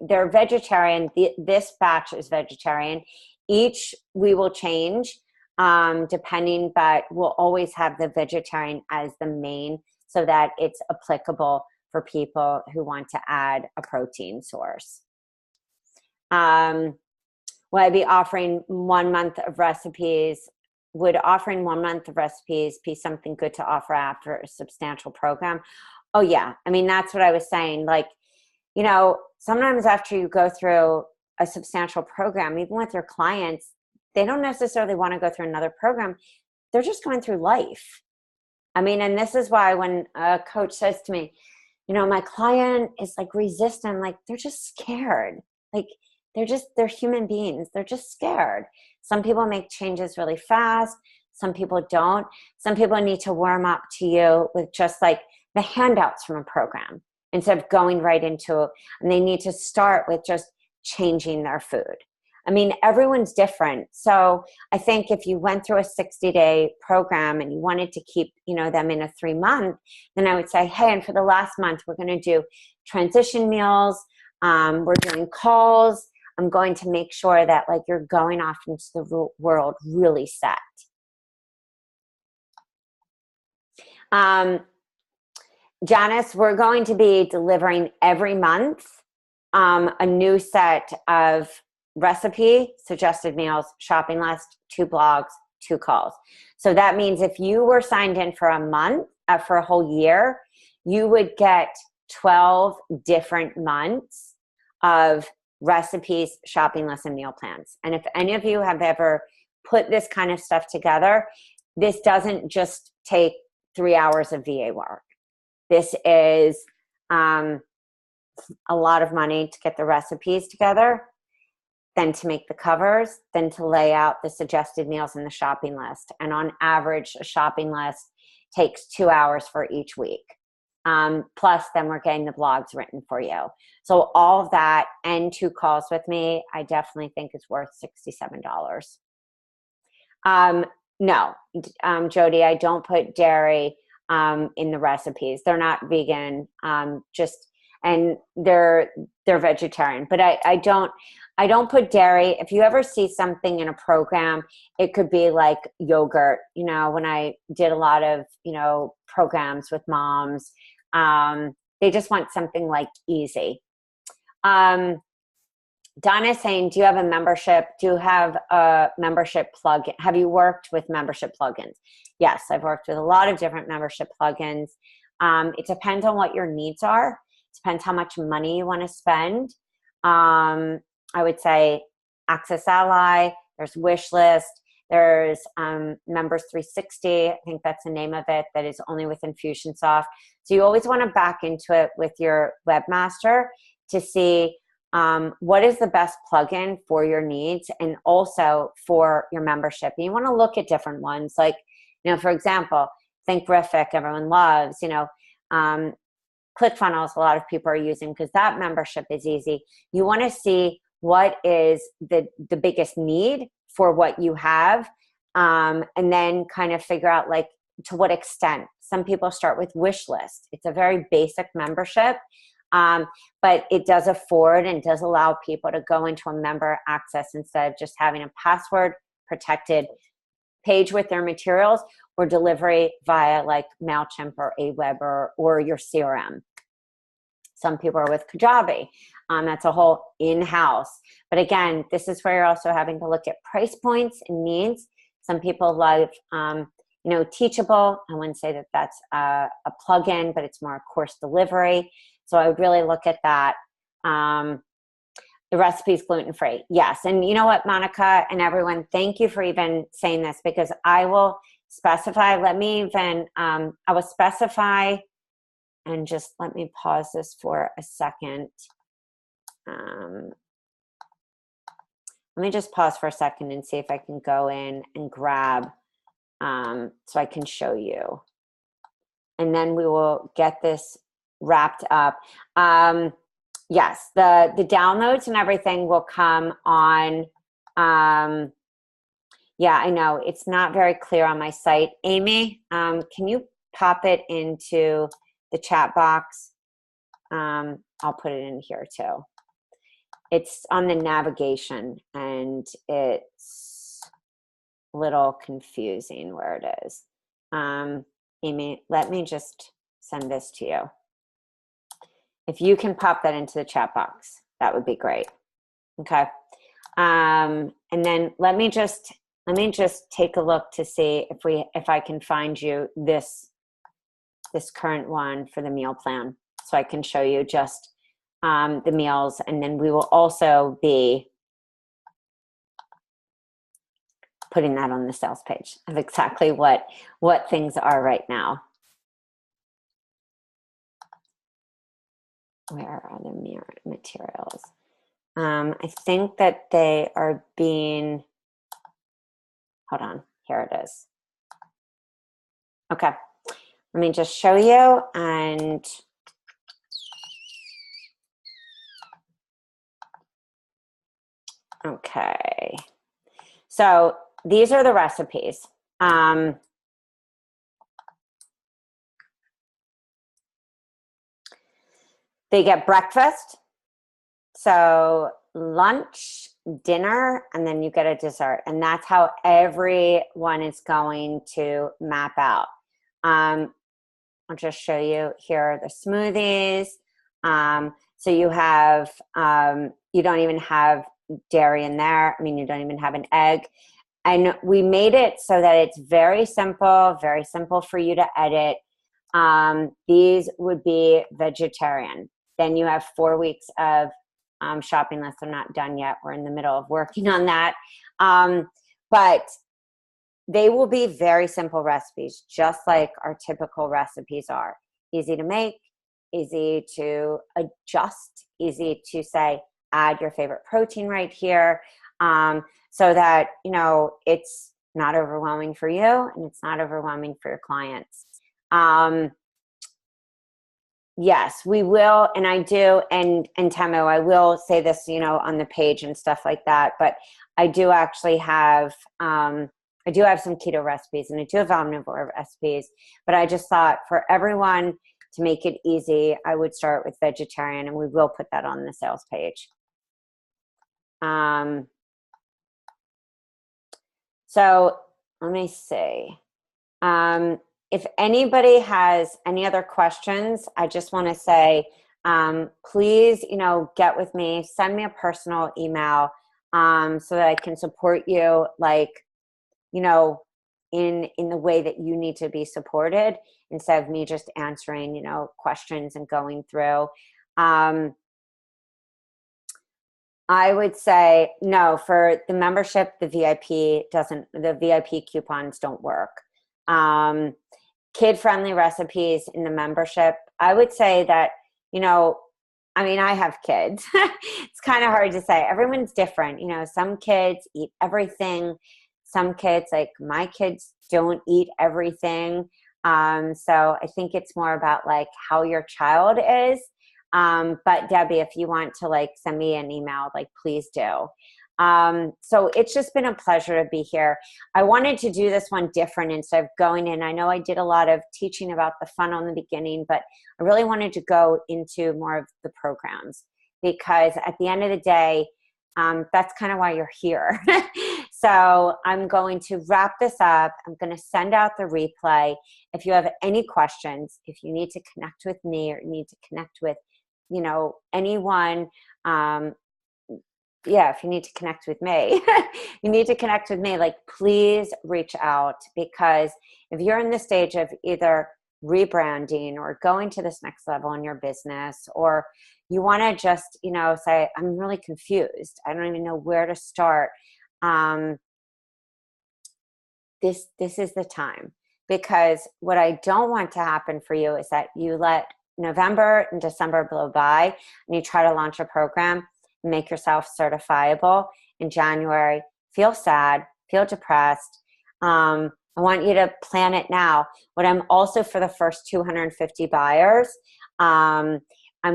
they're vegetarian. This batch is vegetarian. Each we will change depending, but we'll always have the vegetarian as the main so that it's applicable for people who want to add a protein source. Will I be offering 1 month of recipes? Would offering 1 month of recipes be something good to offer after a substantial program? Oh yeah. I mean, that's what I was saying. Like, sometimes after you go through a substantial program, even with your clients, they don't necessarily want to go through another program. They're just going through life. I mean, and this is why when a coach says to me, my client is like resistant, like they're just scared. Like they're human beings. They're just scared. Some people make changes really fast. Some people don't. Some people need to warm up to you with just like the handouts from a program instead of going right into it. And they need to start with just changing their food. I mean, everyone's different. So I think if you went through a 60-day program and you wanted to keep, them in a 3-month, then I would say, hey, and for the last month, we're going to do transition meals. We're doing calls. I'm going to make sure that like you're going off into the world really set. Janice, we're going to be delivering every month a new set of recipe, suggested meals, shopping list, 2 blogs, 2 calls. So that means if you were signed in for a month, for a whole year, you would get 12 different months of recipes, shopping lists, and meal plans. And if any of you have ever put this kind of stuff together, this doesn't just take 3 hours of VA work. This is a lot of money to get the recipes together. then to make the covers, then to lay out the suggested meals in the shopping list. And on average, a shopping list takes 2 hours for each week. Plus, then we're getting the blogs written for you. So all of that and 2 calls with me, I definitely think is worth $67. No, Jody, I don't put dairy in the recipes. They're not vegan, and they're vegetarian. But I don't put dairy. If you ever see something in a program, it could be like yogurt. You know, when I did a lot of, programs with moms, they just want something like easy. Donna's saying, do you have a membership? Do you have a membership plugin? Have you worked with membership plugins? Yes, I've worked with a lot of different membership plugins. It depends on what your needs are. It depends how much money you want to spend. I would say Access Ally, there's Wishlist, there's Members 360. I think that's the name of it, that is only with Infusionsoft. So you always want to back into it with your webmaster to see what is the best plugin for your needs and also for your membership. And you want to look at different ones. Like, for example, Thinkific, everyone loves, ClickFunnels, a lot of people are using because that membership is easy. You want to see what is the biggest need for what you have, and then kind of figure out like to what extent. Some people start with Wishlist. It's a very basic membership. But it does afford and does allow people to go into a member access instead of just having a password protected page with their materials or delivery via like MailChimp or Aweber or your CRM. Some people are with Kajabi. That's a whole in-house. But again, this is where you're also having to look at price points and needs. Some people love, Teachable. I wouldn't say that that's a plugin, but it's more a course delivery. So I would really look at that. The recipe's gluten-free. Yes. And you know what, Monica and everyone, thank you for even saying this, because I will specify, I will specify, and just let me pause this for a second. Let me just pause for a second and see if I can go in and grab, so I can show you. And then we will get this wrapped up. Yes, the downloads and everything will come on. Yeah, I know it's not very clear on my site. Amy, can you pop it into the chat box? I'll put it in here too. It's on the navigation and it's a little confusing where it is. Amy, let me just send this to you. If you can pop that into the chat box, that would be great. Okay. And then let me just take a look to see if I can find you this current one for the meal plan, so I can show you just the meals, and then we will also be putting that on the sales page of exactly what things are right now. Where are the materials? I think that they are being, hold on, here it is. Okay, let me just show you. And okay, so these are the recipes. They get breakfast, so lunch, dinner, and then you get a dessert. And that's how everyone is going to map out. I'll just show you here are the smoothies. So you have, you don't even have dairy in there. I mean, you don't even have an egg. And we made it so that it's very simple for you to edit. These would be vegetarian. Then you have 4 weeks of shopping lists. I'm not done yet. We're in the middle of working on that. But they will be very simple recipes, just like our typical recipes are. Easy to make, easy to adjust, easy to say, add your favorite protein right here, so that, you know, it's not overwhelming for you and it's not overwhelming for your clients. Yes, we will. And I do. And Temo, I will say this, you know, on the page and stuff like that, but I do actually have, I do have some keto recipes and I do have omnivore recipes, but I just thought for everyone to make it easy, I would start with vegetarian, and we will put that on the sales page. So let me see. If anybody has any other questions, I just want to say, please, you know, get with me, send me a personal email, so that I can support you, like, you know, in the way that you need to be supported, instead of me just answering, you know, questions and going through. I would say no, for the membership, the VIP coupons don't work. Kid-friendly recipes in the membership, I would say that, you know, I mean, I have kids. It's kind of hard to say. Everyone's different. You know, some kids eat everything. Some kids, like my kids, don't eat everything. So I think it's more about like how your child is. But Debbie, if you want to like send me an email, like please do. So it's just been a pleasure to be here. I wanted to do this one different instead of going in. I know I did a lot of teaching about the funnel in the beginning, but I really wanted to go into more of the programs, because at the end of the day, that's kind of why you're here. So I'm going to wrap this up. I'm going to send out the replay. If you have any questions, if you need to connect with me or you need to connect with, you know, anyone, yeah, if you need to connect with me, you need to connect with me, like please reach out, because if you're in the stage of either rebranding or going to this next level in your business, or you want to just, you know, say, I'm really confused, I don't even know where to start. This is the time, because what I don't want to happen for you is that you let November and December blow by and you try to launch a program, make yourself certifiable in January, feel sad, feel depressed. I want you to plan it now. But I'm also, for the first 250 buyers, I'm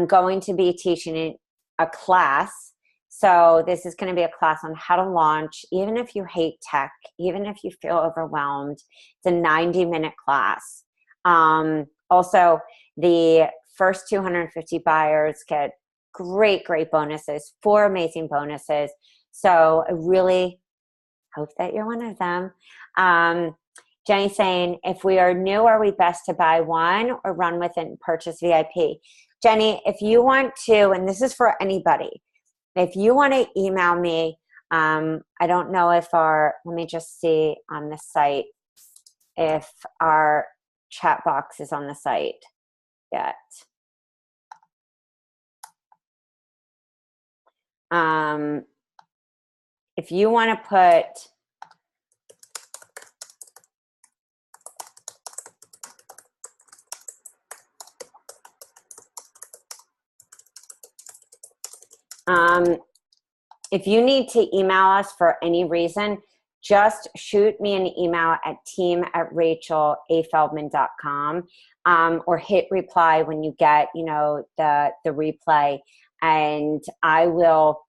going to be teaching a class. So this is going to be a class on how to launch, even if you hate tech, even if you feel overwhelmed. It's a 90-minute class. Also, the first 250 buyers get great bonuses, 4 amazing bonuses. So I really hope that you're one of them. Jenny's saying, if we are new, are we best to buy one or run with it and purchase VIP? Jenny, if you want to, and this is for anybody, if you want to email me, I don't know if let me just see on the site if our chat box is on the site yet. If you want to put if you need to email us for any reason, just shoot me an email at team@rachelafeldman.com, or hit reply when you get, you know, the replay, and I will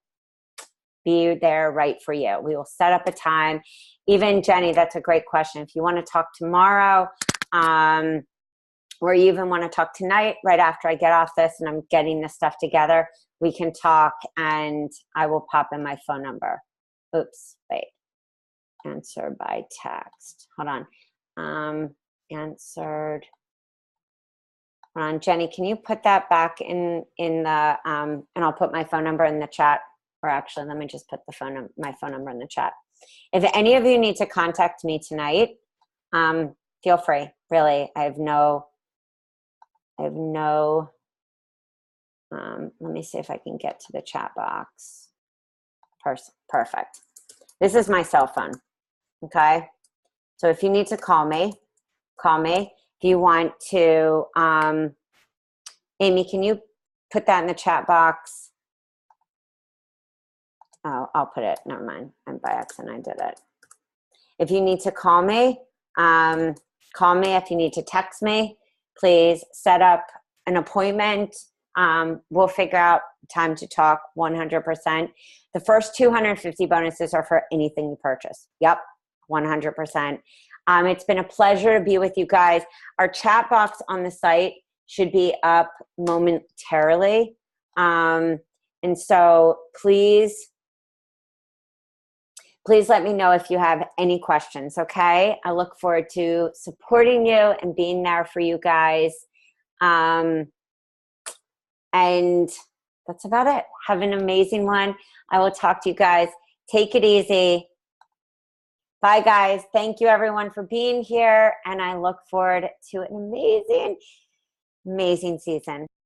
be there right for you. We will set up a time. Even Jenny, that's a great question. If you want to talk tomorrow, or you even want to talk tonight, right after I get off this and I'm getting this stuff together, we can talk, and I will pop in my phone number. Oops, wait. Answer by text. Hold on. Answered. Hold on, Jenny, can you put that back in the, and I'll put my phone number in the chat. Or actually, let me just put my phone number in the chat. If any of you need to contact me tonight, feel free. Really, I have no. Let me see if I can get to the chat box. Perfect. This is my cell phone. Okay. So if you need to call me, call me. If you want to, Amy, can you put that in the chat box? Oh, I'll put it. Never mind. And by accident, I did it. If you need to call me, call me. If you need to text me, please set up an appointment. We'll figure out time to talk 100%. The first 250 bonuses are for anything you purchase. Yep, 100%. It's been a pleasure to be with you guys. Our chat box on the site should be up momentarily. And so please let me know if you have any questions, okay? I look forward to supporting you and being there for you guys. And that's about it. Have an amazing one. I will talk to you guys. Take it easy. Bye, guys. Thank you, everyone, for being here. And I look forward to an amazing, amazing season.